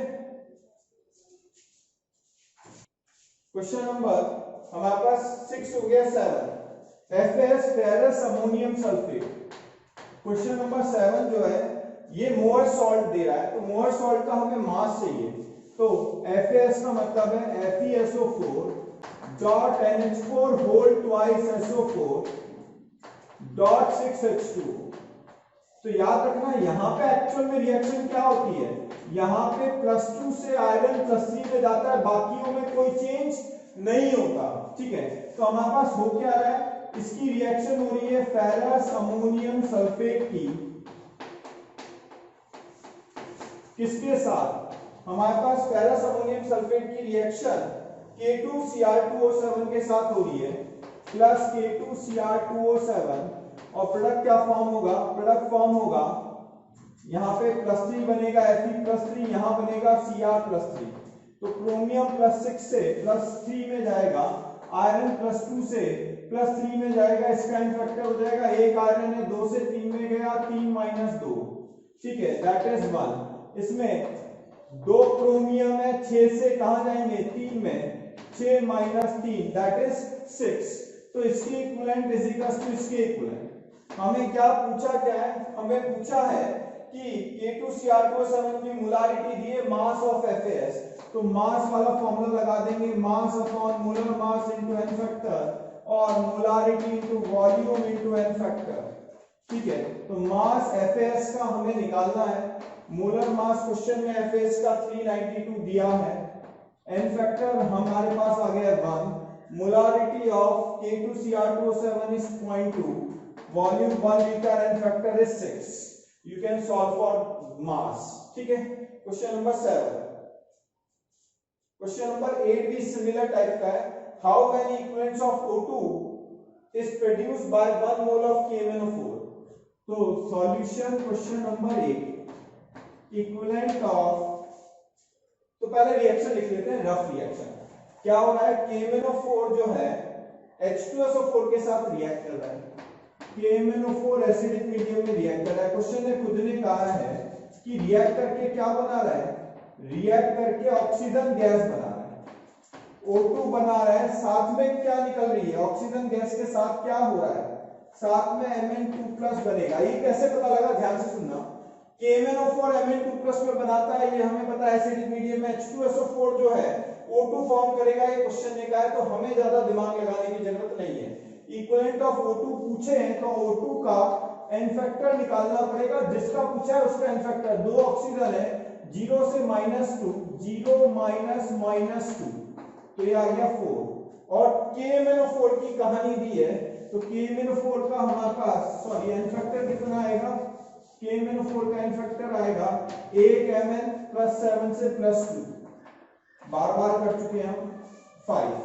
A: क्वेश्चन नंबर हमारे पास 6 हो गया। 7, FAS ferrous ammonium sulphate. Question number 7 जो है ये मोअर सॉल्ट दे रहा है, तो मोअर सॉल्ट का हमें मास चाहिए। तो FAS का मतलब है FeSO4 dot NH4 whole twice SO4 dot 6H2। तो याद रखना यहां पे एक्चुअल में रिएक्शन क्या होती है, यहां पे +2 से आयरन +3 में जाता है, बाकियों में कोई चेंज नहीं होता। ठीक है, तो हमारे पास हो क्या रहा है, इसकी रिएक्शन हो रही है फेरस अमोनियम सल्फेट की किसके साथ, हमारे पास फेरस अमोनियम सल्फेट की रिएक्शन K2Cr2O7 के साथ हो रही है प्लस K2Cr2O7 और प्रोडक्ट क्या फॉर्म होगा, प्रोडक्ट फॉर्म होगा यहाँ पे +3 बनेगा Fe+3, यहाँ बनेगा Cr+3। तो क्रोमियम +6 से +3 में जाएगा, आयरन +2 से +3 में जाएगा, इसका इनफैक्टर हो जाएगा, एक आयरन है 2 से 3 में गया, 3 - 2। ठीक है, दैट इज 1। इसमें 2 क्रोमियम है, 6 से कहां जाएंगे, 3 में, 6 - 3 दैट इज 6। तो इसके इक्विवेलेंट इज इक्वल टू इसके इक्विवेलेंट। हमें क्या पूछा, क्या है, हमें पूछा है कि K2Cr2O7 की मोलारिटी दी है मास ऑफ FAS, तो मास वाला फॉर्मूला लगा देंगे, mass upon molar mass into n factor और molarity into volume into n factor. ठीक है, तो मास FAS का हमें निकालना है, मोलर मास क्वेश्चन में FAS का 392 दिया है, n फैक्टर हमारे पास आ गया 1, molarity of K2Cr2O7 is 0.2, volume 1 liter and factor is 6। you can solve for mass। ठीक है, क्वेश्चन नंबर 7। क्वेश्चन नंबर 8 भी सिमिलर टाइप का है, how many equivalents of O2 is produced by 1 mole of KMnO4। तो solution question number 8 equivalent of, तो पहले reaction लिख लेते हैं, रफ रिएक्शन क्या हो रहा है, KMnO4 जो है H2SO4 के साथ रिएक्ट कर रहा है, KMnO4 एसिडिक मीडियम में रिएक्ट कर रहा है। क्वेश्चन ने खुद ने कहा है कि रिएक्ट करके क्या बना रहा है, रिएक्ट करके ऑक्सीजन गैस बना रहा है, O2 बना रहा है, साथ में क्या निकल रही है, ऑक्सीजन गैस के साथ क्या हो रहा है, साथ में Mn2+ बनेगा। ये कैसे पता लगा, ध्यान से सुनना, KMnO4 Mn2+ में बनाता है, ये हमें पता है एसिडिक मीडियम में H2SO4 जो है O2 फॉर्म करेगा, ये क्वेश्चन ने कहा है, तो हमें ज्यादा दिमाग लगाने की जरूरत नहीं है। इक्विवेलेंट ऑफ O2 पूछे हैं तो O2 का n फैक्टर निकालना पड़ेगा, जिसका पूछा है उसका n फैक्टर, 2 ऑक्सीजन है, 0 से -2, 0 - -2, तो ये आ गया 4। और KMnO4 की कहानी दी है, तो KMnO4 का हमारे पास सॉरी n फैक्टर कितना आएगा, KMnO4 का n फैक्टर आएगा 8 Mn + 7 से +2, बार बार कर चुके हैं हम, 5।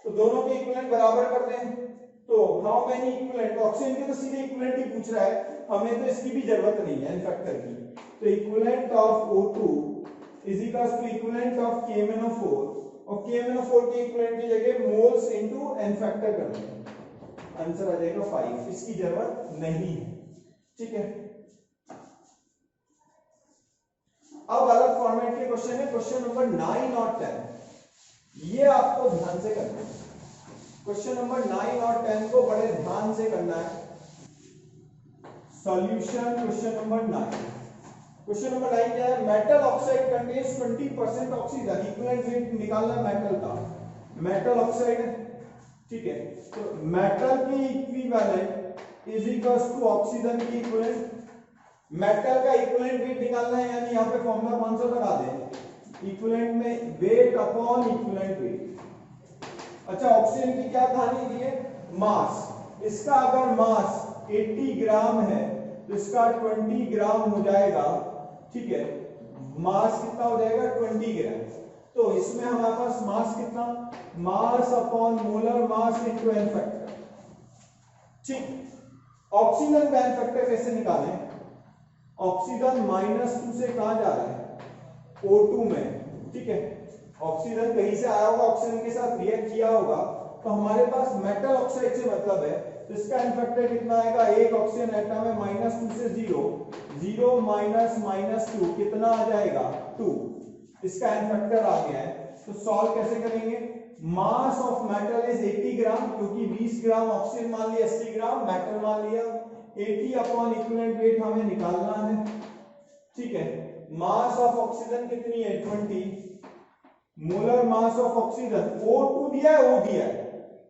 A: तो दोनों के इक्विवेलेंट बराबर कर दें, तो हाउ मेनी इक्विवेलेंट, ऑक्सीजन के तो सीधे इक्विवेलेंट ही पूछ रहा है, हमें तो इसकी भी जरूरत नहीं है n फैक्टर की। तो equivalent of O2 is equal to equivalent of KMnO4, और KMnO4 के इक्विवेलेंट की जगह मोल्स इनटू n फैक्टर कर देंगे, आंसर आ जाएगा 5, इसकी जरूरत नहीं है। ठीक है, अब अलग फॉर्मेट के क्वेश्चन है, क्वेश्चन नंबर 9 और 10, ये आपको ध्यान से करना है। क्वेश्चन नंबर 9 और 10 को बड़े ध्यान से करना है। Solution question number 9। Question number 9 क्या है, metal oxide contains 20% oxygen, equivalent weight निकालना मेटल का, मेटल ऑक्साइड, ठीक है, तो मेटल की equivalent is equals to oxygen की इक्विवेलेंट। मेटल का इक्विवेलेंट वेट निकालना है, यानी यहाँ पे फॉर्मूला कौन सा लगा दें, इक्विवेलेंट में वेट अपॉन इक्विवेलेंट वेट। अच्छा, ऑक्सीजन की क्या कहानी दी है, मास, इसका अगर मास 80 ग्राम है तो इसका 20 ग्राम हो जाएगा। ठीक है, मास कितना हो जाएगा, 20 ग्राम। तो इसमें हमारे पास मास कितना, मास upon molar mass into n factor. ठीक, ऑक्सीजन का n फैक्टर कैसे निकालें, ऑक्सीजन -2 से कहां जा रहा है, O2 में। ठीक है, ऑक्सीजन कहीं से आया होगा, ऑक्सीजन के साथ रिएक्ट किया होगा, तो हमारे पास मेटल ऑक्साइड से मतलब है, तो इसका n फैक्टर कितना आएगा, एक ऑक्सीजन एटम है, -2 से 0, 0 - -2 कितना आ जाएगा, 2, इसका n फैक्टर आ गया है। तो सॉल्व कैसे करेंगे, मास ऑफ मेटल इज 80 ग्राम, क्योंकि 20 ग्राम ऑक्सीजन मान लिया, 80 ग्राम मेटल मान लिया, 80 अपॉन इक्विवेलेंट वेट हमें निकालना है। ठीक है, मास ऑफ ऑक्सीजन कितनी है, 20, molar mass of oxygen O2 दिया है, O दिया है,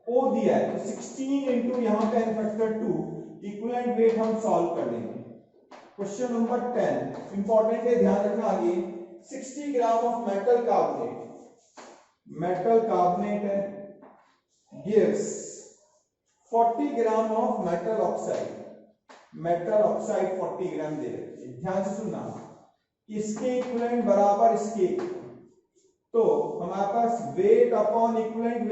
A: O दिया है, तो 16 इंटू यहां का n फैक्टर 2 इक्विवेलेंट वेट हम सॉल्व कर लेंगे। क्वेश्चन नंबर 10 इंपॉर्टेंट है, ध्यान रखना आगे। 60 ग्राम ऑफ मेटल कार्बोनेट है gives 40 gram of metal oxide 40 ग्राम दे रहे हैं। ध्यान से सुनना, इसके इक्विवेलेंट बराबर इसके, तो हमारे पास वेट अपॉन इक्विवेलेंट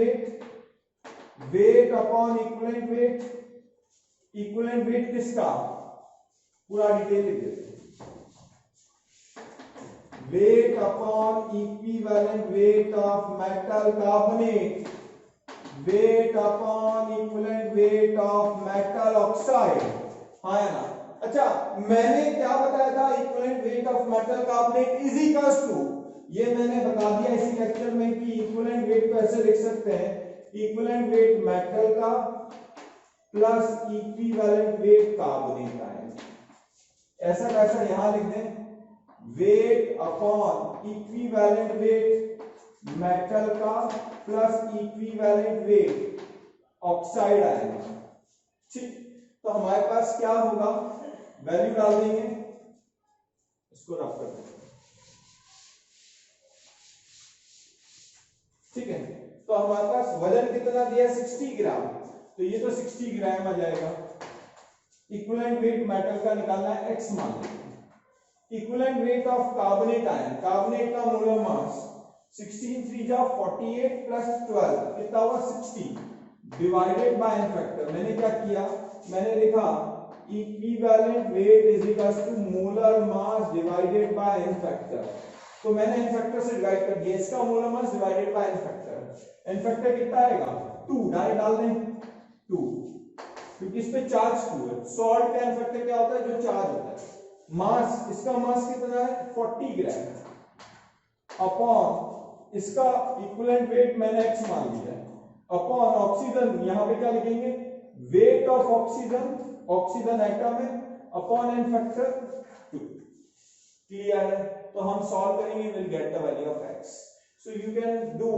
A: वेट किसका, पूरा डिटेल लिख देते हैं। Weight upon equivalent weight of metal carbonate, weight upon equivalent weight of metal oxide, हाँ है ना। अच्छा, मैंने क्या बताया था, equivalent weight of metal carbonate is equals to, ये मैंने बता दिया इसी लेक्चर में कि इक्विवेलेंट वेट को ऐसे लिख सकते हैं, इक्विवेलेंट वेट मेटल का प्लस इक्विवेलेंट वेट कार्बोनेट का है। ऐसा कैसा, यहां लिख दें, wait upon equivalent wait metal का प्लस इक्विवेलेंट वेट ऑक्साइड आएगा। ठीक, तो हमारे पास क्या होगा, वैल्यू डाल देंगे, इसको रफ कर देंगे। ठीक है, तो हमारे पास वजन कितना दिया, 60 ग्राम, तो ये तो 60 ग्राम आ जाएगा। इक्विवेलेंट वेट मेटल का निकालना है, x मान लेंगे। Equivalent weight of carbonate ion, carbonate का मोलर मास 16 3 जा 48 प्लस 12 कितना हुआ 60 डिवाइडेड बाय n फैक्टर। मैंने क्या किया, मैंने लिखा equivalent weight is equal to molar mass divided by n factor, तो मैंने n फैक्टर से डिवाइड कर दिया, इसका molar mass divided by n factor. n factor कितना आएगा 2, डायरेक्ट डाल दें 2, क्योंकि इस पे चार्ज 2 है। सॉल्ट का n फैक्टर क्या होता है, जो चार्ज होता है। मास, इसका मास कितना है 40 ग्राम अपॉन इसका इक्विवेलेंट वेट मैंने x मान लिया है, अपॉन ऑक्सीजन, यहां पे क्या लिखेंगे, वेट ऑफ ऑक्सीजन एटम है अपॉन n फैक्टर 2। क्लियर है, तो हम सॉल्व करेंगे, will get the value of x। So you can do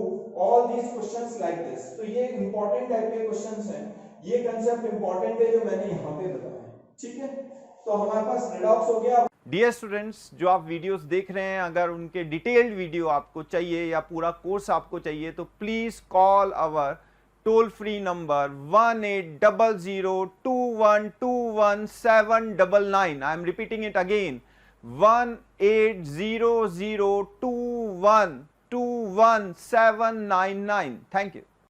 A: all these questions like this. तो ये इंपॉर्टेंट टाइप के क्वेश्चंस हैं, ये कंसेप्ट इंपॉर्टेंट है जो मैंने यहाँ पे बताया। ठीक है, तो हमारे पास रिडॉक्स हो गया।
B: डियर स्टूडेंट्स, जो आप वीडियोस देख रहे हैं, अगर उनके डिटेल्ड वीडियो आपको चाहिए या पूरा कोर्स आपको चाहिए, तो please call our toll free number 180021217999। I am repeating it again, 180021217999। Thank you.